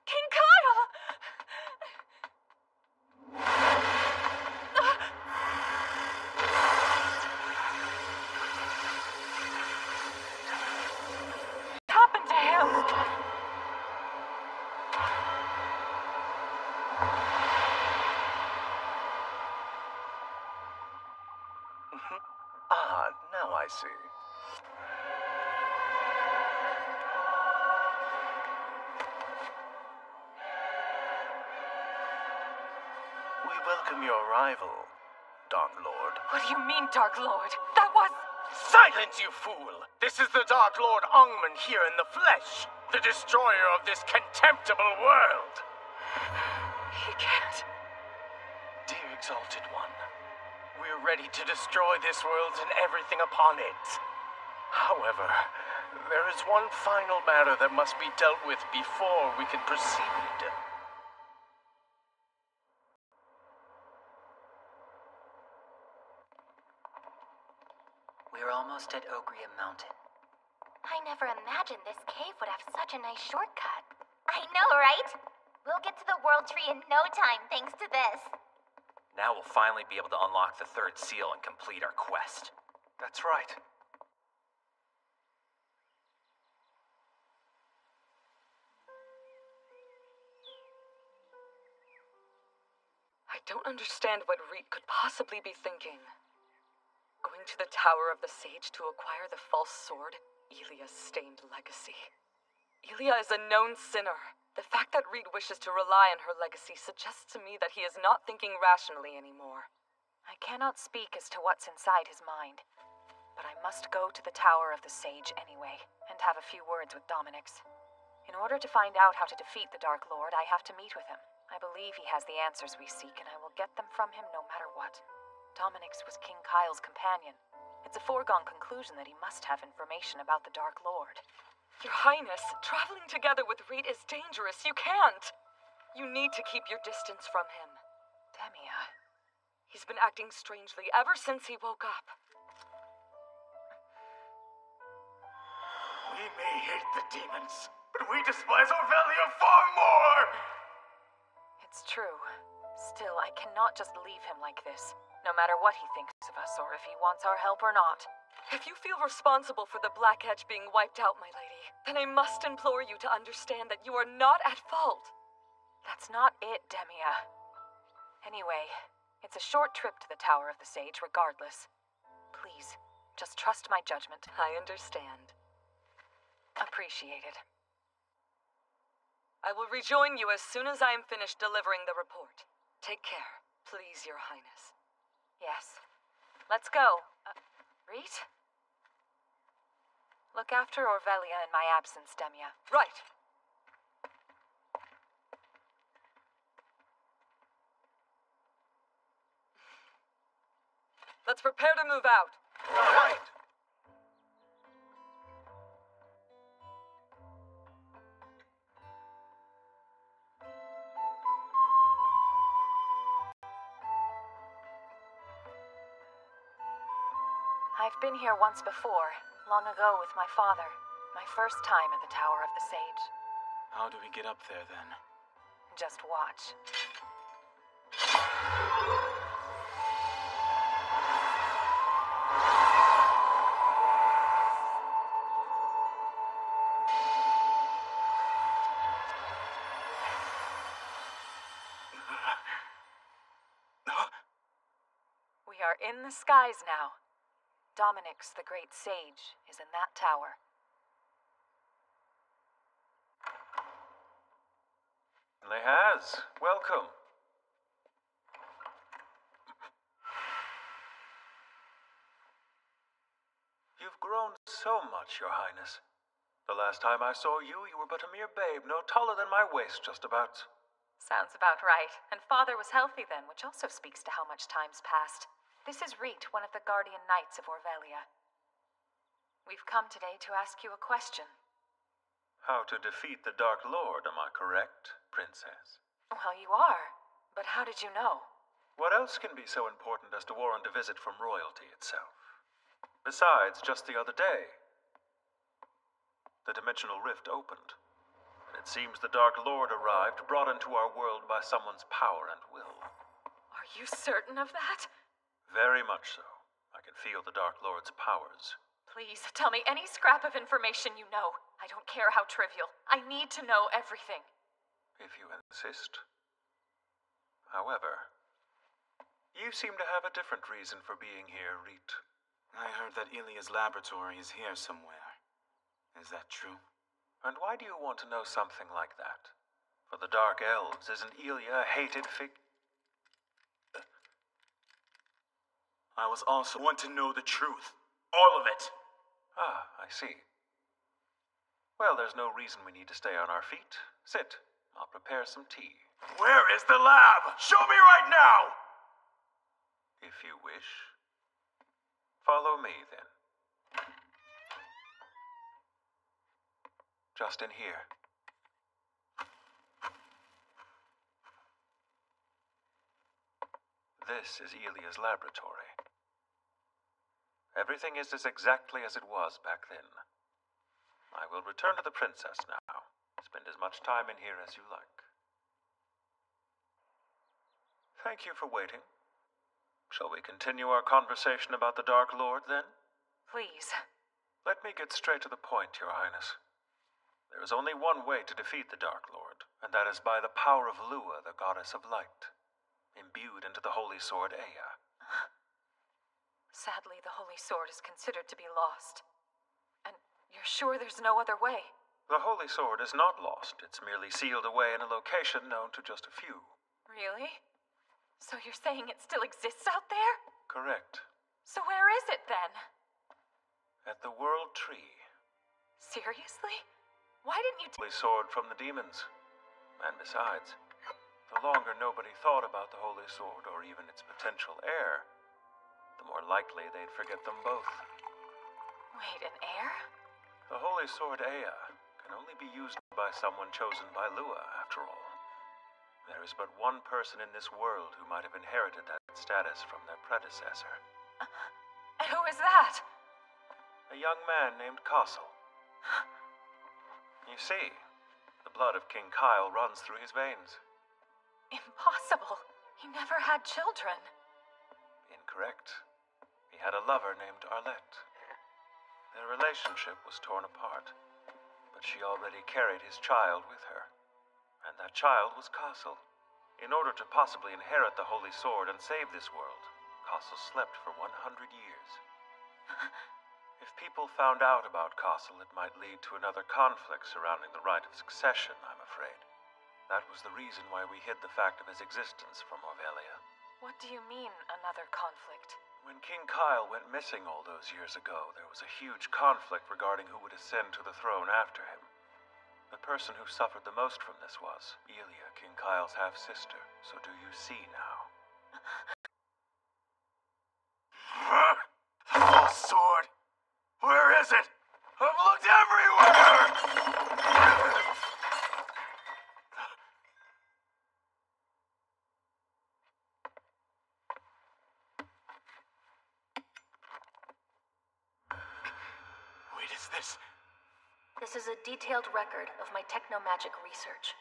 King Kyle! What happened to him? Now I see. We welcome your arrival, Dark Lord. What do you mean, Dark Lord? That was... Silence, you fool! This is the Dark Lord Ungmund here in the flesh, the destroyer of this contemptible world! He can't... Dear Exalted One, we're ready to destroy this world and everything upon it. However, there is one final matter that must be dealt with before we can proceed. We're almost at Ogria Mountain. I never imagined this cave would have such a nice shortcut. I know, right? We'll get to the World Tree in no time thanks to this. Now we'll finally be able to unlock the third seal and complete our quest. That's right. I don't understand what Reet could possibly be thinking. Going to the Tower of the Sage to acquire the false sword, Elia's stained legacy. Elia is a known sinner. The fact that Reet wishes to rely on her legacy suggests to me that he is not thinking rationally anymore. I cannot speak as to what's inside his mind, but I must go to the Tower of the Sage anyway, and have a few words with Dominix. In order to find out how to defeat the Dark Lord, I have to meet with him. I believe he has the answers we seek, and I will get them from him no matter what. Dominix was King Kyle's companion. It's a foregone conclusion that he must have information about the Dark Lord. Your Highness, traveling together with Reet is dangerous. You can't. You need to keep your distance from him. Demia. He's been acting strangely ever since he woke up. We may hate the demons, but we despise Orvelia far more! It's true. Still, I cannot just leave him like this, no matter what he thinks of us or if he wants our help or not. If you feel responsible for the Black Edge being wiped out, my lady, then I must implore you to understand that you are not at fault. That's not it, Demia. Anyway, it's a short trip to the Tower of the Sage regardless. Please, just trust my judgment. I understand. Appreciated. I will rejoin you as soon as I am finished delivering the report. Take care, please, Your Highness. Yes. Let's go. Reet? Look after Orvelia in my absence, Demia. Right. Let's prepare to move out. All right. I've been here once before, long ago with my father. My first time at the Tower of the Sage. How do we get up there, then? Just watch. We are in the skies now. Dominix, the great sage, is in that tower. Lehaz, welcome. You've grown so much, Your Highness. The last time I saw you, you were but a mere babe, no taller than my waist, just about. Sounds about right. And father was healthy then, which also speaks to how much time's passed. This is Reet, one of the Guardian Knights of Orvelia. We've come today to ask you a question. How to defeat the Dark Lord, am I correct, Princess? Well, you are. But how did you know? What else can be so important as to warrant a visit from royalty itself? Besides, just the other day, The dimensional rift opened. And it seems the Dark Lord arrived, brought into our world by someone's power and will. Are you certain of that? Very much so. I can feel the Dark Lord's powers. Please, tell me any scrap of information you know. I don't care how trivial. I need to know everything. If you insist. However, you seem to have a different reason for being here, Reet. I heard that Ilia's laboratory is here somewhere. Is that true? And why do you want to know something like that? For the Dark Elves, isn't Ilia a hated I was also want to know the truth. All of it. Ah, I see. Well, there's no reason we need to stay on our feet. Sit. I'll prepare some tea. Where is the lab? Show me right now! If you wish. Follow me, then. Just in here. This is Ilia's laboratory. Everything is as exactly as it was back then. I will return to the princess now. Spend as much time in here as you like. Thank you for waiting. Shall we continue our conversation about the Dark Lord, then? Please. Let me get straight to the point, Your Highness. There is only one way to defeat the Dark Lord, and that is by the power of Lua, the goddess of light, imbued into the holy sword Ea. Sadly, the holy sword is considered to be lost. And you're sure there's no other way? The holy sword is not lost. It's merely sealed away in a location known to just a few. Really? So you're saying it still exists out there? Correct. So where is it, then? At the World Tree. Seriously? Why didn't you Holy sword from the demons. And besides, the longer nobody thought about the holy sword or even its potential heir, the more likely they'd forget them both. Wait, an heir? The holy sword Ea can only be used by someone chosen by Lua, after all. There is but one person in this world who might have inherited that status from their predecessor. And who is that? A young man named Castle. You see, the blood of King Kyle runs through his veins. Impossible. He never had children. Incorrect. He had a lover named Arlette. Their relationship was torn apart, but she already carried his child with her. And that child was Castle. In order to possibly inherit the Holy Sword and save this world, Castle slept for 100 years. If people found out about Castle, it might lead to another conflict surrounding the right of succession, I'm afraid. That was the reason why we hid the fact of his existence from Orvelia. What do you mean, another conflict? When King Kyle went missing all those years ago, there was a huge conflict regarding who would ascend to the throne after him. The person who suffered the most from this was Ilia, King Kyle's half-sister. So do you see now? Oh, sword! Where is it? I've looked everywhere! Wait, is this? This is a detailed record of my technomagic research.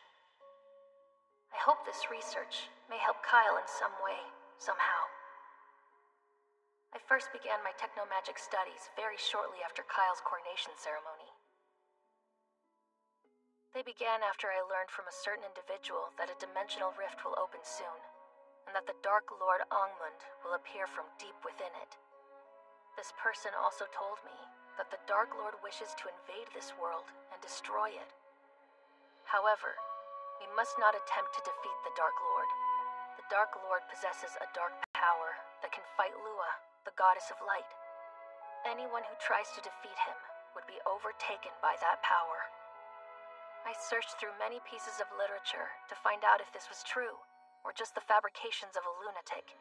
I hope this research may help Kyle in some way, somehow. I first began my technomagic studies very shortly after Kyle's coronation ceremony. They began after I learned from a certain individual that a dimensional rift will open soon, and that the Dark Lord Angmund will appear from deep within it. This person also told me that the Dark Lord wishes to invade this world and destroy it. However, we must not attempt to defeat the Dark Lord. The Dark Lord possesses a dark power that can fight Lua, the goddess of light. Anyone who tries to defeat him would be overtaken by that power. I searched through many pieces of literature to find out if this was true, or just the fabrications of a lunatic.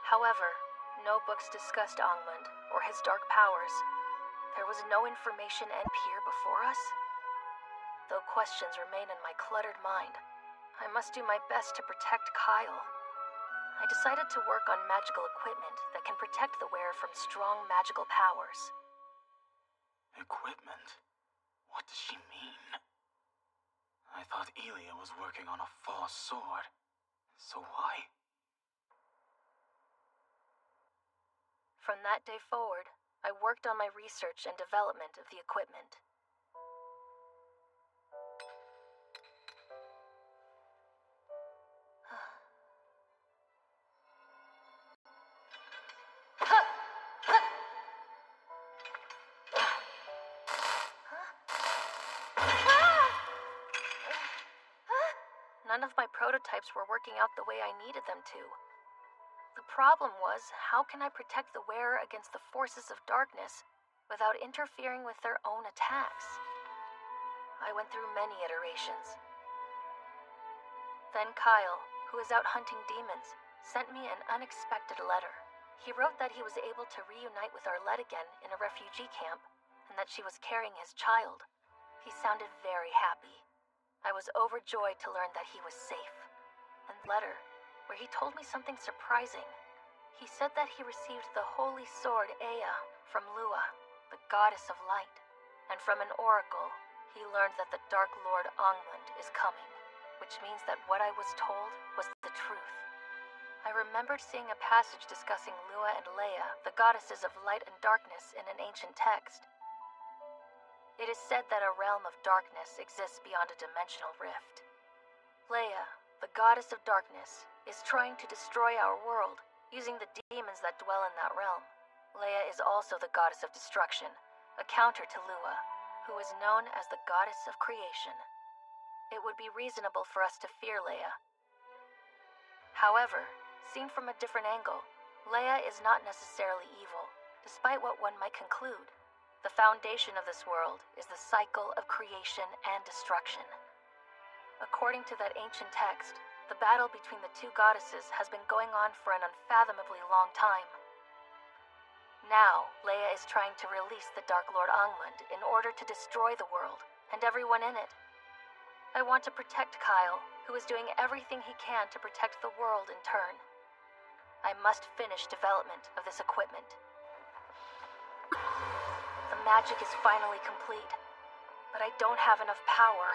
However, no books discussed Angmund or his dark powers. There was no information and peer before us. Though questions remain in my cluttered mind, I must do my best to protect Kyle. I decided to work on magical equipment that can protect the wearer from strong magical powers. Equipment? What does she mean? I thought Elia was working on a false sword. So why? From that day forward, I worked on my research and development of the equipment. None of my prototypes were working out the way I needed them to. The problem was, how can I protect the wearer against the forces of darkness without interfering with their own attacks? I went through many iterations. Then Kyle, who is out hunting demons, sent me an unexpected letter. He wrote that he was able to reunite with Arlette again in a refugee camp, and that she was carrying his child. He sounded very happy. I was overjoyed to learn that he was safe. And letter, where he told me something surprising. He said that he received the holy sword Ea from Lua, the goddess of light. And from an oracle, he learned that the Dark Lord Angmund is coming, which means that what I was told was the truth. I remembered seeing a passage discussing Lua and Leia, the goddesses of light and darkness, in an ancient text. It is said that a realm of darkness exists beyond a dimensional rift. Leia, the goddess of darkness, is trying to destroy our world, using the demons that dwell in that realm. Leia is also the goddess of destruction, a counter to Lua, who is known as the goddess of creation. It would be reasonable for us to fear Leia. However, seen from a different angle, Leia is not necessarily evil, despite what one might conclude. The foundation of this world is the cycle of creation and destruction. According to that ancient text, the battle between the two goddesses has been going on for an unfathomably long time. Now, Leia is trying to release the Dark Lord Angmund in order to destroy the world, and everyone in it. I want to protect Kyle, who is doing everything he can to protect the world in turn. I must finish development of this equipment. The magic is finally complete, but I don't have enough power.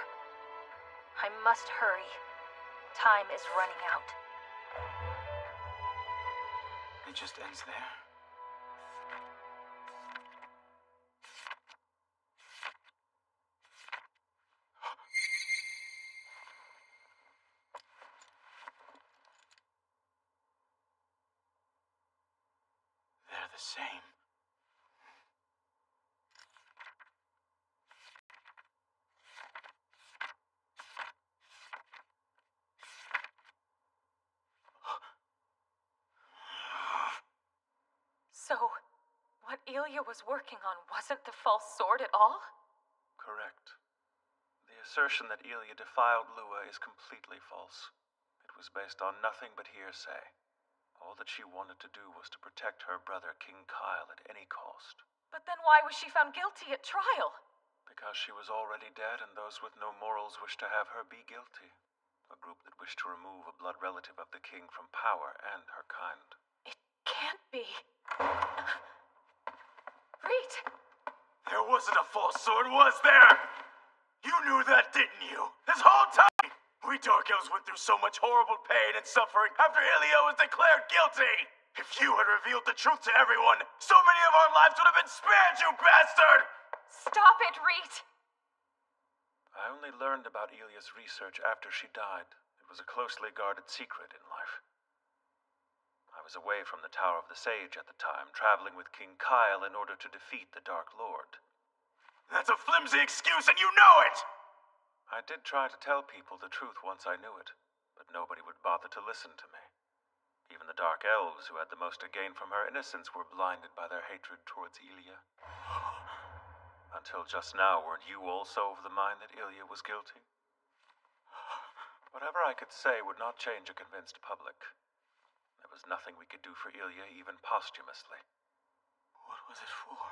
I must hurry. Time is running out. It just ends there. They're the same. So, what Elia was working on wasn't the false sword at all? Correct. The assertion that Elia defiled Lua is completely false. It was based on nothing but hearsay. All that she wanted to do was to protect her brother, King Kyle, at any cost. But then why was she found guilty at trial? Because she was already dead, and those with no morals wished to have her be guilty. A group that wished to remove a blood relative of the king from power and her kind. Can't be. Reet! There wasn't a false sword, was there? You knew that, didn't you? This whole time! We Dark Elves went through so much horrible pain and suffering after Elia was declared guilty! If you had revealed the truth to everyone, so many of our lives would have been spared, you bastard! Stop it, Reet! I only learned about Elia's research after she died. It was a closely guarded secret in life. I was away from the Tower of the Sage at the time, traveling with King Kyle in order to defeat the Dark Lord. That's a flimsy excuse, and you know it! I did try to tell people the truth once I knew it, but nobody would bother to listen to me. Even the Dark Elves, who had the most to gain from her innocence, were blinded by their hatred towards Elia. Until just now, weren't you also of the mind that Elia was guilty? Whatever I could say would not change a convinced public. There was nothing we could do for Elia, even posthumously. What was it for?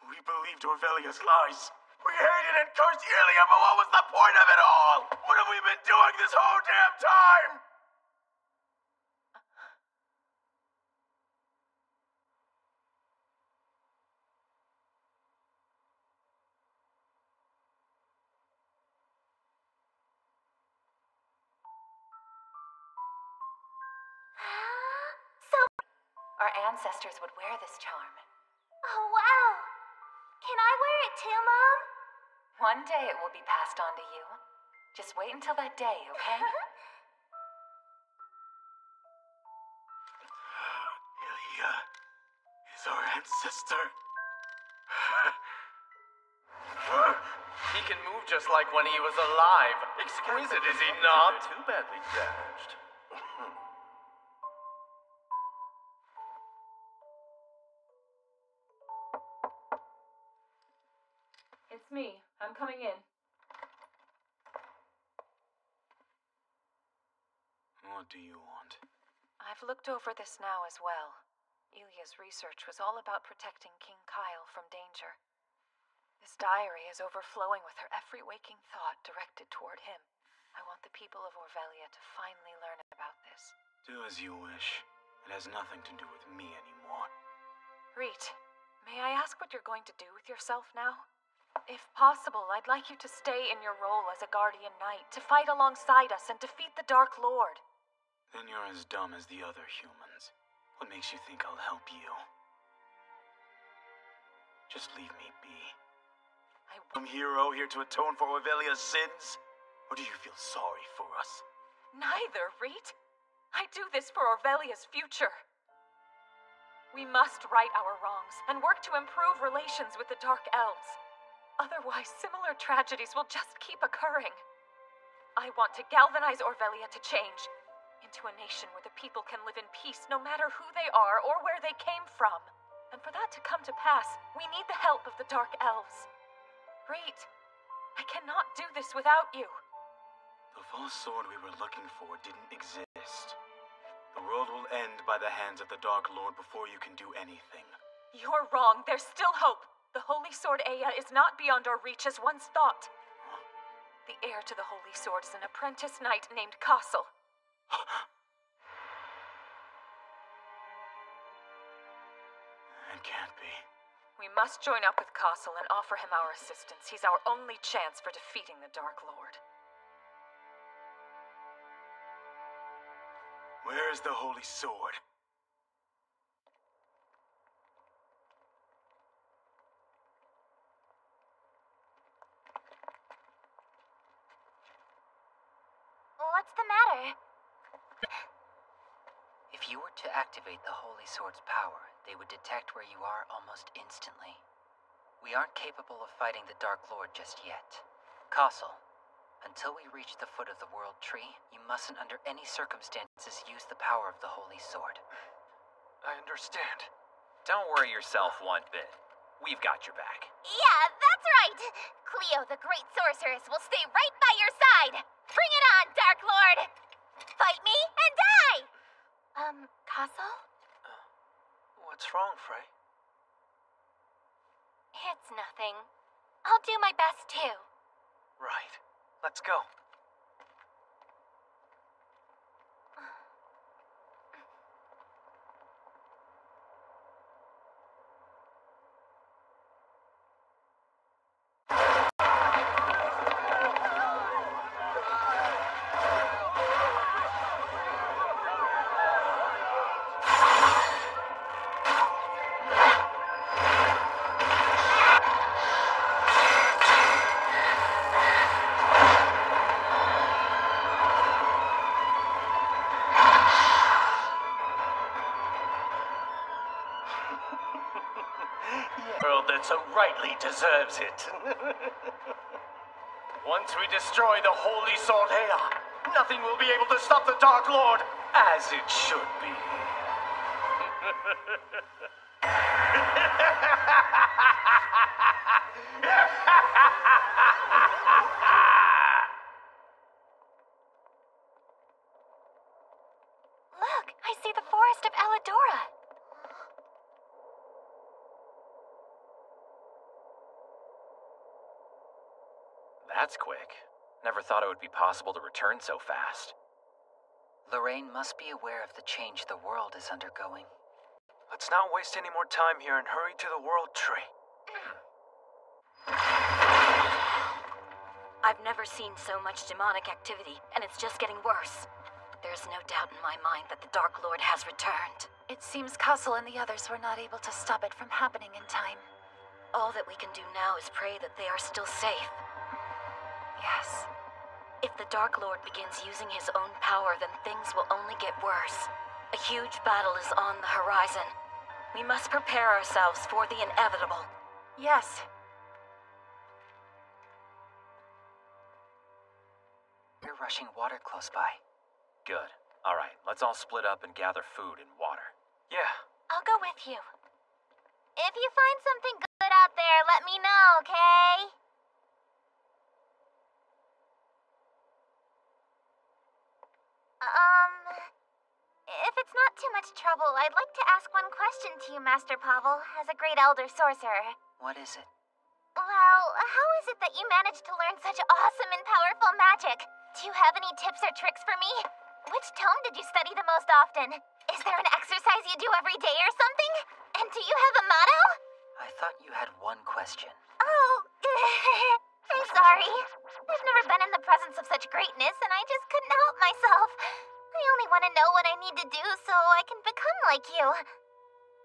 We believed Orvelia's lies. We hated and cursed Elia, but what was the point of it all? What have we been doing this whole damn time? Our ancestors would wear this charm. Oh, wow. Can I wear it too, Mom? One day it will be passed on to you. Just wait until that day, okay? Ilia is our ancestor. He can move just like when he was alive. Exquisite, is he not? Too badly damaged. It's me. I'm coming in. What do you want? I've looked over this now as well. Ilia's research was all about protecting King Kyle from danger. This diary is overflowing with her every waking thought directed toward him. I want the people of Orvelia to finally learn about this. Do as you wish. It has nothing to do with me anymore. Reet, may I ask what you're going to do with yourself now? If possible, I'd like you to stay in your role as a guardian knight, to fight alongside us and defeat the Dark Lord. Then you're as dumb as the other humans. What makes you think I'll help you? Just leave me be. Some hero here to atone for Orvelia's sins? Or do you feel sorry for us? Neither, Reet. I do this for Orvelia's future. We must right our wrongs and work to improve relations with the Dark Elves. Otherwise, similar tragedies will just keep occurring. I want to galvanize Orvelia to change into a nation where the people can live in peace no matter who they are or where they came from. And for that to come to pass, we need the help of the Dark Elves. Reet, I cannot do this without you. The false sword we were looking for didn't exist. The world will end by the hands of the Dark Lord before you can do anything. You're wrong. There's still hope. The Holy Sword Aya is not beyond our reach as once thought. The heir to the Holy Sword is an apprentice knight named Castle. It can't be. We must join up with Castle and offer him our assistance. He's our only chance for defeating the Dark Lord. Where is the Holy Sword? What's the matter? If you were to activate the Holy Sword's power, they would detect where you are almost instantly. We aren't capable of fighting the Dark Lord just yet. Castle, until we reach the foot of the World Tree, you mustn't under any circumstances use the power of the Holy Sword. I understand. Don't worry yourself one bit. We've got your back. Yeah, that's right. Cleo, the great sorceress, will stay right by your side. Bring it on, Dark Lord. Fight me and die. Castle? What's wrong, Frey? It's nothing. I'll do my best, too. Right. Let's go. World that so rightly deserves it. Once we destroy the Holy Sword Aya, nothing will be able to stop the Dark Lord, as it should be. Look, I see the forest of Elidora. That's quick. Never thought it would be possible to return so fast. Lorraine must be aware of the change the world is undergoing. Let's not waste any more time here and hurry to the World Tree. I've never seen so much demonic activity, and it's just getting worse. There's no doubt in my mind that the Dark Lord has returned. It seems Castle and the others were not able to stop it from happening in time. All that we can do now is pray that they are still safe. Yes. If the Dark Lord begins using his own power, then things will only get worse. A huge battle is on the horizon. We must prepare ourselves for the inevitable. Yes. You're rushing water close by. Good. All right, let's all split up and gather food and water. Yeah. I'll go with you. If you find something good out there, let me know, okay? If it's not too much trouble, I'd like to ask one question to you, Master Pavel, as a great elder sorcerer. What is it? Well, how is it that you managed to learn such awesome and powerful magic? Do you have any tips or tricks for me? Which tome did you study the most often? Is there an exercise you do every day or something? And do you have a motto? I thought you had one question. Oh, I'm sorry. I've never been in the presence of such greatness, and I just couldn't help myself. I only want to know what I need to do so I can become like you.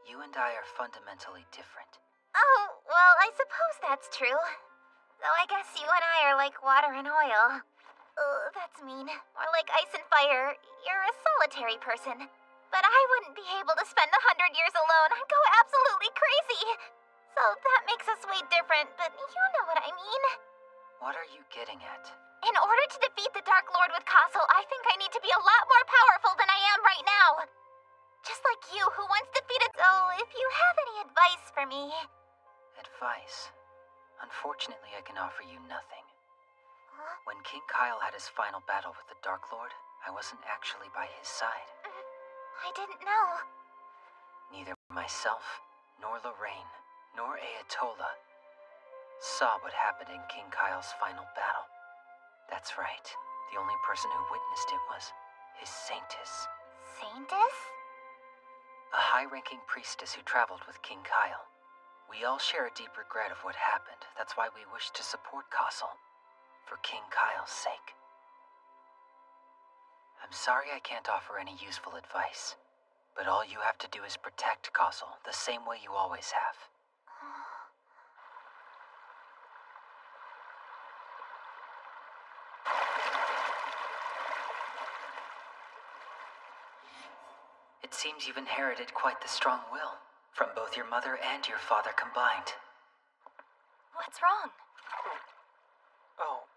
You and I are fundamentally different. Oh, well, I suppose that's true. Though I guess you and I are like water and oil. That's mean. Or like ice and fire. You're a solitary person. But I wouldn't be able to spend 100 years alone. I'd go absolutely crazy. So that makes us way different, but you know what I mean. What are you getting at? In order to defeat the Dark Lord with Castle, I think I need to be a lot more powerful than I am right now. Just like you, who once defeated... So, if you have any advice for me... Advice? Unfortunately, I can offer you nothing. When King Kyle had his final battle with the Dark Lord, I wasn't actually by his side. I didn't know. Neither myself, nor Lorraine, nor Ayatollah saw what happened in King Kyle's final battle. That's right. The only person who witnessed it was his Saintess. Saintess? A high-ranking priestess who traveled with King Kyle. We all share a deep regret of what happened. That's why we wish to support Castle. For King Kyle's sake. I'm sorry I can't offer any useful advice. But all you have to do is protect Castle the same way you always have. It seems you've inherited quite the strong will, from both your mother and your father combined. What's wrong? Oh.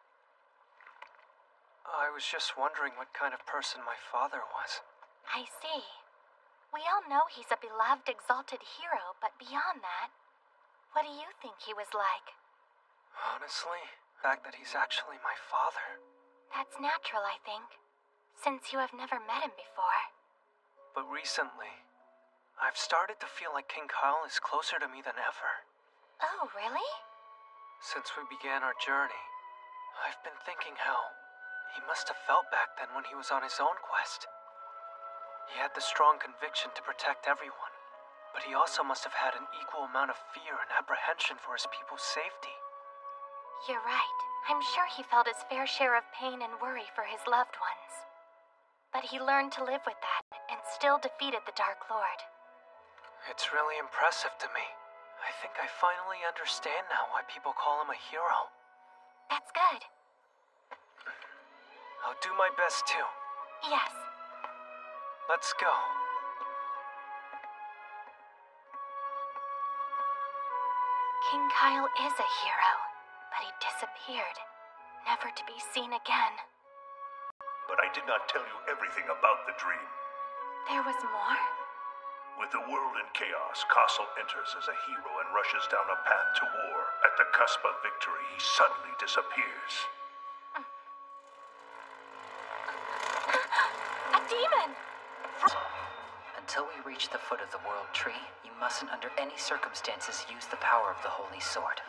I was just wondering what kind of person my father was. I see. We all know he's a beloved, exalted hero, but beyond that, what do you think he was like? Honestly, the fact that he's actually my father. That's natural, I think, since you have never met him before. But recently, I've started to feel like King Kyle is closer to me than ever. Oh, really? Since we began our journey, I've been thinking how he must have felt back then when he was on his own quest. He had the strong conviction to protect everyone, but he also must have had an equal amount of fear and apprehension for his people's safety. You're right. I'm sure he felt his fair share of pain and worry for his loved ones. But he learned to live with that and still defeated the Dark Lord. It's really impressive to me. I think I finally understand now why people call him a hero. That's good. I'll do my best too. Yes. Let's go. King Kyle is a hero, but he disappeared, never to be seen again. But I did not tell you everything about the dream. There was more? With the world in chaos, Castle enters as a hero and rushes down a path to war. At the cusp of victory, he suddenly disappears. A demon! Until we reach the foot of the World Tree, you mustn't under any circumstances use the power of the Holy Sword.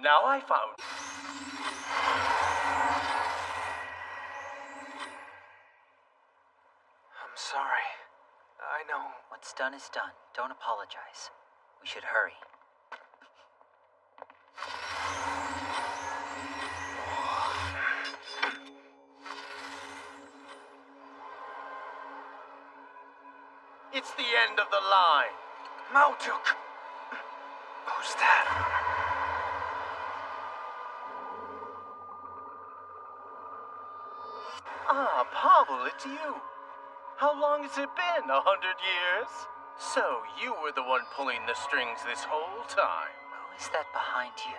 Now I found... I'm sorry. I know. What's done is done. Don't apologize. We should hurry. It's the end of the line. Malduk! Who's that? Ah, Pavel, it's you. How long has it been? 100 years? So, you were the one pulling the strings this whole time. Who is that behind you?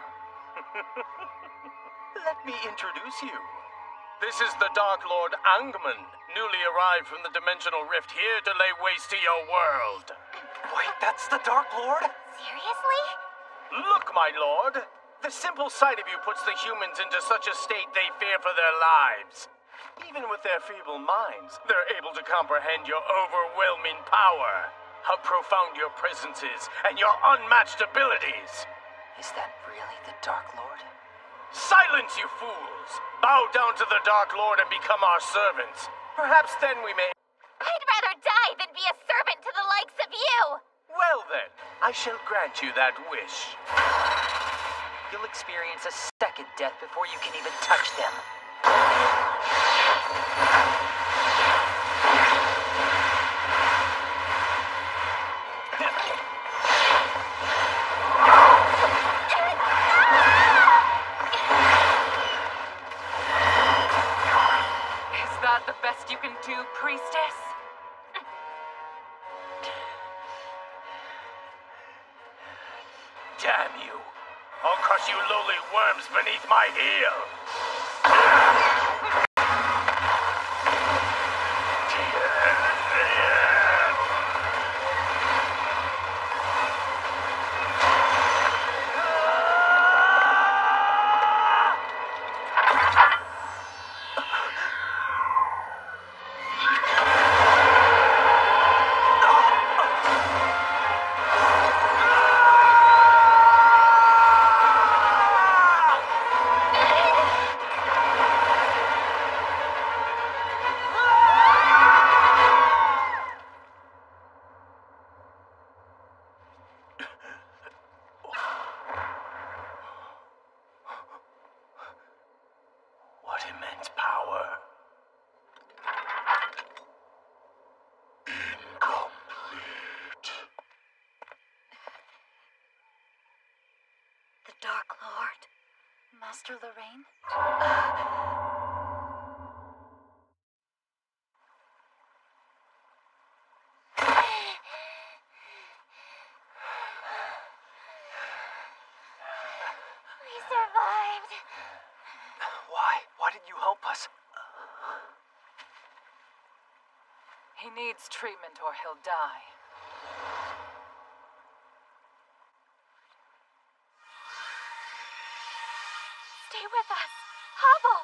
Let me introduce you. This is the Dark Lord Angmund, newly arrived from the Dimensional Rift, here to lay waste to your world. Wait, that's the Dark Lord? Seriously? Look, my lord. The simple sight of you puts the humans into such a state they fear for their lives. Even with their feeble minds, they're able to comprehend your overwhelming power. How profound your presence is, and your unmatched abilities. Is that really the Dark Lord? Silence, you fools! Bow down to the Dark Lord and become our servants. Perhaps then we may... I'd rather die than be a servant to the likes of you! Well then, I shall grant you that wish. You'll experience a second death before you can even touch them. Is that the best you can do, priestess? Damn you! I'll crush you lowly worms beneath my heel! What immense power. Incomplete. The Dark Lord? Master Lorraine? We survived. Why? Why didn't you help us? He needs treatment or he'll die. Stay with us. Pavel!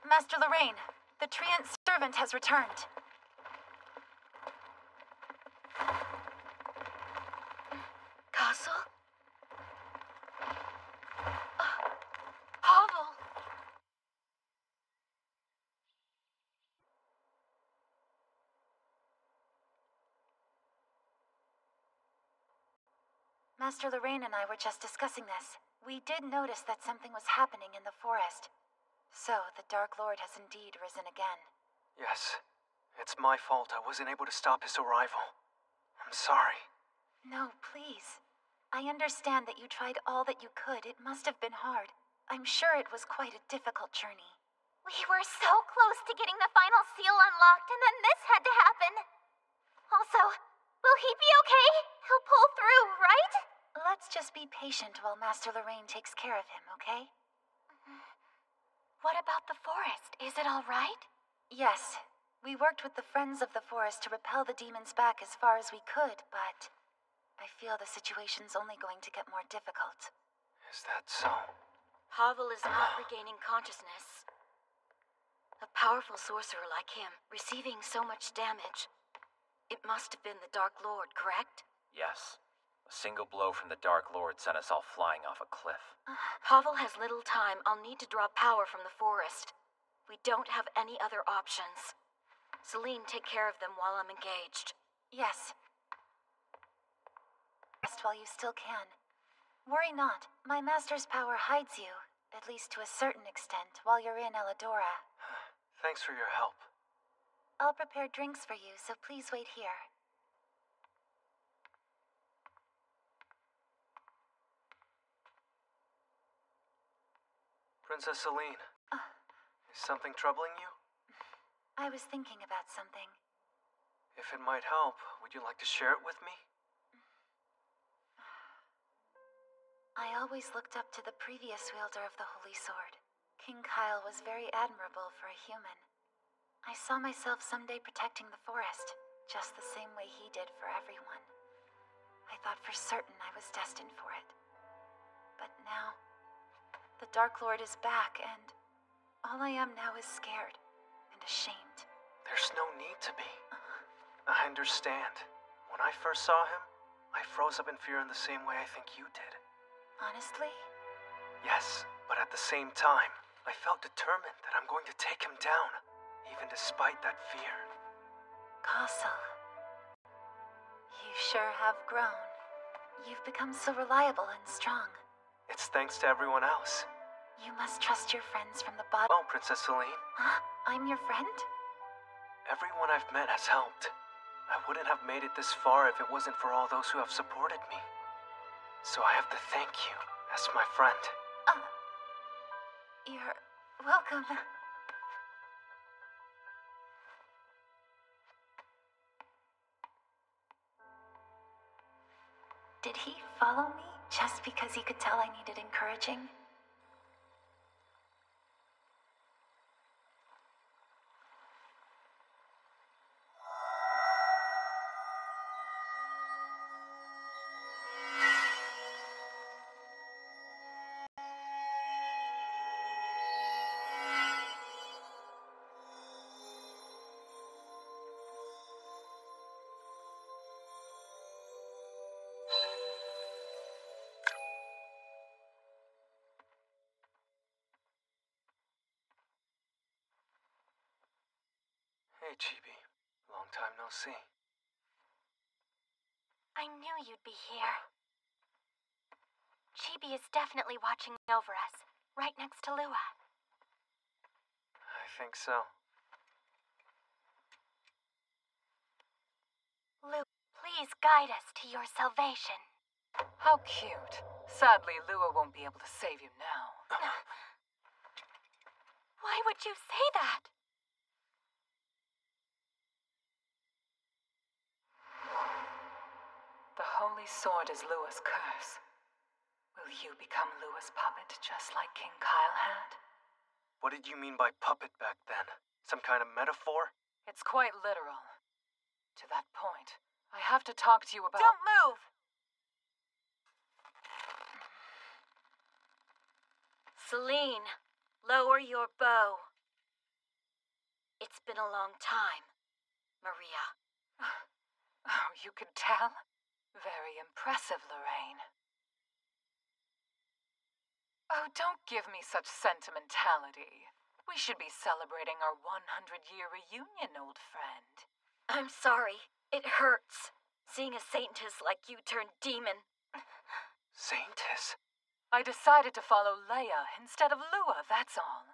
Master Lorraine, the Treant servant has returned. Castle? Pavel! Master Lorraine and I were just discussing this. We did notice that something was happening in the forest. So, the Dark Lord has indeed risen again. Yes. It's my fault I wasn't able to stop his arrival. I'm sorry. No, please. I understand that you tried all that you could. It must have been hard. I'm sure it was quite a difficult journey. We were so close to getting the final seal unlocked, and then this had to happen. Also, will he be okay? He'll pull through, right? Let's just be patient while Master Lorraine takes care of him, okay? What about the forest? Is it all right? Yes. We worked with the Friends of the Forest to repel the demons back as far as we could, but I feel the situation's only going to get more difficult. Is that so? Pavel is not regaining consciousness. A powerful sorcerer like him, receiving so much damage. It must have been the Dark Lord, correct? Yes. A single blow from the Dark Lord sent us all flying off a cliff. Pavel has little time. I'll need to draw power from the forest. We don't have any other options. Celine, take care of them while I'm engaged. Yes. Rest while you still can. Worry not. My master's power hides you, at least to a certain extent, while you're in Elidora. Thanks for your help. I'll prepare drinks for you, so please wait here. Princess Celine, is something troubling you? I was thinking about something. If it might help, would you like to share it with me? I always looked up to the previous wielder of the Holy Sword. King Kyle was very admirable for a human. I saw myself someday protecting the forest, just the same way he did for everyone. I thought for certain I was destined for it. But now, the Dark Lord is back, and all I am now is scared and ashamed. There's no need to be. I understand. When I first saw him, I froze up in fear in the same way I think you did. Honestly? Yes, but at the same time, I felt determined that I'm going to take him down, even despite that fear. Castle, you sure have grown. You've become so reliable and strong. It's thanks to everyone else. You must trust your friends from the bottom. Oh, Princess Celine. Huh? I'm your friend? Everyone I've met has helped. I wouldn't have made it this far if it wasn't for all those who have supported me. So I have to thank you as my friend. You're welcome. Did he follow me just because he could tell I needed encouraging? Hey, Chibi. Long time no see. I knew you'd be here. Chibi is definitely watching over us, right next to Lua. I think so. Lua, please guide us to your salvation. How cute. Sadly, Lua won't be able to save you now. Why would you say that? The Holy Sword is Lua's curse. Will you become Lua's puppet just like King Kyle had? What did you mean by puppet back then? Some kind of metaphor? It's quite literal. To that point, I have to talk to you about— Don't move! Celine, lower your bow. It's been a long time, Maria. Oh, you could tell? Very impressive, Lorraine. Oh, don't give me such sentimentality. We should be celebrating our 100-year reunion, old friend. I'm sorry. It hurts. Seeing a saintess like you turn demon. Saintess? I decided to follow Leia instead of Lua, that's all.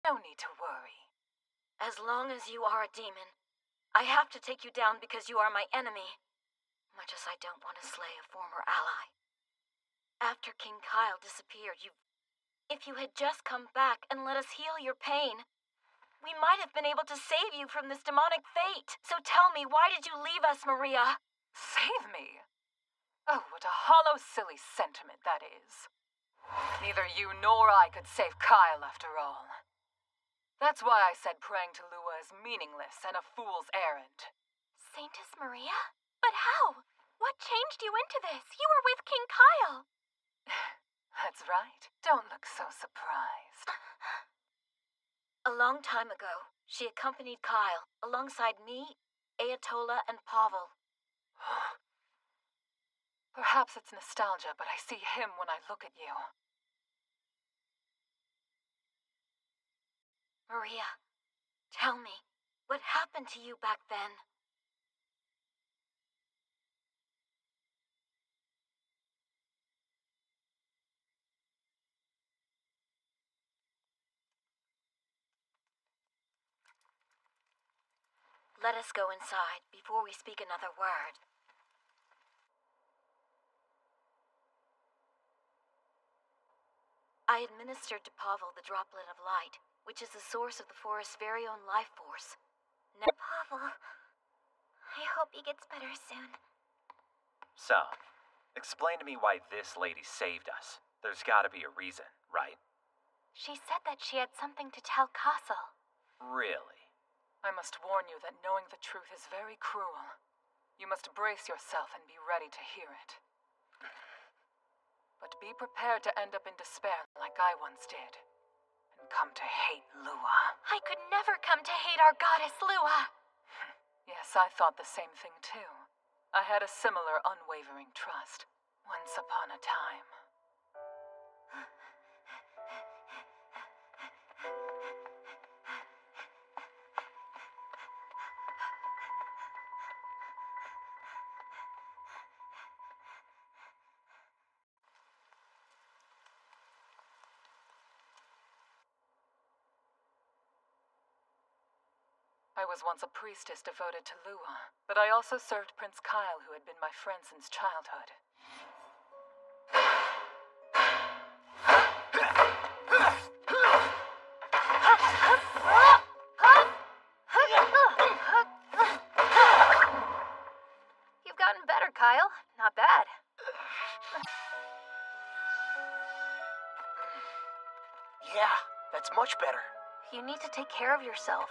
No need to worry. As long as you are a demon, I have to take you down because you are my enemy. Much as I don't want to slay a former ally. After King Kyle disappeared, if you had just come back and let us heal your pain, we might have been able to save you from this demonic fate. So tell me, why did you leave us, Maria? Save me? Oh, what a hollow, silly sentiment that is. Neither you nor I could save Kyle after all. That's why I said praying to Lua is meaningless and a fool's errand. Saintess Maria? But how? What changed you into this? You were with King Kyle. That's right. Don't look so surprised. A long time ago, she accompanied Kyle alongside me, Ayatollah, and Pavel. Perhaps it's nostalgia, but I see him when I look at you. Maria, tell me, what happened to you back then? Let us go inside before we speak another word. I administered to Pavel the droplet of light, which is the source of the forest's very own life force. Pavel, I hope he gets better soon. So, explain to me why this lady saved us. There's gotta be a reason, right? She said that she had something to tell Castle. Really? I must warn you that knowing the truth is very cruel. You must brace yourself and be ready to hear it. But be prepared to end up in despair like I once did, and come to hate Lua. I could never come to hate our goddess Lua. Yes, I thought the same thing too. I had a similar unwavering trust, once upon a time. I was once a priestess devoted to Lua, but I also served Prince Kyle, who had been my friend since childhood. You've gotten better, Kyle. Not bad. Yeah, that's much better. You need to take care of yourself.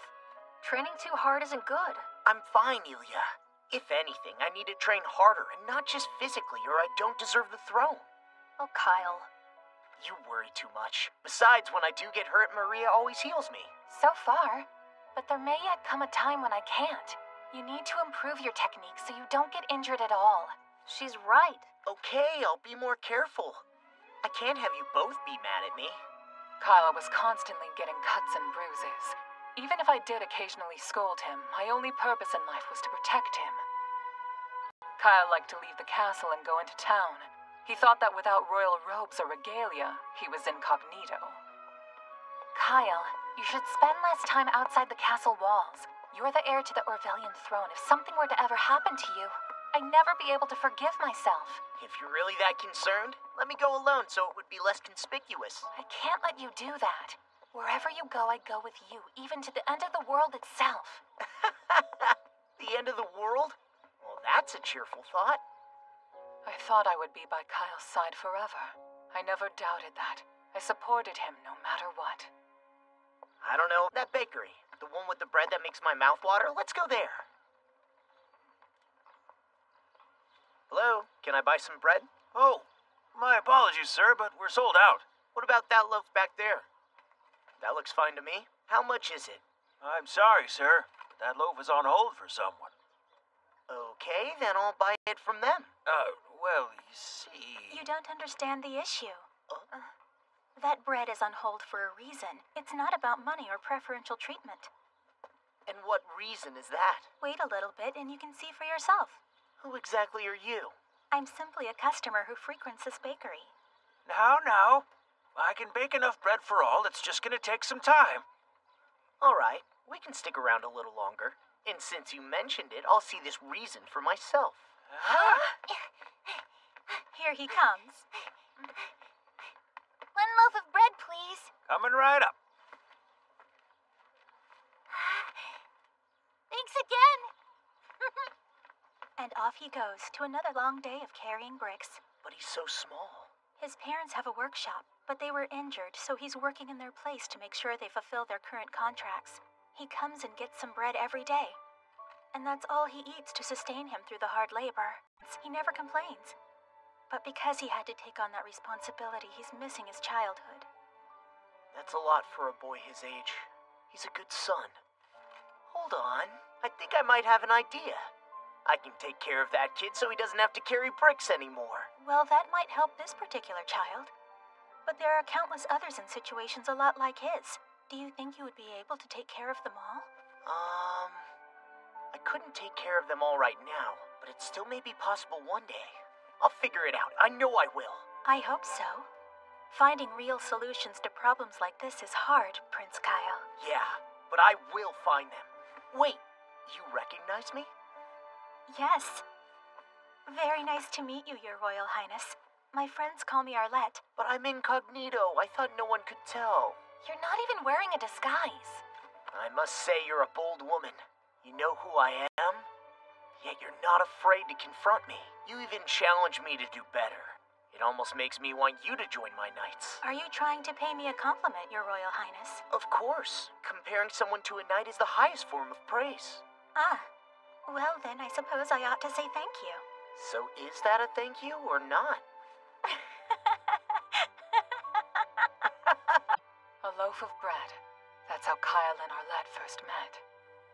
Training too hard isn't good. I'm fine, Ilya. If anything, I need to train harder, and not just physically, or I don't deserve the throne. Oh, Kyle. You worry too much. Besides, when I do get hurt, Maria always heals me. So far. But there may yet come a time when I can't. You need to improve your technique so you don't get injured at all. She's right. Okay, I'll be more careful. I can't have you both be mad at me. Kyle was constantly getting cuts and bruises. Even if I did occasionally scold him, my only purpose in life was to protect him. Kyle liked to leave the castle and go into town. He thought that without royal robes or regalia, he was incognito. Kyle, you should spend less time outside the castle walls. You're the heir to the Orvelian throne. If something were to ever happen to you, I'd never be able to forgive myself. If you're really that concerned, let me go alone so it would be less conspicuous. I can't let you do that. Wherever you go, I'd go with you, even to the end of the world itself. The end of the world? Well, that's a cheerful thought. I thought I would be by Kyle's side forever. I never doubted that. I supported him no matter what. I don't know, that bakery, the one with the bread that makes my mouth water, let's go there. Hello, can I buy some bread? Oh, my apologies, sir, but we're sold out. What about that loaf back there? That looks fine to me. How much is it? I'm sorry, sir, but that loaf is on hold for someone. Okay, then I'll buy it from them. Well, you see... You don't understand the issue. That bread is on hold for a reason. It's not about money or preferential treatment. And what reason is that? Wait a little bit and you can see for yourself. Who exactly are you? I'm simply a customer who frequents this bakery. Now. I can bake enough bread for all. It's just gonna take some time. All right, we can stick around a little longer. And since you mentioned it, I'll see this reason for myself. Huh? Here he comes. 1 loaf of bread, please. Coming right up. Thanks again. And off he goes to another long day of carrying bricks. But he's so small. His parents have a workshop, but they were injured, so he's working in their place to make sure they fulfill their current contracts. He comes and gets some bread every day. And that's all he eats to sustain him through the hard labor. He never complains. But because he had to take on that responsibility, he's missing his childhood. That's a lot for a boy his age. He's a good son. Hold on. I think I might have an idea. I can take care of that kid so he doesn't have to carry bricks anymore. Well, that might help this particular child. But there are countless others in situations a lot like his. Do you think you would be able to take care of them all? I couldn't take care of them all right now, but it still may be possible one day. I'll figure it out. I know I will. I hope so. Finding real solutions to problems like this is hard, Prince Kyle. Yeah, but I will find them. Wait, you recognize me? Yes. Very nice to meet you, Your Royal Highness. My friends call me Arlette. But I'm incognito. I thought no one could tell. You're not even wearing a disguise. I must say you're a bold woman. You know who I am? Yet you're not afraid to confront me. You even challenge me to do better. It almost makes me want you to join my knights. Are you trying to pay me a compliment, Your Royal Highness? Of course. Comparing someone to a knight is the highest form of praise. Ah. Well, then I suppose I ought to say thank you. So is that a thank you or not? A loaf of bread. That's how Kyle and Arlette first met.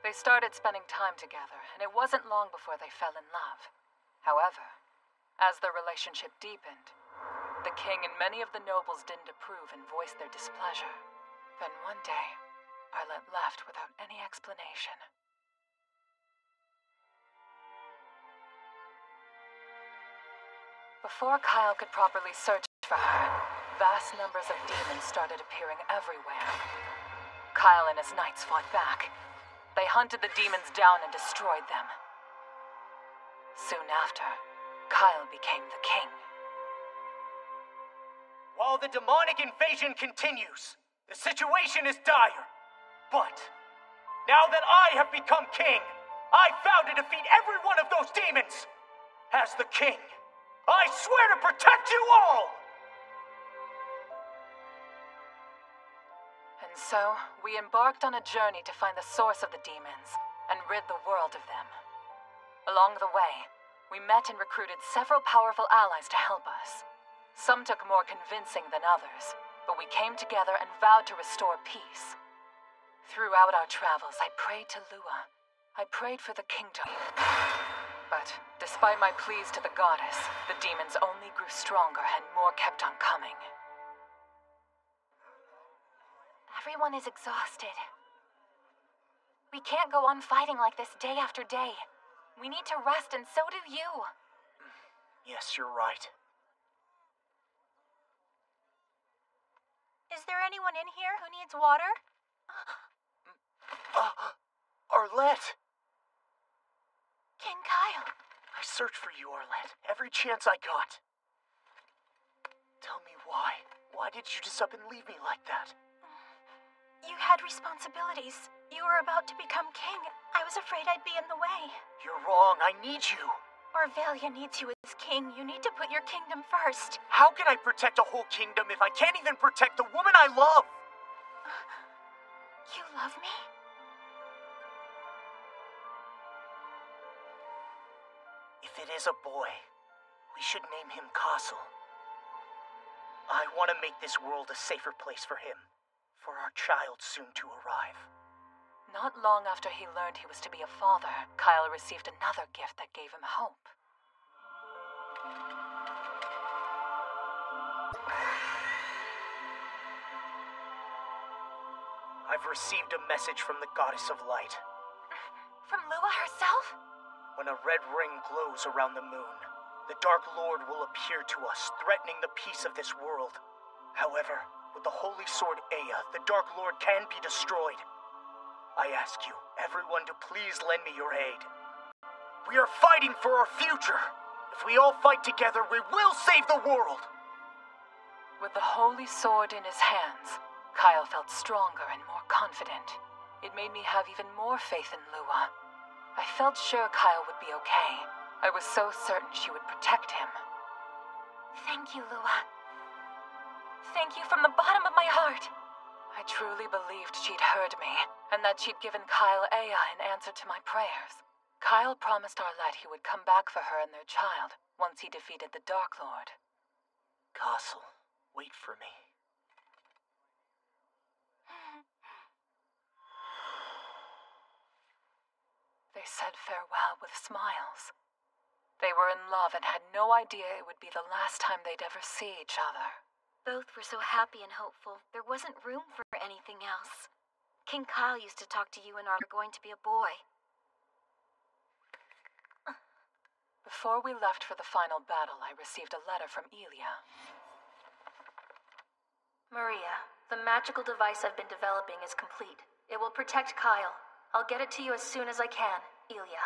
They started spending time together, and it wasn't long before they fell in love. However, as their relationship deepened, the king and many of the nobles didn't approve and voiced their displeasure. Then one day, Arlette left without any explanation. Before Kyle could properly search for her, vast numbers of demons started appearing everywhere. Kyle and his knights fought back. They hunted the demons down and destroyed them. Soon after, Kyle became the king. While the demonic invasion continues, the situation is dire. But now that I have become king, I vow to defeat every one of those demons. As the king, I swear to protect you all! And so, we embarked on a journey to find the source of the demons and rid the world of them. Along the way, we met and recruited several powerful allies to help us. Some took more convincing than others, but we came together and vowed to restore peace. Throughout our travels, I prayed to Lua. I prayed for the kingdom. But despite my pleas to the goddess, the demons only grew stronger and more kept on coming. Everyone is exhausted. We can't go on fighting like this day after day. We need to rest, and so do you. Yes, you're right. Is there anyone in here who needs water? Arlette! King Kyle. I searched for you, Arlette, every chance I got. Tell me why. Why did you just up and leave me like that? You had responsibilities. You were about to become king. I was afraid I'd be in the way. You're wrong. I need you. Orvalia needs you as king. You need to put your kingdom first. How can I protect a whole kingdom if I can't even protect the woman I love? You love me? If it is a boy, we should name him Castle. I want to make this world a safer place for him, for our child soon to arrive. Not long after he learned he was to be a father, Kyle received another gift that gave him hope. I've received a message from the Goddess of Light. From Lua herself? When a red ring glows around the moon, the Dark Lord will appear to us, threatening the peace of this world. However, with the Holy Sword Ea, the Dark Lord can be destroyed. I ask you, everyone, to please lend me your aid. We are fighting for our future. If we all fight together, we will save the world. With the Holy Sword in his hands, Kyle felt stronger and more confident. It made me have even more faith in Lua. I felt sure Kyle would be okay. I was so certain she would protect him. Thank you, Lua. Thank you from the bottom of my heart. I truly believed she'd heard me, and that she'd given Kyle Ea in answer to my prayers. Kyle promised Arlette he would come back for her and their child once he defeated the Dark Lord. Castle, wait for me. They said farewell with smiles. They were in love and had no idea it would be the last time they'd ever see each other. Both were so happy and hopeful, there wasn't room for anything else. King Kyle used to talk to you and are going to be a boy. Before we left for the final battle, I received a letter from Elia. Maria, the magical device I've been developing is complete. It will protect Kyle. I'll get it to you as soon as I can, Elia.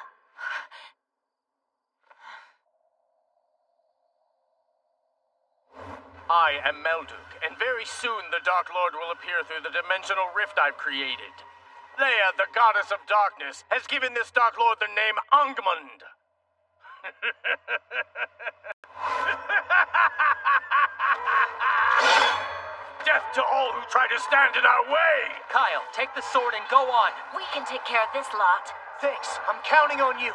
I am Melduk, and very soon the Dark Lord will appear through the dimensional rift I've created. Leia, the goddess of darkness, has given this Dark Lord the name Angmund. Death to all who try to stand in our way! Kyle, take the sword and go on. We can take care of this lot. Thanks, I'm counting on you.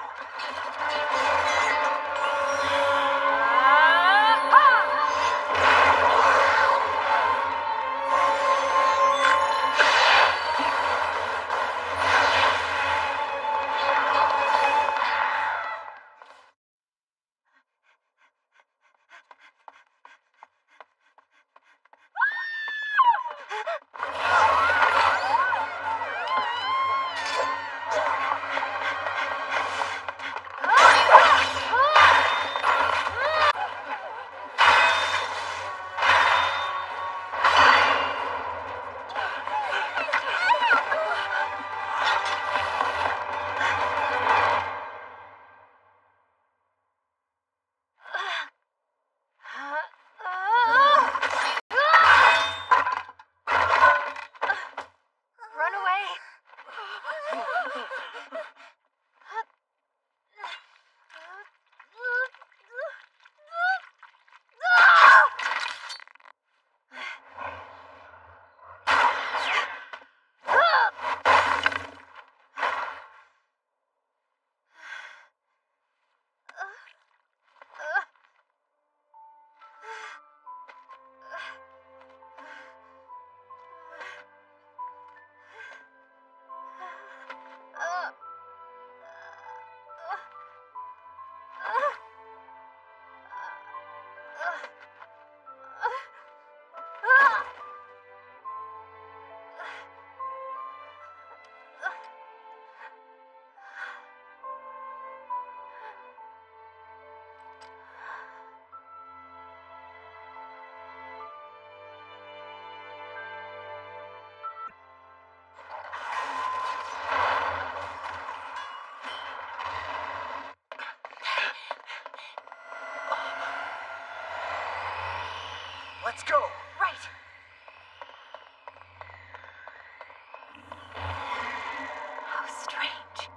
Let's go. Right. How strange.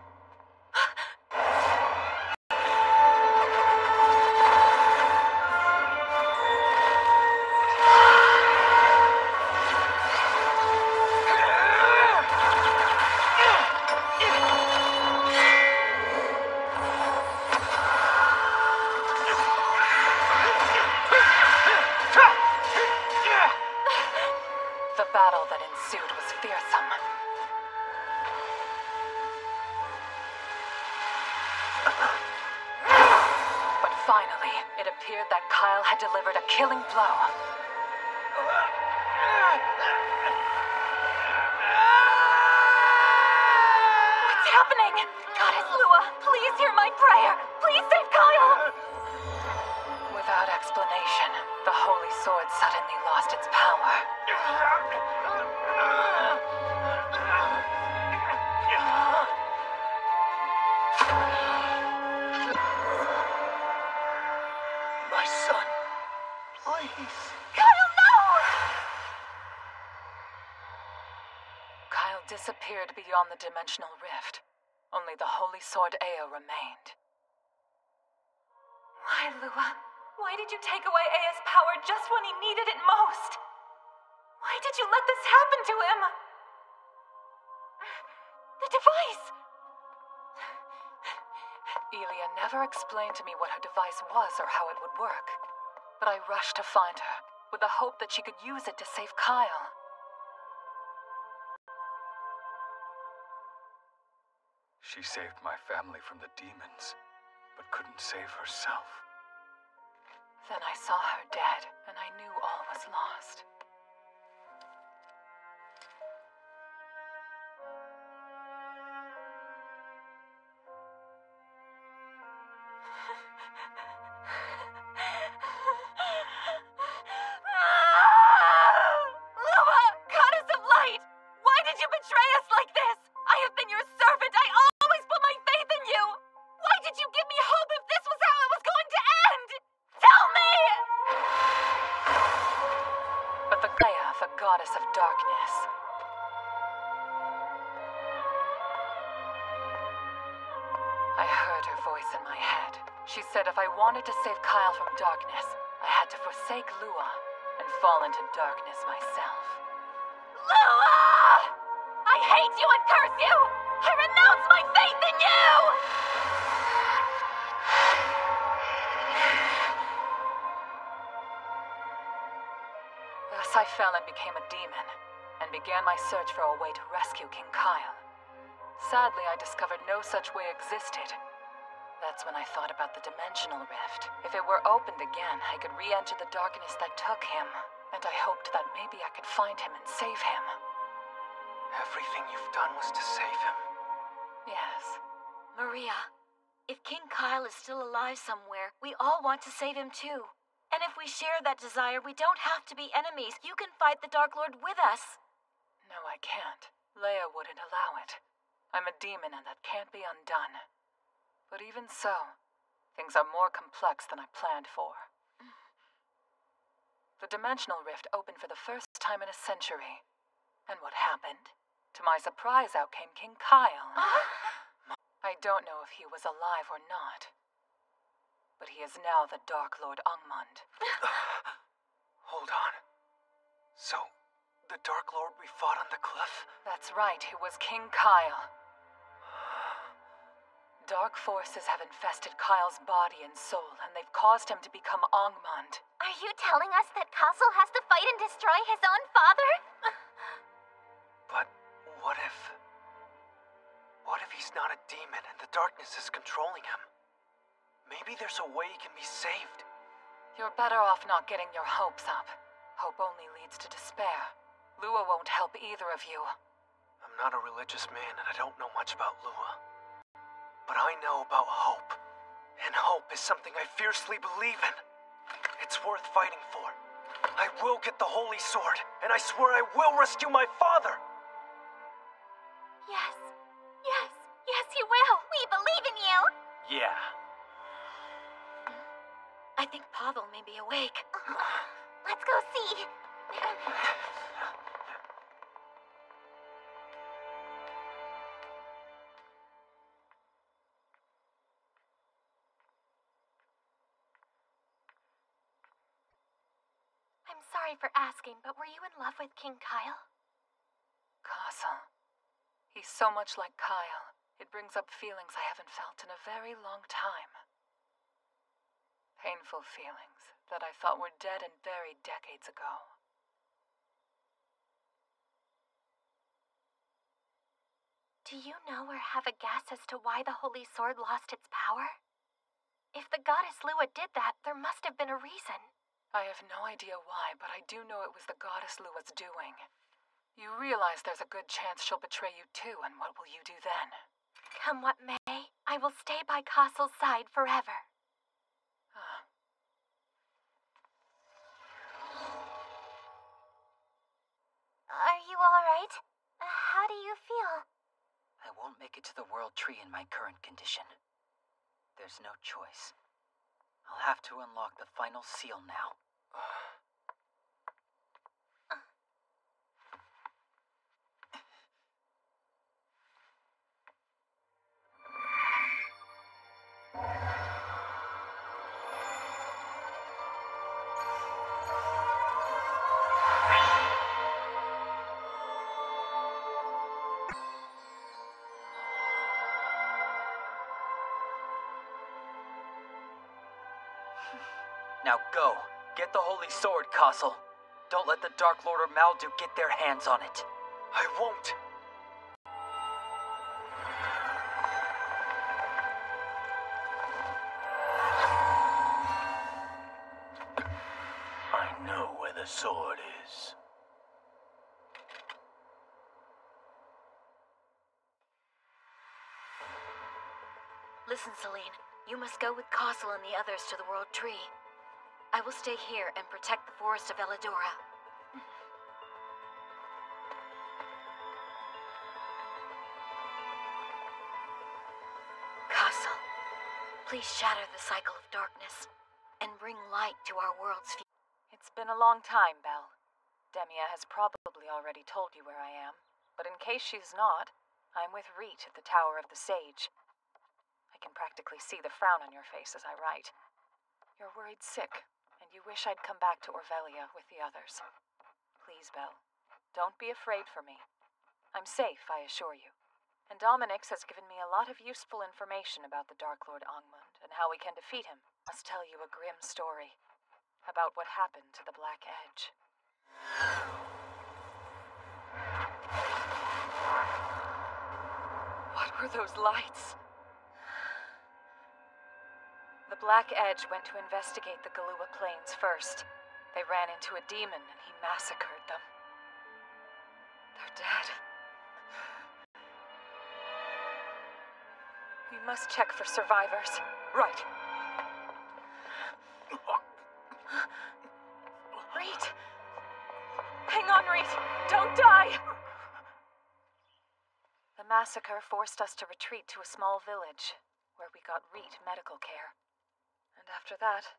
The battle that ensued was fearsome. But finally, it appeared that Kyle had delivered a killing blow. What's happening? Goddess Lua, please hear my prayer. Please save Kyle. Without explanation, the Holy Sword suddenly lost its power. My son, please. Kyle, no! Kyle disappeared beyond the dimensional rift. Only the Holy Sword Ea remained. Why, Lua? Why did you take away Ea's power just when he needed it most? Why did you let this happen to him? The device! Elia never explained to me what her device was or how it would work. But I rushed to find her, with the hope that she could use it to save Kyle. She saved my family from the demons, but couldn't save herself. Then I saw her dead, and I knew all was lost. Lua, goddess of light! Why did you betray us like this? I have been your servant. I always put my faith in you. Why did you give me hope if this was how it was going to end? Tell me! But the Gaia, the goddess of darkness. I heard her voice in my head. She said if I wanted to save Kyle from darkness, I had to forsake Lua and fall into darkness myself. Lua! I hate you and curse you! I renounce my faith in you! Thus I fell and became a demon, and began my search for a way to rescue King Kyle. Sadly, I discovered no such way existed. That's when I thought about the dimensional rift. If it were opened again, I could re-enter the darkness that took him, and I hoped that maybe I could find him and save him. Everything you've done was to save him? Yes. Maria, if King Kyle is still alive somewhere, we all want to save him too. And if we share that desire, we don't have to be enemies. You can fight the Dark Lord with us. No, I can't. Leia wouldn't allow it. I'm a demon and that can't be undone. But even so, things are more complex than I planned for. The dimensional rift opened for the first time in a century. And what happened? To my surprise, out came King Kyle. I don't know if he was alive or not. But he is now the Dark Lord Angmund. Hold on. So, the Dark Lord we fought on the cliff? That's right, it was King Kyle. Dark forces have infested Kyle's body and soul, and they've caused him to become Angmund. Are you telling us that Castle has to fight and destroy his own father? But what if... What if he's not a demon and the darkness is controlling him? Maybe there's a way he can be saved. You're better off not getting your hopes up. Hope only leads to despair. Lua won't help either of you. I'm not a religious man and I don't know much about Lua. But I know about hope. And hope is something I fiercely believe in. It's worth fighting for. I will get the Holy Sword, and I swear I will rescue my father! Yes. Yes. Yes, you will. We believe in you. Yeah. I think Pavel may be awake. Let's go see. I'm sorry for asking, but were you in love with King Kyle? Castle. He's so much like Kyle. It brings up feelings I haven't felt in a very long time. Painful feelings that I thought were dead and buried decades ago. Do you know or have a guess as to why the Holy Sword lost its power? If the goddess Lua did that, there must have been a reason. I have no idea why, but I do know it was the goddess Lua's doing. You realize there's a good chance she'll betray you too, and what will you do then? Come what may, I will stay by Castle's side forever. Are you alright? How do you feel? I won't make it to the World Tree in my current condition. There's no choice. I'll have to unlock the final seal now. Now go. Get the Holy Sword, Castle. Don't let the Dark Lord or Maldu get their hands on it. I won't. I know where the sword is. Listen, Celine. You must go with Castle and the others to the World Tree. I will stay here and protect the forest of Elidora. Castle, please shatter the cycle of darkness and bring light to our world's future. It's been a long time, Belle. Demia has probably already told you where I am, but in case she's not, I'm with Reet at the Tower of the Sage. I can practically see the frown on your face as I write. You're worried sick, and you wish I'd come back to Orvelia with the others. Please, Belle, don't be afraid for me. I'm safe, I assure you. And Dominix has given me a lot of useful information about the Dark Lord Angmund and how we can defeat him. I must tell you a grim story about what happened to the Black Edge. What were those lights? The Black Edge went to investigate the Galua Plains first. They ran into a demon and he massacred them. They're dead. We must check for survivors. Right. Reet! Hang on, Reet! Don't die! The massacre forced us to retreat to a small village, where we got Reet medical care. And after that,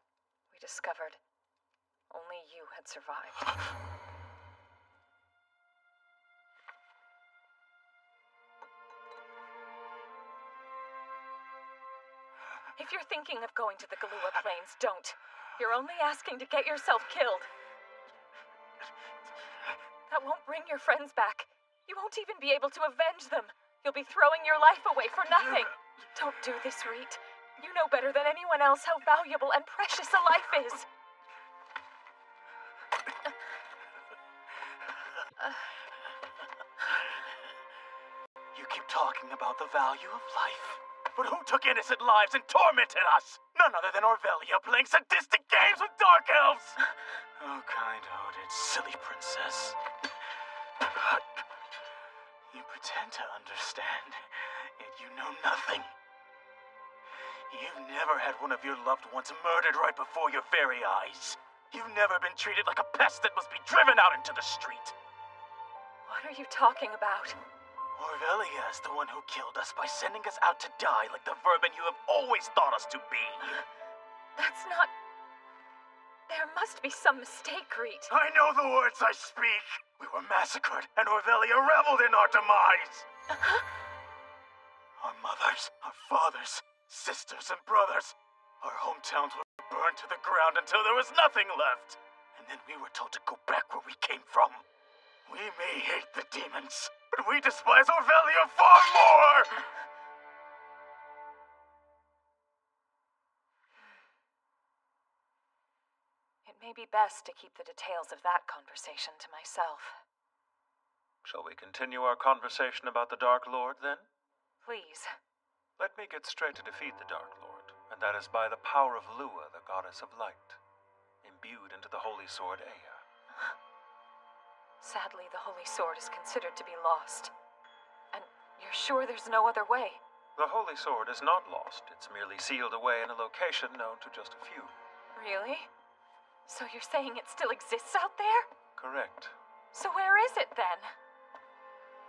we discovered only you had survived. If you're thinking of going to the Galua Plains, don't. You're only asking to get yourself killed. That won't bring your friends back. You won't even be able to avenge them. You'll be throwing your life away for nothing. Don't do this, Reet. You know better than anyone else how valuable and precious a life is. You keep talking about the value of life. But who took innocent lives and tormented us? None other than Orvelia playing sadistic games with Dark Elves! Oh, kind-hearted, silly princess. You pretend to understand, yet you know nothing. You've never had one of your loved ones murdered right before your very eyes. You've never been treated like a pest that must be driven out into the street. What are you talking about? Orvelia is the one who killed us by sending us out to die like the vermin you have always thought us to be. That's not... There must be some mistake, Reet. I know the words I speak. We were massacred, and Orvelia reveled in our demise. Our mothers, our fathers, sisters and brothers, our hometowns were burned to the ground until there was nothing left. And then we were told to go back where we came from. We may hate the demons, but we despise Orvelia far more! It may be best to keep the details of that conversation to myself. Shall we continue our conversation about the Dark Lord, then? Please. Let me get straight to defeat the Dark Lord, and that is by the power of Lua, the goddess of light, imbued into the Holy Sword Ea. Sadly, the Holy Sword is considered to be lost. And you're sure there's no other way? The Holy Sword is not lost. It's merely sealed away in a location known to just a few. Really? So you're saying it still exists out there? Correct. So where is it, then?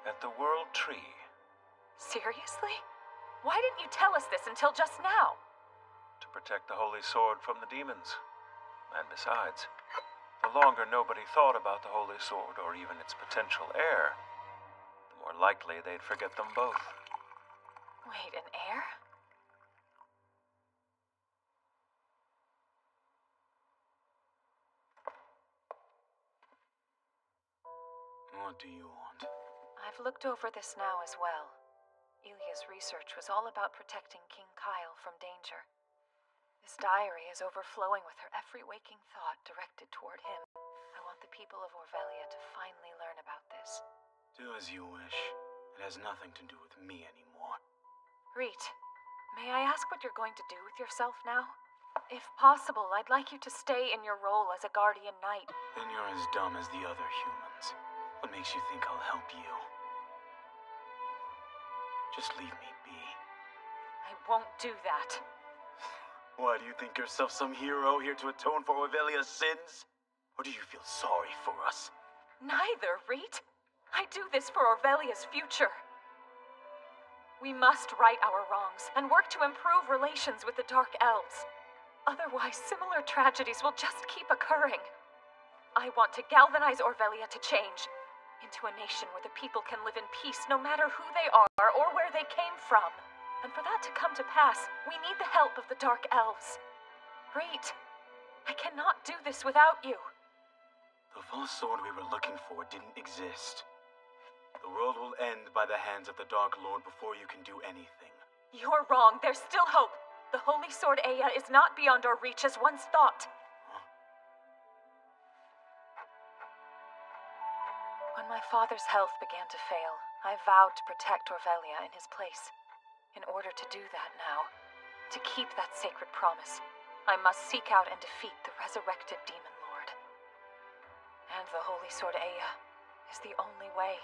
At the World Tree. Seriously? Why didn't you tell us this until just now? To protect the Holy Sword from the demons. And besides, the longer nobody thought about the Holy Sword or even its potential heir, the more likely they'd forget them both. Wait, an heir? What do you want? I've looked over this now as well. Ilia's research was all about protecting King Kyle from danger. This diary is overflowing with her every waking thought directed toward him. I want the people of Orvelia to finally learn about this. Do as you wish. It has nothing to do with me anymore. Reet, may I ask what you're going to do with yourself now? If possible, I'd like you to stay in your role as a guardian knight. Then you're as dumb as the other humans. What makes you think I'll help you? Just leave me be. I won't do that. Why, do you think yourself some hero here to atone for Orvelia's sins? Or do you feel sorry for us? Neither, Reet. I do this for Orvelia's future. We must right our wrongs and work to improve relations with the Dark Elves. Otherwise, similar tragedies will just keep occurring. I want to galvanize Orvelia to change into a nation where the people can live in peace no matter who they are or where they came from. And for that to come to pass, we need the help of the Dark Elves. Reet, I cannot do this without you. The false sword we were looking for didn't exist. The world will end by the hands of the Dark Lord before you can do anything. You're wrong. There's still hope. The Holy Sword Aya is not beyond our reach as once thought. When my father's health began to fail, I vowed to protect Orvelia in his place. In order to do that now, to keep that sacred promise, I must seek out and defeat the resurrected Demon Lord. And the Holy Sword Aya is the only way.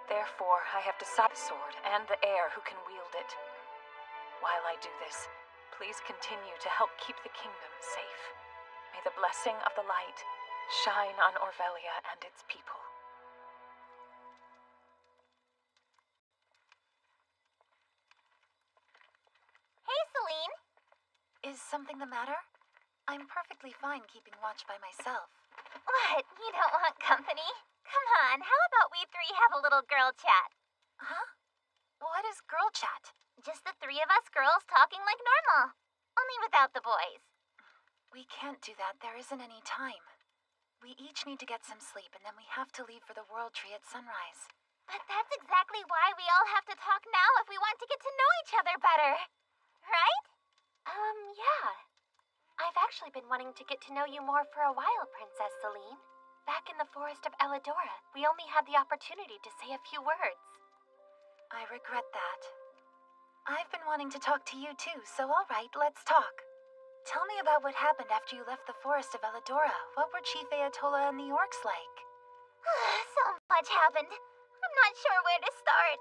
Therefore, I have decided the sword and the heir who can wield it. While I do this, please continue to help keep the kingdom safe. May the blessing of the light shine on Orvelia and its people. Hey, Celine! Is something the matter? I'm perfectly fine keeping watch by myself. What? You don't want company? Come on, how about we three have a little girl chat? Huh? What is girl chat? Just the three of us girls talking like normal. Only without the boys. We can't do that. There isn't any time. We each need to get some sleep, and then we have to leave for the World Tree at sunrise. But that's exactly why we all have to talk now if we want to get to know each other better. Right? Yeah. I've actually been wanting to get to know you more for a while, Princess Celine. Back in the forest of Elidora, we only had the opportunity to say a few words. I regret that. I've been wanting to talk to you too, so all right, let's talk. Tell me about what happened after you left the forest of Elidora. What were Chief Ayatollah and the orcs like? So much happened. I'm not sure where to start.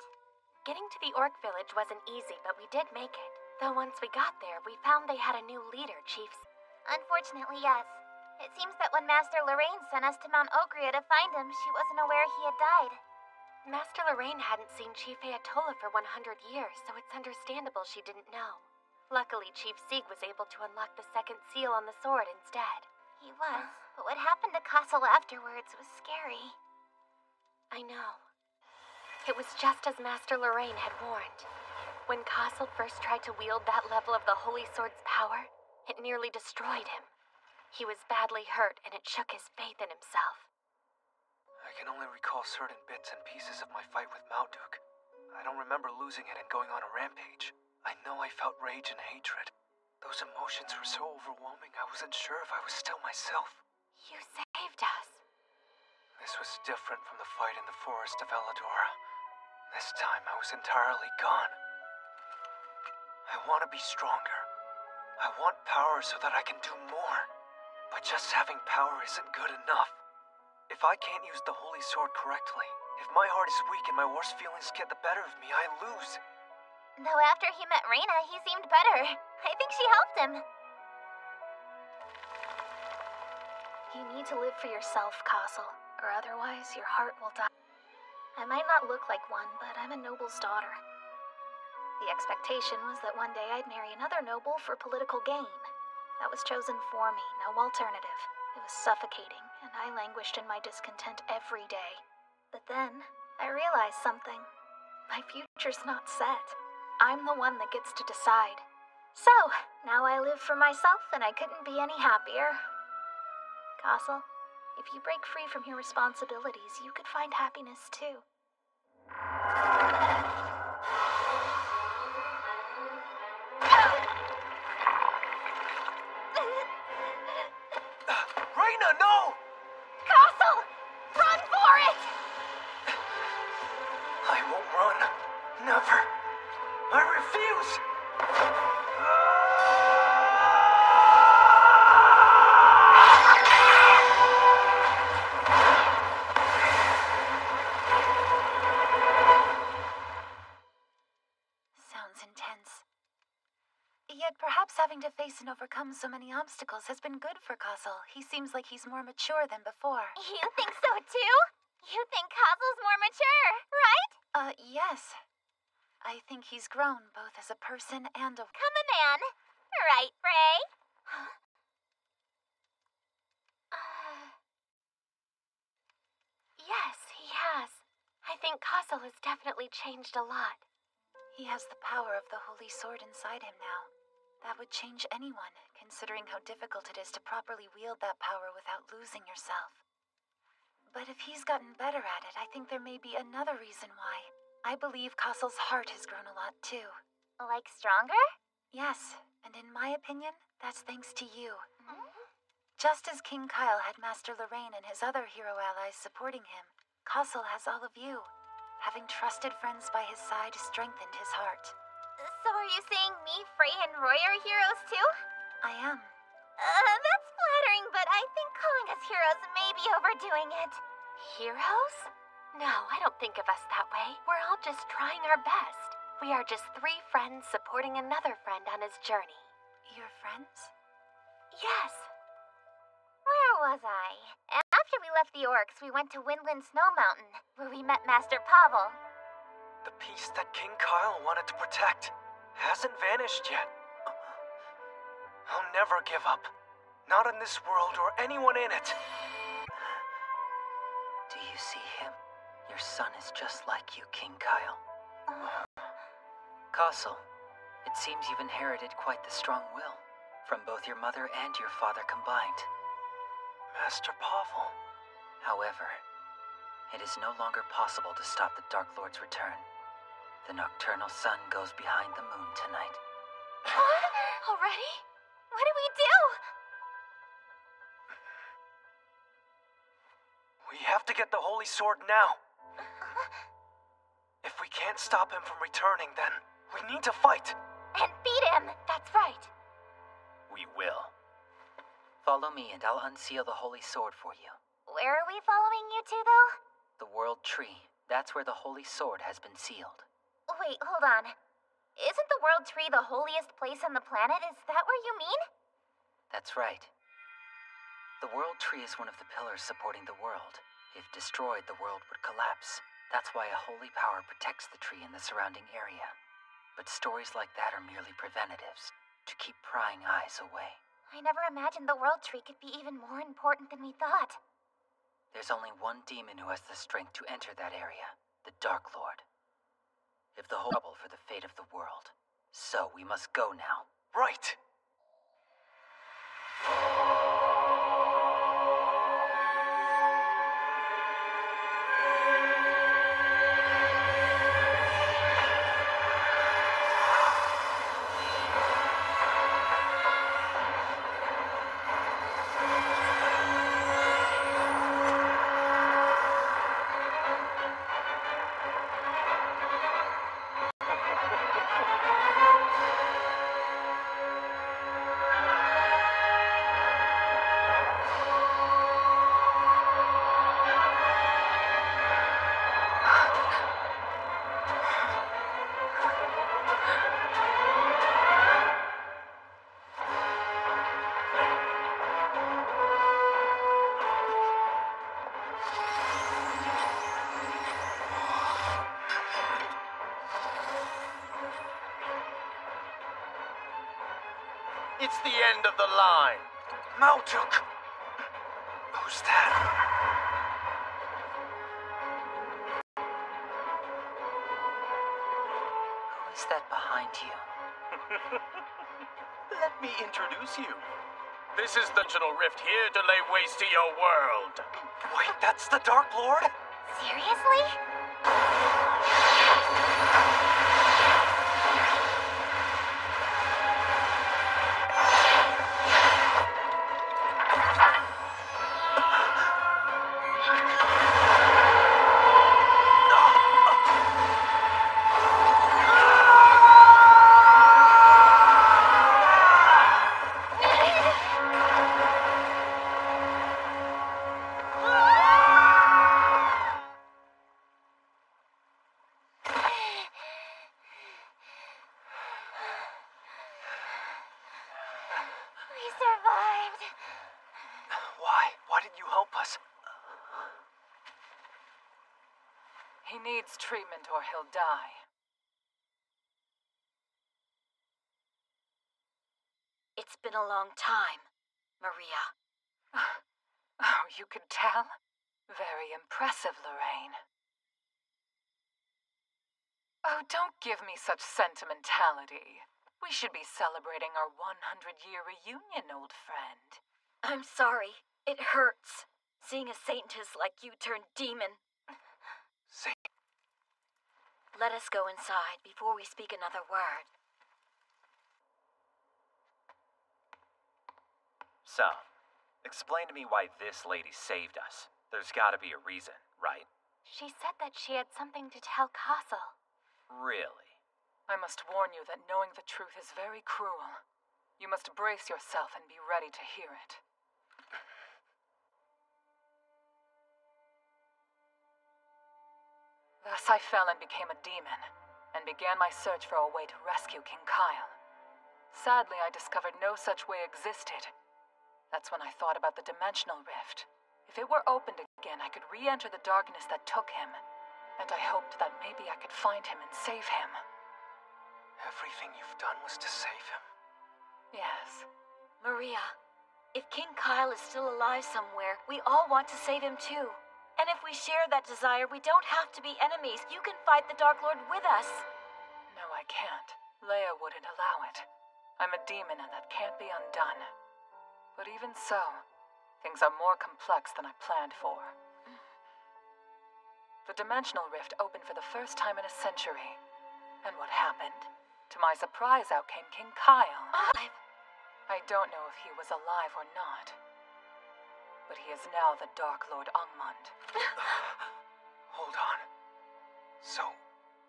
Getting to the orc village wasn't easy, but we did make it. Though once we got there, we found they had a new leader, Chief. Unfortunately, yes. It seems that when Master Lorraine sent us to Mount Ogria to find him, she wasn't aware he had died. Master Lorraine hadn't seen Chief Ayatollah for 100 years, so it's understandable she didn't know. Luckily, Chief Sieg was able to unlock the second seal on the sword instead. He was, but what happened to Castle afterwards was scary. I know. It was just as Master Lorraine had warned. When Castle first tried to wield that level of the Holy Sword's power, it nearly destroyed him. He was badly hurt, and it shook his faith in himself. I can only recall certain bits and pieces of my fight with Malduk. I don't remember losing it and going on a rampage. I know I felt rage and hatred. Those emotions were so overwhelming I wasn't sure if I was still myself. You saved us. This was different from the fight in the forest of Elidora. This time I was entirely gone. I want to be stronger. I want power so that I can do more. But just having power isn't good enough. If I can't use the Holy Sword correctly, if my heart is weak and my worst feelings get the better of me, I lose. Though after he met Reina, he seemed better. I think she helped him. You need to live for yourself, Castle, or otherwise your heart will die. I might not look like one, but I'm a noble's daughter. The expectation was that one day I'd marry another noble for political gain. That was chosen for me, no alternative. It was suffocating, and I languished in my discontent every day. But then, I realized something. My future's not set. I'm the one that gets to decide. So, now I live for myself, and I couldn't be any happier. Castle, if you break free from your responsibilities, you could find happiness too. Lorena, no! Castle! Run for it! I won't run. Never. I refuse! Sounds intense. Yet perhaps having to face and overcome so many obstacles has been good for Castle. He seems like he's more mature than before. You think so too? You think Castle's more mature, right? Yes. I think he's grown both as a person and a... Come a man. Right, Frey? Yes, he has. I think Castle has definitely changed a lot. He has the power of the Holy Sword inside him now. That would change anyone, considering how difficult it is to properly wield that power without losing yourself. But if he's gotten better at it, I think there may be another reason why. I believe Castle's heart has grown a lot too. Like stronger? Yes, and in my opinion, that's thanks to you. Just as King Kyle had Master Lorraine and his other hero allies supporting him, Castle has all of you. Having trusted friends by his side strengthened his heart. So are you saying me, Frey, and Roy are heroes too? I am. That's flattering, but I think calling us heroes may be overdoing it. Heroes? No, I don't think of us that way. We're all just trying our best. We are just 3 friends supporting another friend on his journey. Your friends? Yes. Where was I? After we left the orcs, we went to Windland Snow Mountain, where we met Master Pavel. The peace that King Kyle wanted to protect hasn't vanished yet. I'll never give up. Not in this world or anyone in it. Do you see him? Your son is just like you, King Kyle. Castle, it seems you've inherited quite the strong will, from both your mother and your father combined. Master Pavel. However, it is no longer possible to stop the Dark Lord's return. The nocturnal sun goes behind the moon tonight. What? Already? What do we do? We have to get the Holy Sword now. If we can't stop him from returning, then we need to fight. And beat him, that's right. We will. Follow me and I'll unseal the Holy Sword for you. Where are we following you to, though? The World Tree. That's where the Holy Sword has been sealed. Wait, hold on. Isn't the World Tree the holiest place on the planet? Is that where you mean? That's right. The World Tree is one of the pillars supporting the world. If destroyed, the world would collapse. That's why a holy power protects the tree and the surrounding area. But stories like that are merely preventatives, to keep prying eyes away. I never imagined the World Tree could be even more important than we thought. There's only one demon who has the strength to enter that area, the Dark Lord. If the whole trouble for the fate of the world. So we must go now. Right! It's the end of the line. Malduk! Who's that? Who is that behind you? Let me introduce you. This is the Dimensional Rift, here to lay waste to your world. Wait, that's the Dark Lord? Seriously? survived. Why? Why didn't you help us? He needs treatment or he'll die. It's been a long time, Maria. Oh, you could tell? Very impressive, Lorraine. Oh, don't give me such sentimentality. We should be celebrating our 100-year reunion, old friend. I'm sorry. It hurts. Seeing a saintess like you turn demon. Saint. Let us go inside before we speak another word. So, explain to me why this lady saved us. There's gotta be a reason, right? She said that she had something to tell Castle. Really? I must warn you that knowing the truth is very cruel. You must brace yourself and be ready to hear it. Thus I fell and became a demon, and began my search for a way to rescue King Kyle. Sadly, I discovered no such way existed. That's when I thought about the dimensional rift. If it were opened again, I could re-enter the darkness that took him, and I hoped that maybe I could find him and save him. Everything you've done was to save him? Yes. Maria, if King Kyle is still alive somewhere, we all want to save him too. And if we share that desire, we don't have to be enemies. You can fight the Dark Lord with us. No, I can't. Leia wouldn't allow it. I'm a demon and that can't be undone. But even so, things are more complex than I planned for. The dimensional rift opened for the first time in a century. And what happened? To my surprise, out came King Kyle. I don't know if he was alive or not. But he is now the Dark Lord Angmund. Hold on. So,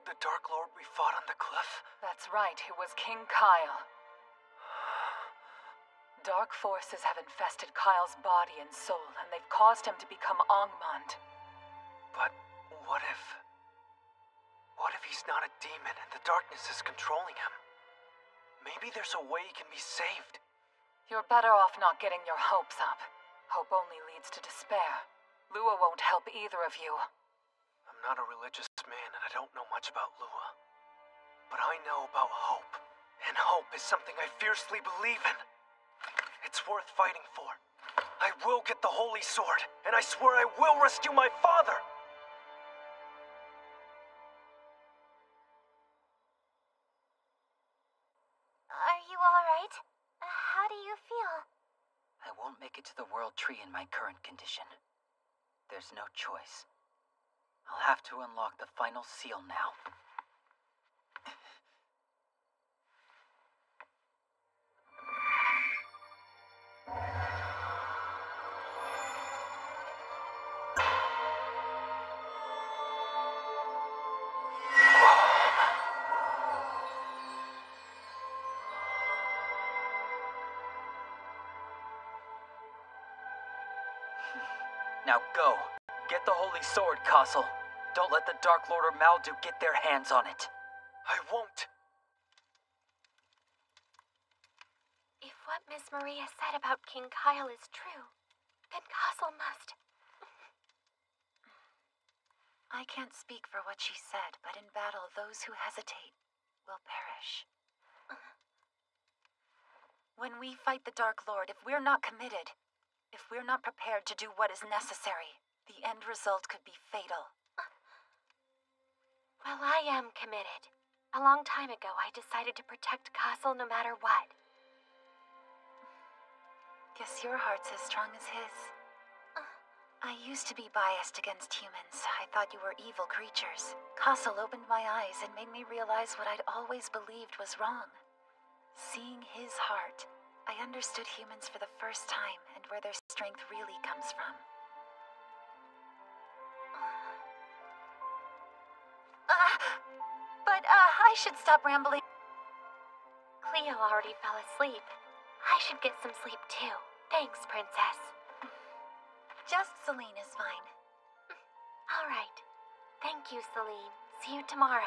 the Dark Lord we fought on the cliff? That's right, it was King Kyle. Dark forces have infested Kyle's body and soul, and they've caused him to become Angmund. But what if... What if he's not a demon and the darkness is controlling him? Maybe there's a way he can be saved. You're better off not getting your hopes up. Hope only leads to despair. Lua won't help either of you. I'm not a religious man and I don't know much about Lua. But I know about hope. And hope is something I fiercely believe in. It's worth fighting for. I will get the Holy Sword, and I swear I will rescue my father! Are you alright? How do you feel? I won't make it to the World Tree in my current condition. There's no choice. I'll have to unlock the final seal now. Now go. Get the Holy Sword, Castle. Don't let the Dark Lord or Maldu get their hands on it. I won't. If what Miss Maria said about King Kyle is true, then Castle must... I can't speak for what she said, but in battle, those who hesitate will perish. When we fight the Dark Lord, if we're not committed, if we're not prepared to do what is necessary, the end result could be fatal. Well, I am committed. A long time ago, I decided to protect Castle no matter what. Guess your heart's as strong as his. I used to be biased against humans. I thought you were evil creatures. Castle opened my eyes and made me realize what I'd always believed was wrong. Seeing his heart, I understood humans for the first time and where their strength really comes from. But I should stop rambling. Cleo already fell asleep. I should get some sleep too. Thanks, Princess. Just Celine is fine. All right. Thank you, Celine. See you tomorrow.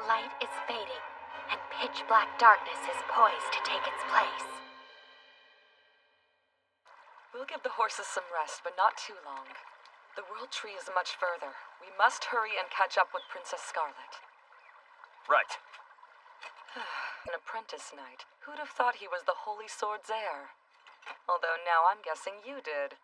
Light is fading, and pitch black darkness is poised to take its place. We'll give the horses some rest, but not too long. The World Tree is much further. We must hurry and catch up with Princess Scarlet. Right. An apprentice knight. Who'd have thought he was the Holy Sword's heir? Although now I'm guessing you did.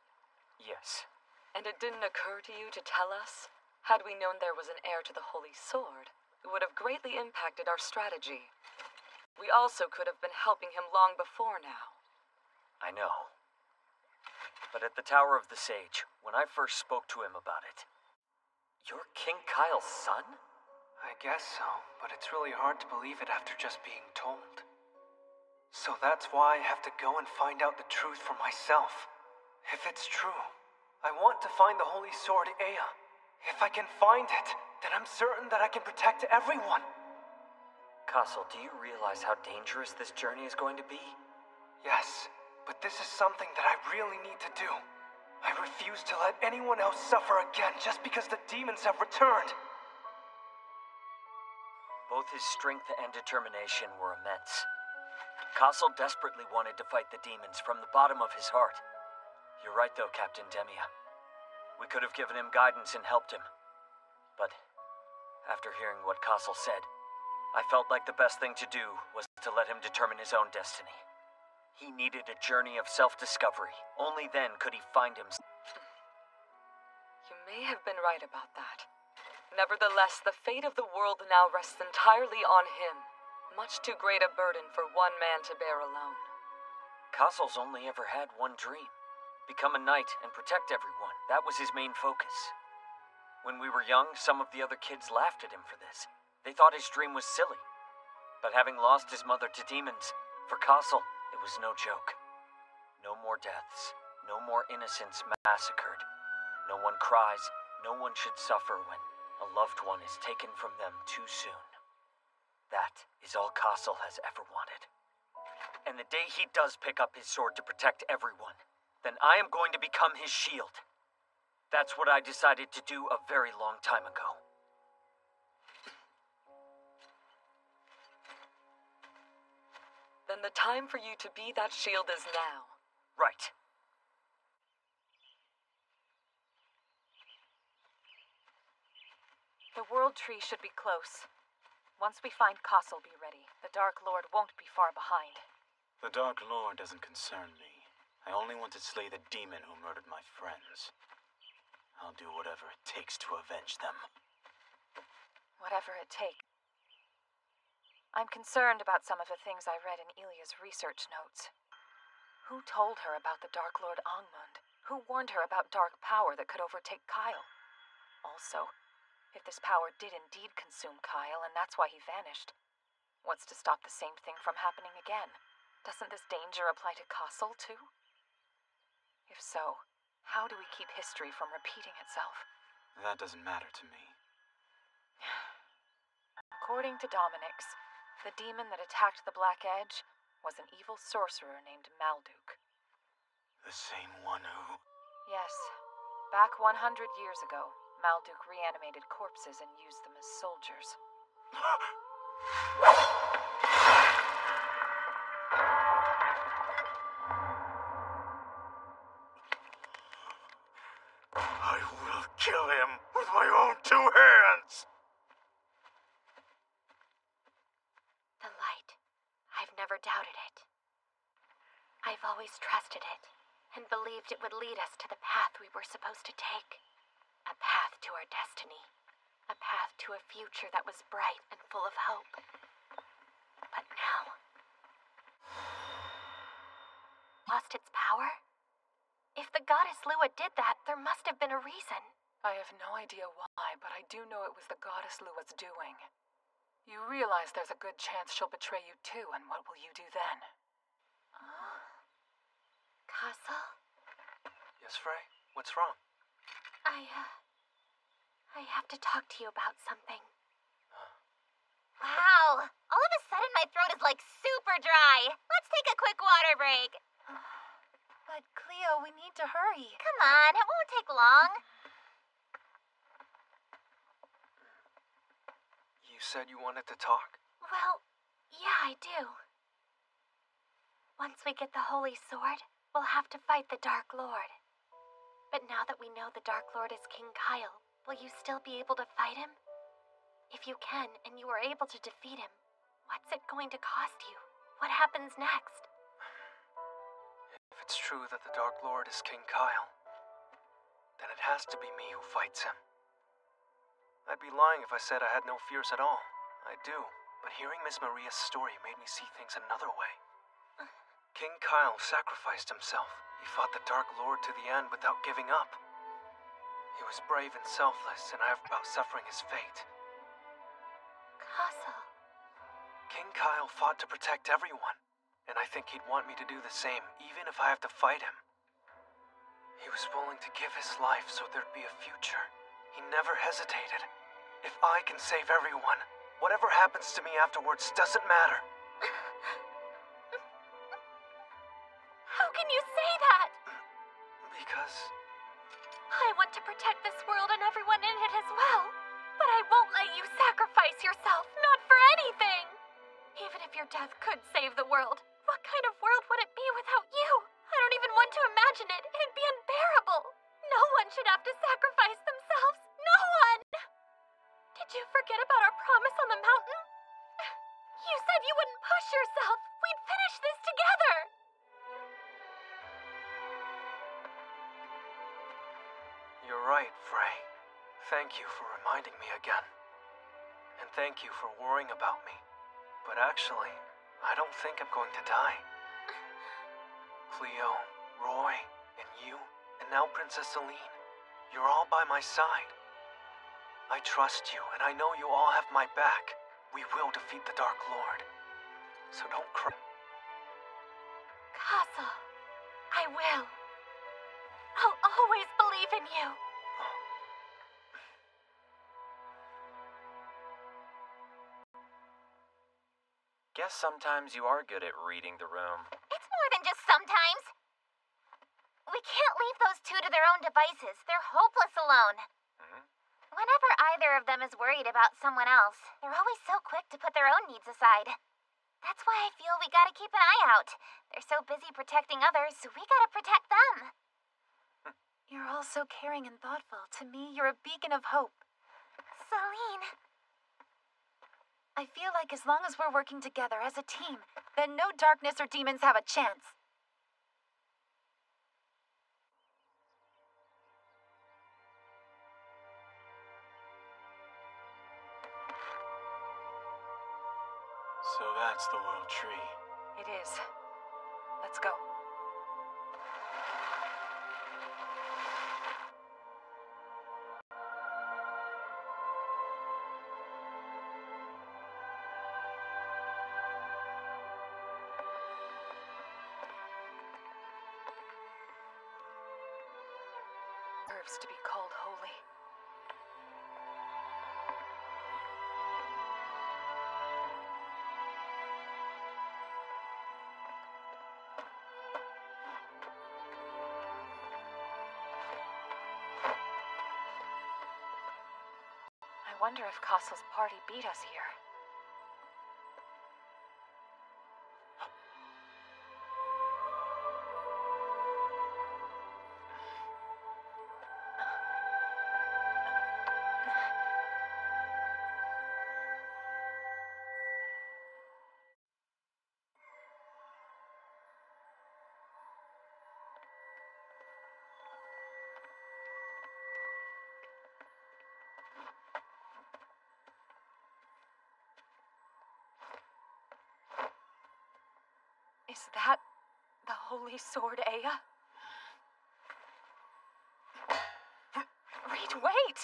Yes. And it didn't occur to you to tell us? Had we known there was an heir to the Holy Sword, it would have greatly impacted our strategy. We also could have been helping him long before now. I know. But at the Tower of the Sage, when I first spoke to him about it, you're King Kyle's son? I guess so, but it's really hard to believe it after just being told. So that's why I have to go and find out the truth for myself. If it's true, I want to find the Holy Sword Ea. If I can find it, then I'm certain that I can protect everyone. Castle, do you realize how dangerous this journey is going to be? Yes, but this is something that I really need to do. I refuse to let anyone else suffer again just because the demons have returned. Both his strength and determination were immense. Castle desperately wanted to fight the demons from the bottom of his heart. You're right though, Captain Demia. We could have given him guidance and helped him. But after hearing what Castle said, I felt like the best thing to do was to let him determine his own destiny. He needed a journey of self-discovery. Only then could he find himself. You may have been right about that. Nevertheless, the fate of the world now rests entirely on him. Much too great a burden for one man to bear alone. Castle's only ever had one dream. Become a knight and protect everyone. That was his main focus. When we were young, some of the other kids laughed at him for this. They thought his dream was silly. But having lost his mother to demons, for Castle, it was no joke. No more deaths. No more innocents massacred. No one cries. No one should suffer when a loved one is taken from them too soon. That is all Castle has ever wanted. And the day he does pick up his sword to protect everyone, then I am going to become his shield. That's what I decided to do a very long time ago. Then the time for you to be that shield is now. Right. The World Tree should be close. Once we find Castle, be ready. The Dark Lord won't be far behind. The Dark Lord doesn't concern me. I only want to slay the demon who murdered my friends. I'll do whatever it takes to avenge them. Whatever it takes. I'm concerned about some of the things I read in Ilya's research notes. Who told her about the Dark Lord Angmund? Who warned her about dark power that could overtake Kyle? Also, if this power did indeed consume Kyle and that's why he vanished, what's to stop the same thing from happening again? Doesn't this danger apply to Castle too? If so, how do we keep history from repeating itself? That doesn't matter to me. According to Dominix, the demon that attacked the Black Edge was an evil sorcerer named Malduk. The same one who... Yes. Back 100 years ago, Malduk reanimated corpses and used them as soldiers. I will kill him with my own two hands! The light. I've never doubted it. I've always trusted it, and believed it would lead us to the path we were supposed to take. A path to our destiny. A path to a future that was bright and full of hope. But now... lost its power? If the goddess Lua did that, there must have been a reason. I have no idea why, but I do know it was the goddess Lua's doing. You realize there's a good chance she'll betray you too, and what will you do then? Castle? Yes, Frey? What's wrong? I have to talk to you about something. Wow! All of a sudden my throat is like super dry. Let's take a quick water break. But Cleo, we need to hurry. Come on, it won't take long. You said you wanted to talk? Well, yeah, I do. Once we get the Holy Sword, we'll have to fight the Dark Lord. But now that we know the Dark Lord is King Kyle, will you still be able to fight him? If you can, and you are able to defeat him, what's it going to cost you? What happens next? If it's true that the Dark Lord is King Kyle, then it has to be me who fights him. I'd be lying if I said I had no fears at all. I do, but hearing Miss Maria's story made me see things another way. King Kyle sacrificed himself. He fought the Dark Lord to the end without giving up. He was brave and selfless, and I have about suffering his fate. Castle. King Kyle fought to protect everyone, and I think he'd want me to do the same, even if I have to fight him. He was willing to give his life so there'd be a future. He never hesitated. If I can save everyone, whatever happens to me afterwards doesn't matter. How can you say that? Because I want to protect this world and everyone in it as well. But I won't let you sacrifice yourself, not for anything. Even if your death could save the world, what kind of world would it be without you? I don't even want to imagine it. It'd be unbearable. No one should have to sacrifice themselves. No one! Did you forget about our promise on the mountain? You said you wouldn't push yourself. We'd finish this together. you're right, Frey. Thank you for reminding me again. And thank you for worrying about me. But actually, I don't think I'm going to die. Cleo, Roy, and you, and now Princess Celine, you're all by my side. I trust you, and I know you all have my back. We will defeat the Dark Lord. So don't cry. Castle, I will. I'll always believe in you. Guess sometimes you are good at reading the room. It's more than just sometimes. We can't leave those two to their own devices. They're hopeless alone. Whenever either of them is worried about someone else, they're always so quick to put their own needs aside. That's why I feel we gotta keep an eye out. They're so busy protecting others, we gotta protect them. You're all so caring and thoughtful. To me, you're a beacon of hope. Celine. I feel like as long as we're working together as a team, then no darkness or demons have a chance. So that's the World Tree. It is. Let's go. Deserves to be called holy. I wonder if Castle's party beat us here. Is that the Holy Sword, Aya? Reed, wait!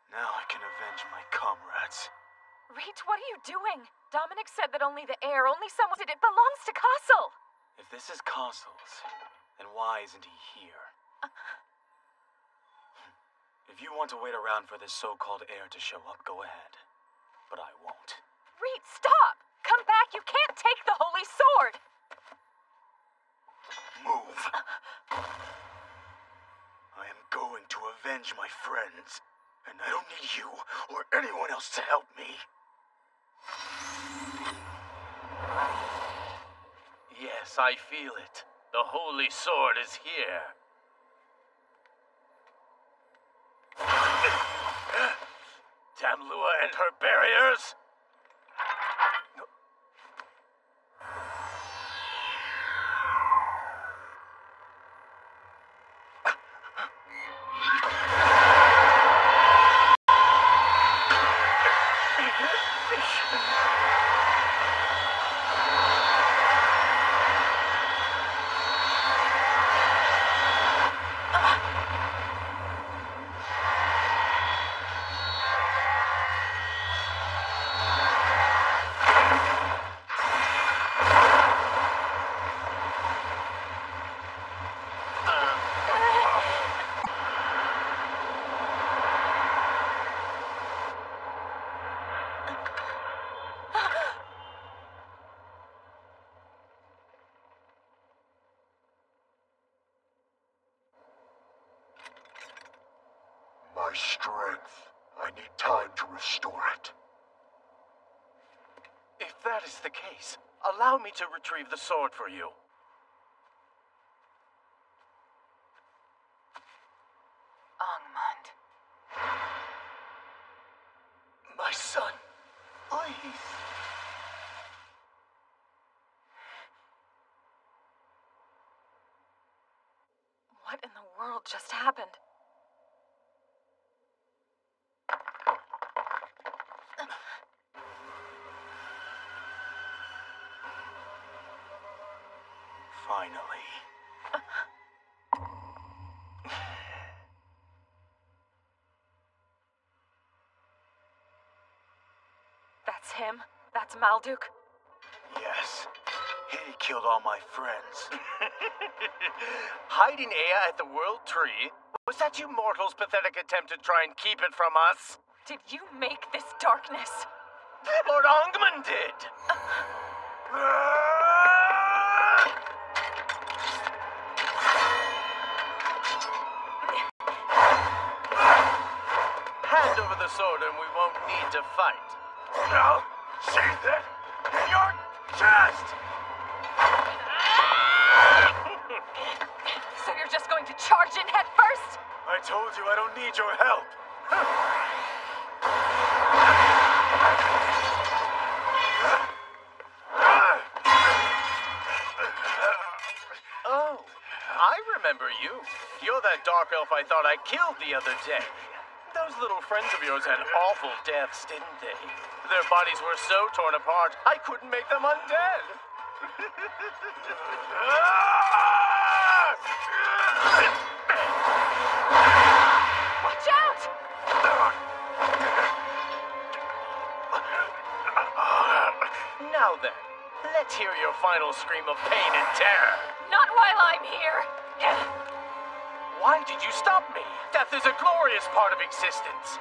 Now I can avenge my comrades. Reed, what are you doing? Dominic said that only the heir, only someone did it belongs to Castle! If this is Castle's, then why isn't he here? If you want to wait around for this so-called heir to show up, go ahead. But I won't. Reed, stop! Come back I don't need you or anyone else to help me. Yes, I feel it. The Holy Sword is here. Tamlua and her barriers? My strength. I need time to restore it. If that is the case, allow me to retrieve the sword for you. Angmund. My son, please. What in the world just happened? Finally. That's him? That's Malduk? Yes. He killed all my friends. Hiding Ea at the World Tree? Was that you mortals' pathetic attempt to try and keep it from us? Did you make this darkness? Lord Angmund did! Hand over the sword and we won't need to fight. Now, sheath it in your chest! So you're just going to charge in head first? I told you I don't need your help. Oh, I remember you. You're that dark elf I thought I killed the other day. Those little friends of yours had awful deaths, didn't they? Their bodies were so torn apart, I couldn't make them undead. Watch out! Now then, let's hear your final scream of pain and terror. Not while I'm here! Why did you stop me? Death is a glorious part of existence.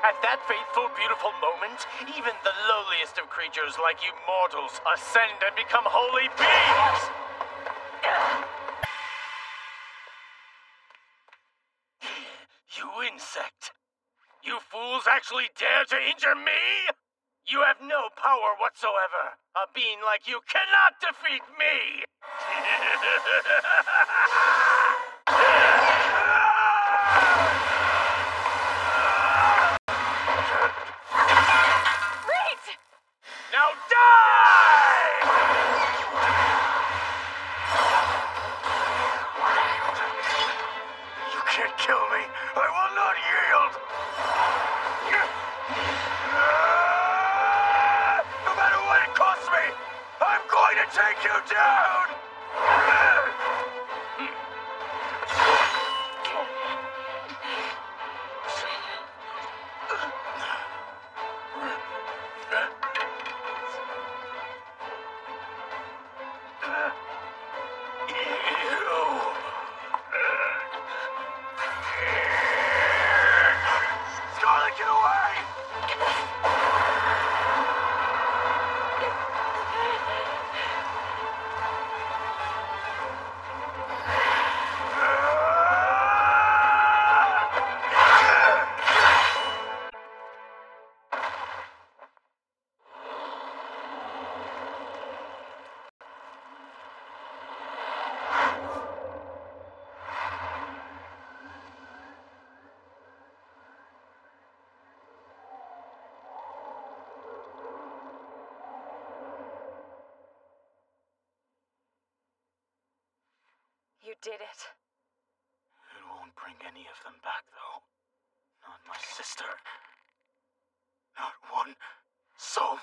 At that fateful, beautiful moment, even the lowliest of creatures like you mortals ascend and become holy beings! You insect! You fools actually dare to injure me? You have no power whatsoever. A being like you cannot defeat me! Reed! Now die! You can't kill me. I will not yield. No matter what it costs me, I'm going to take you down! Scarlet, get away! did it. It won't bring any of them back, though. Not my sister. Not one soul.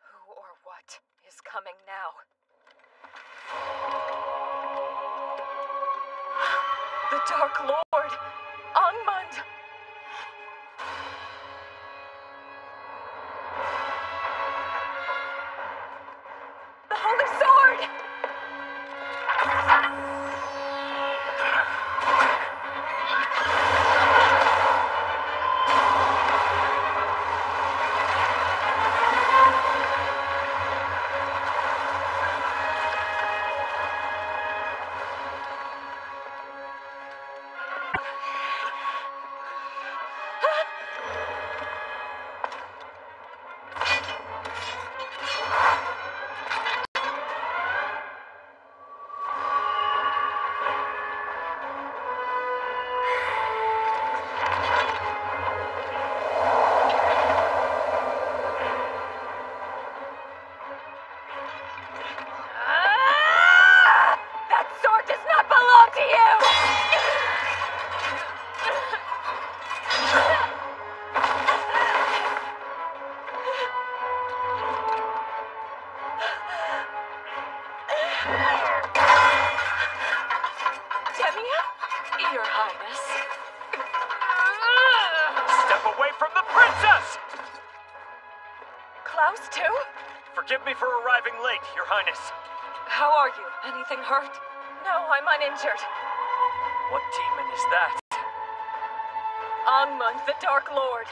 Who or what is coming now? The Dark Lord! Angmund! The Holy Sword! Your Highness. Step away from the princess! Klaus, too? Forgive me for arriving late, Your Highness. How are you? Anything hurt? No, I'm uninjured. What demon is that? Angmund, the Dark Lord.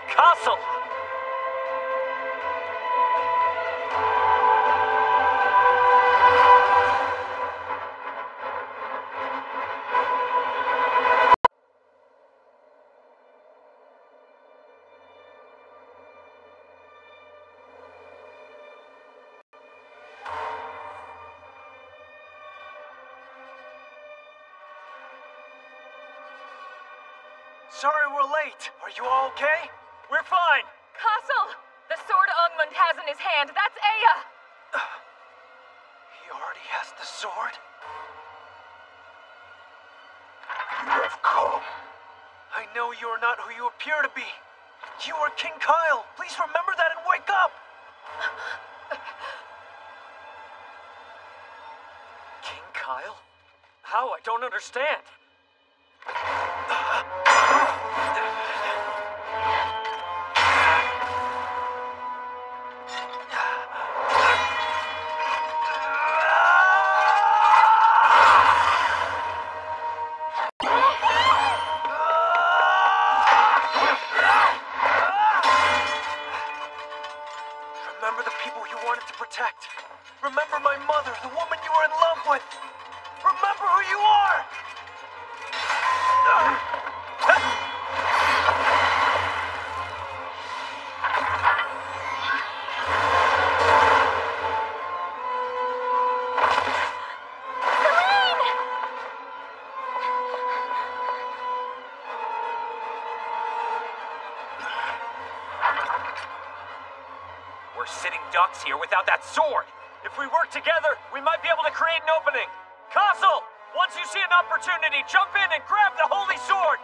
Castle! Sorry we're late. Are you all okay? We're fine! Castle! The sword Angmund has in his hand, that's Aya! He already has the sword? You have come. I know you are not who you appear to be. You are King Kyle. Please remember that and wake up! King Kyle? How? I don't understand. Remember the people you wanted to protect. Remember my mother, the woman you were in love with. Remember who you are! We're sitting ducks here without that sword. If we work together, we might be able to create an opening. Castle! Once you see an opportunity, jump in and grab the holy sword!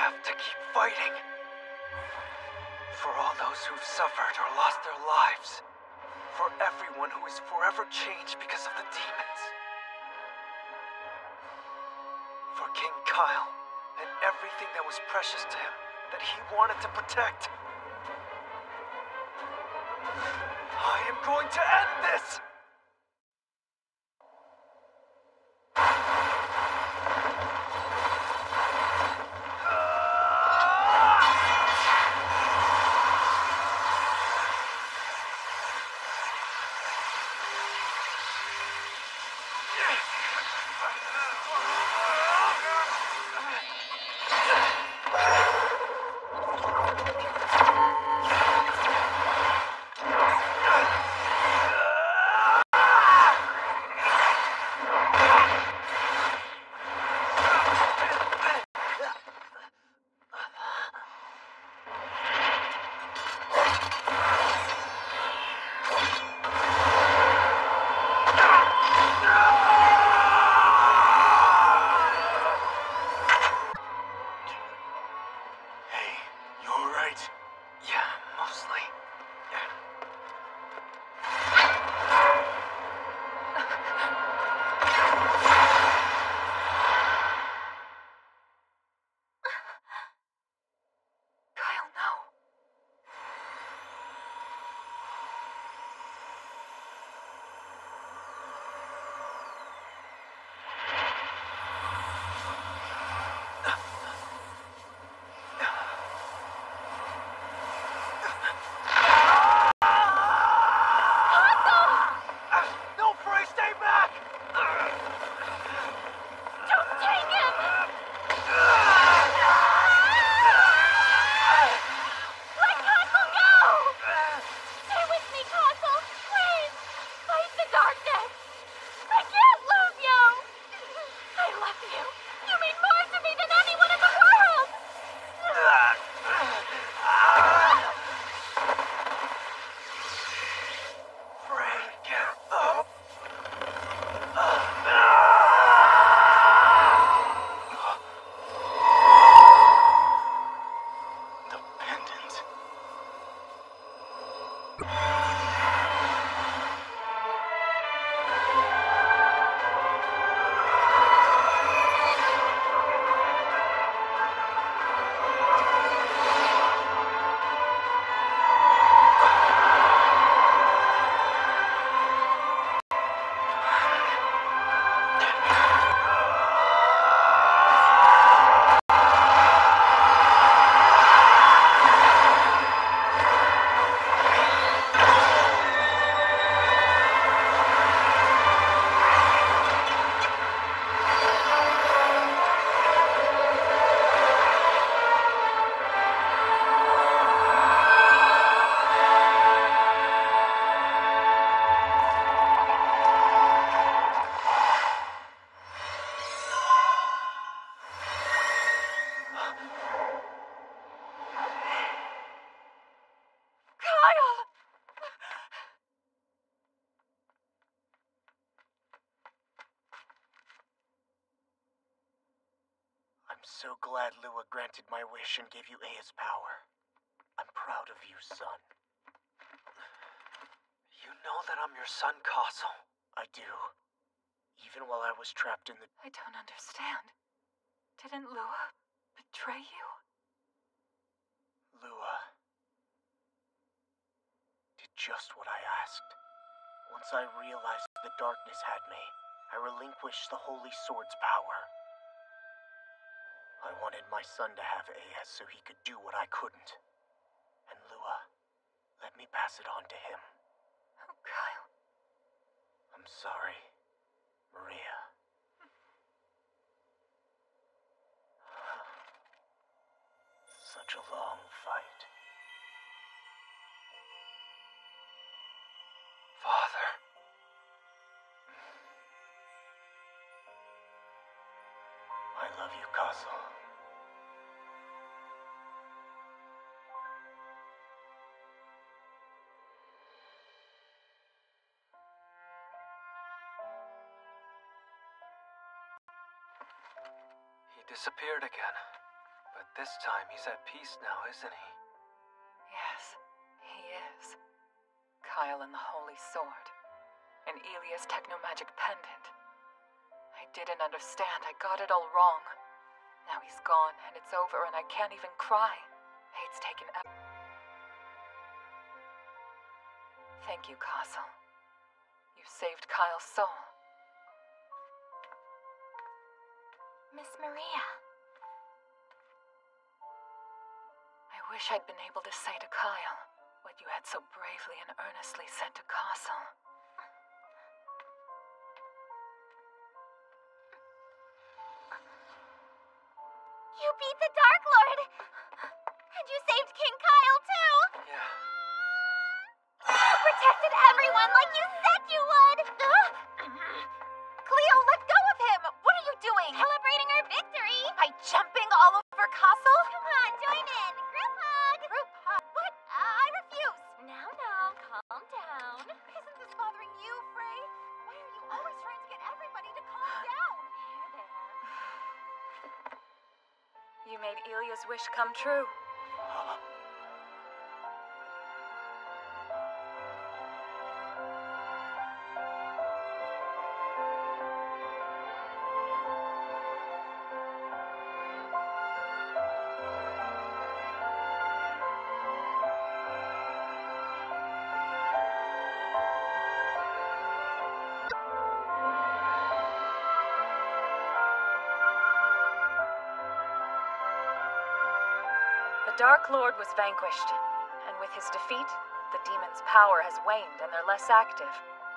have to keep fighting. For all those who've suffered or lost their lives. For everyone who is forever changed because of the demons. For King Kyle and everything that was precious to him that he wanted to protect. I am going to end this! I'm so glad Lua granted my wish and gave you Aya's power. I'm proud of you, son. You know that I'm your son, Castle? I do. Even while I was trapped in the... I don't understand. Didn't Lua betray you? Lua did just what I asked. Once I realized the darkness had me, I relinquished the Holy Sword's power. I wanted my son to have Aya so he could do what I couldn't. And Lua let me pass it on to him. Oh, Kyle. I'm sorry, Maria. Such a long fight. Father. I love you, Castle. He disappeared again, But this time he's at peace now, isn't he? Yes, he is. Kyle and the Holy Sword. And Elia's technomagic pendant. I didn't understand. I got it all wrong. Now he's gone, and it's over, and I can't even cry. Hate's taken out. Thank you, Castle. You saved Kyle's soul. Miss Maria. I wish I'd been able to say to Kyle what you had so bravely and earnestly said to Castle. You beat the Dark Lord! And you saved King Kyle, too! Yeah. You protected everyone like you said you would! Cleo, let go of him! What are you doing? Celebrating our victory! By jumping all over Castle? Come on, join in! Group hug! Group hug? What? I refuse! Now, calm down. Isn't this bothering you, Frey? Why are you always trying to get everybody to calm down? You made Elia's wish come true. The Dark Lord was vanquished, and with his defeat, the demon's power has waned and they're less active.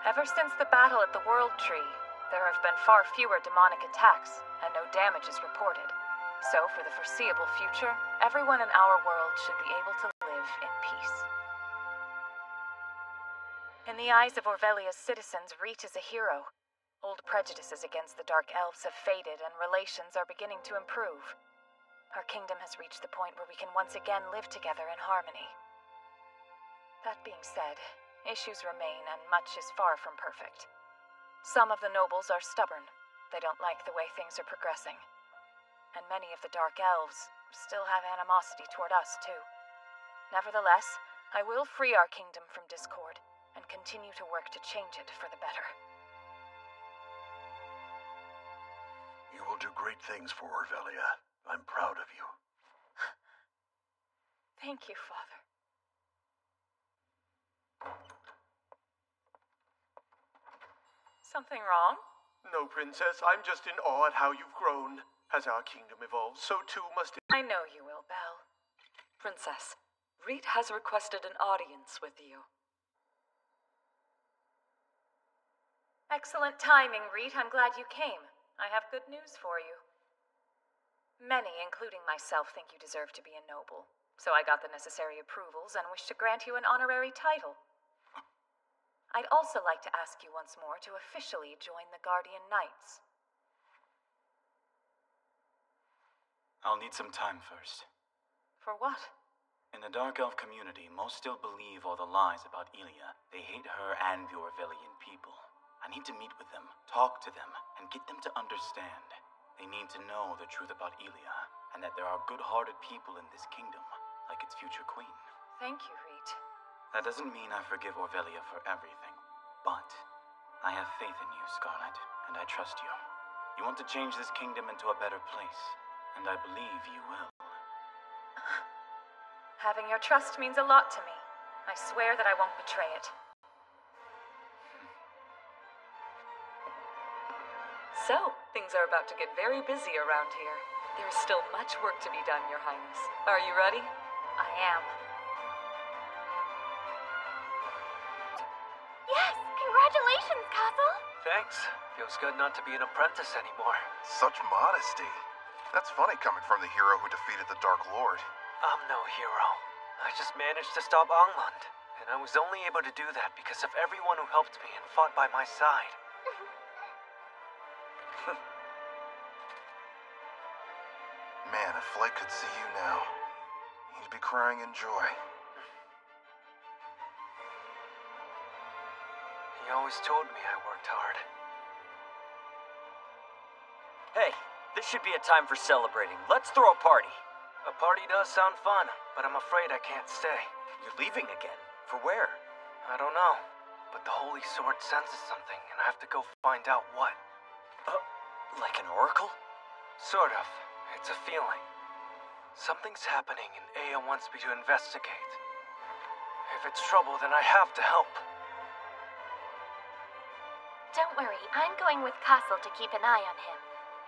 Ever since the battle at the World Tree, there have been far fewer demonic attacks, and no damage is reported. So, for the foreseeable future, everyone in our world should be able to live in peace. In the eyes of Orvelia's citizens, Reet is a hero. Old prejudices against the Dark Elves have faded, and relations are beginning to improve. Our kingdom has reached the point where we can once again live together in harmony. That being said, issues remain and much is far from perfect. Some of the nobles are stubborn. They don't like the way things are progressing. And many of the Dark Elves still have animosity toward us, too. Nevertheless, I will free our kingdom from discord and continue to work to change it for the better. You will do great things for Orvelia. I'm proud of you. Thank you, Father. Something wrong? No, Princess. I'm just in awe at how you've grown. As our kingdom evolves, so too must it. I know you will, Belle. Princess, Reet has requested an audience with you. Excellent timing, Reet. I'm glad you came. I have good news for you. Many, including myself, think you deserve to be a noble, so I got the necessary approvals and wish to grant you an honorary title. I'd also like to ask you once more to officially join the Guardian Knights. I'll need some time first. For what? In the Dark Elf community, most still believe all the lies about Ilia. They hate her and the Orvelian people. I need to meet with them, talk to them, and get them to understand. They need to know the truth about Ilia, and that there are good-hearted people in this kingdom, like its future queen. Thank you, Reet. That doesn't mean I forgive Orvelia for everything, but I have faith in you, Scarlet, and I trust you. You want to change this kingdom into a better place, and I believe you will. Having your trust means a lot to me. I swear that I won't betray it. So, things are about to get very busy around here. There is still much work to be done, Your Highness. Are you ready? I am. Yes! Congratulations, Castle! Thanks. Feels good not to be an apprentice anymore. Such modesty. That's funny coming from the hero who defeated the Dark Lord. I'm no hero. I just managed to stop Angmund, and I was only able to do that because of everyone who helped me and fought by my side. Man, if Flake could see you now, he'd be crying in joy. He always told me I worked hard. Hey, this should be a time for celebrating. Let's throw a party. A party does sound fun, but I'm afraid I can't stay. You're leaving again? For where? I don't know, but the Holy Sword senses something, and I have to go find out what. Like an oracle? Sort of. It's a feeling. Something's happening, and Aya wants me to investigate. If it's trouble, then I have to help. Don't worry, I'm going with Castle to keep an eye on him.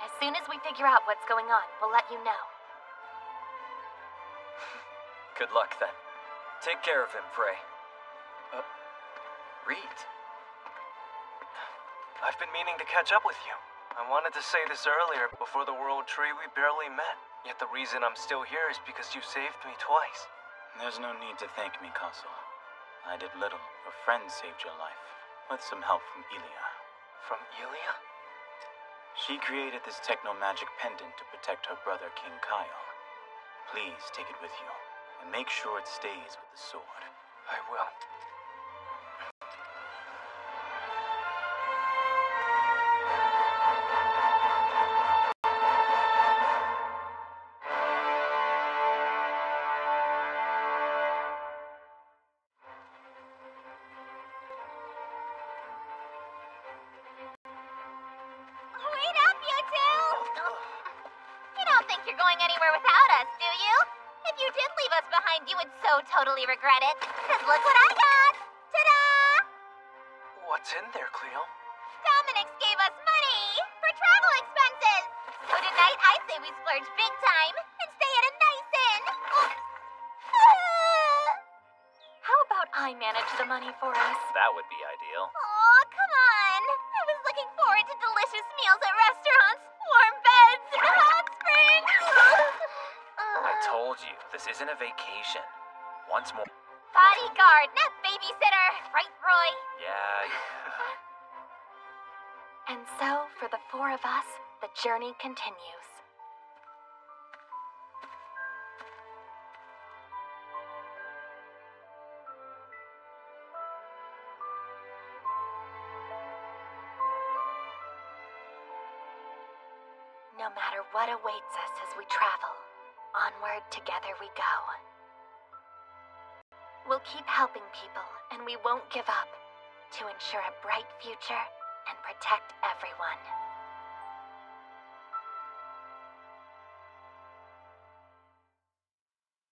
As soon as we figure out what's going on, we'll let you know. Good luck, then. Take care of him, Frey. Reed. I've been meaning to catch up with you. I wanted to say this earlier, before the World Tree we barely met. Yet the reason I'm still here is because you saved me twice. There's no need to thank me, Castle. I did little. A friend saved your life, with some help from Ilia. From Ilia? She created this techno-magic pendant to protect her brother, King Kyle. Please take it with you, and make sure it stays with the sword. I will. Wait up, you two! You don't think you're going anywhere without us, do you? If you did leave us behind, you would so totally regret it. 'Cause look what I got! Ta-da! What's in there, Cleo? Dominix gave us money for travel expenses. So tonight, I say we splurge big time and stay at a nice inn. How about I manage the money for us? That would be ideal. Aw, come on. I was looking forward to delicious meals at restaurants, warm beds, and hot springs. I told you, this isn't a vacation. Once more. Bodyguard, not babysitter. Right, Roy? Yeah. And so, for the four of us, the journey continues. No matter what awaits us as we travel, onward together we go. We'll keep helping people, and we won't give up to ensure a bright future and protect everyone.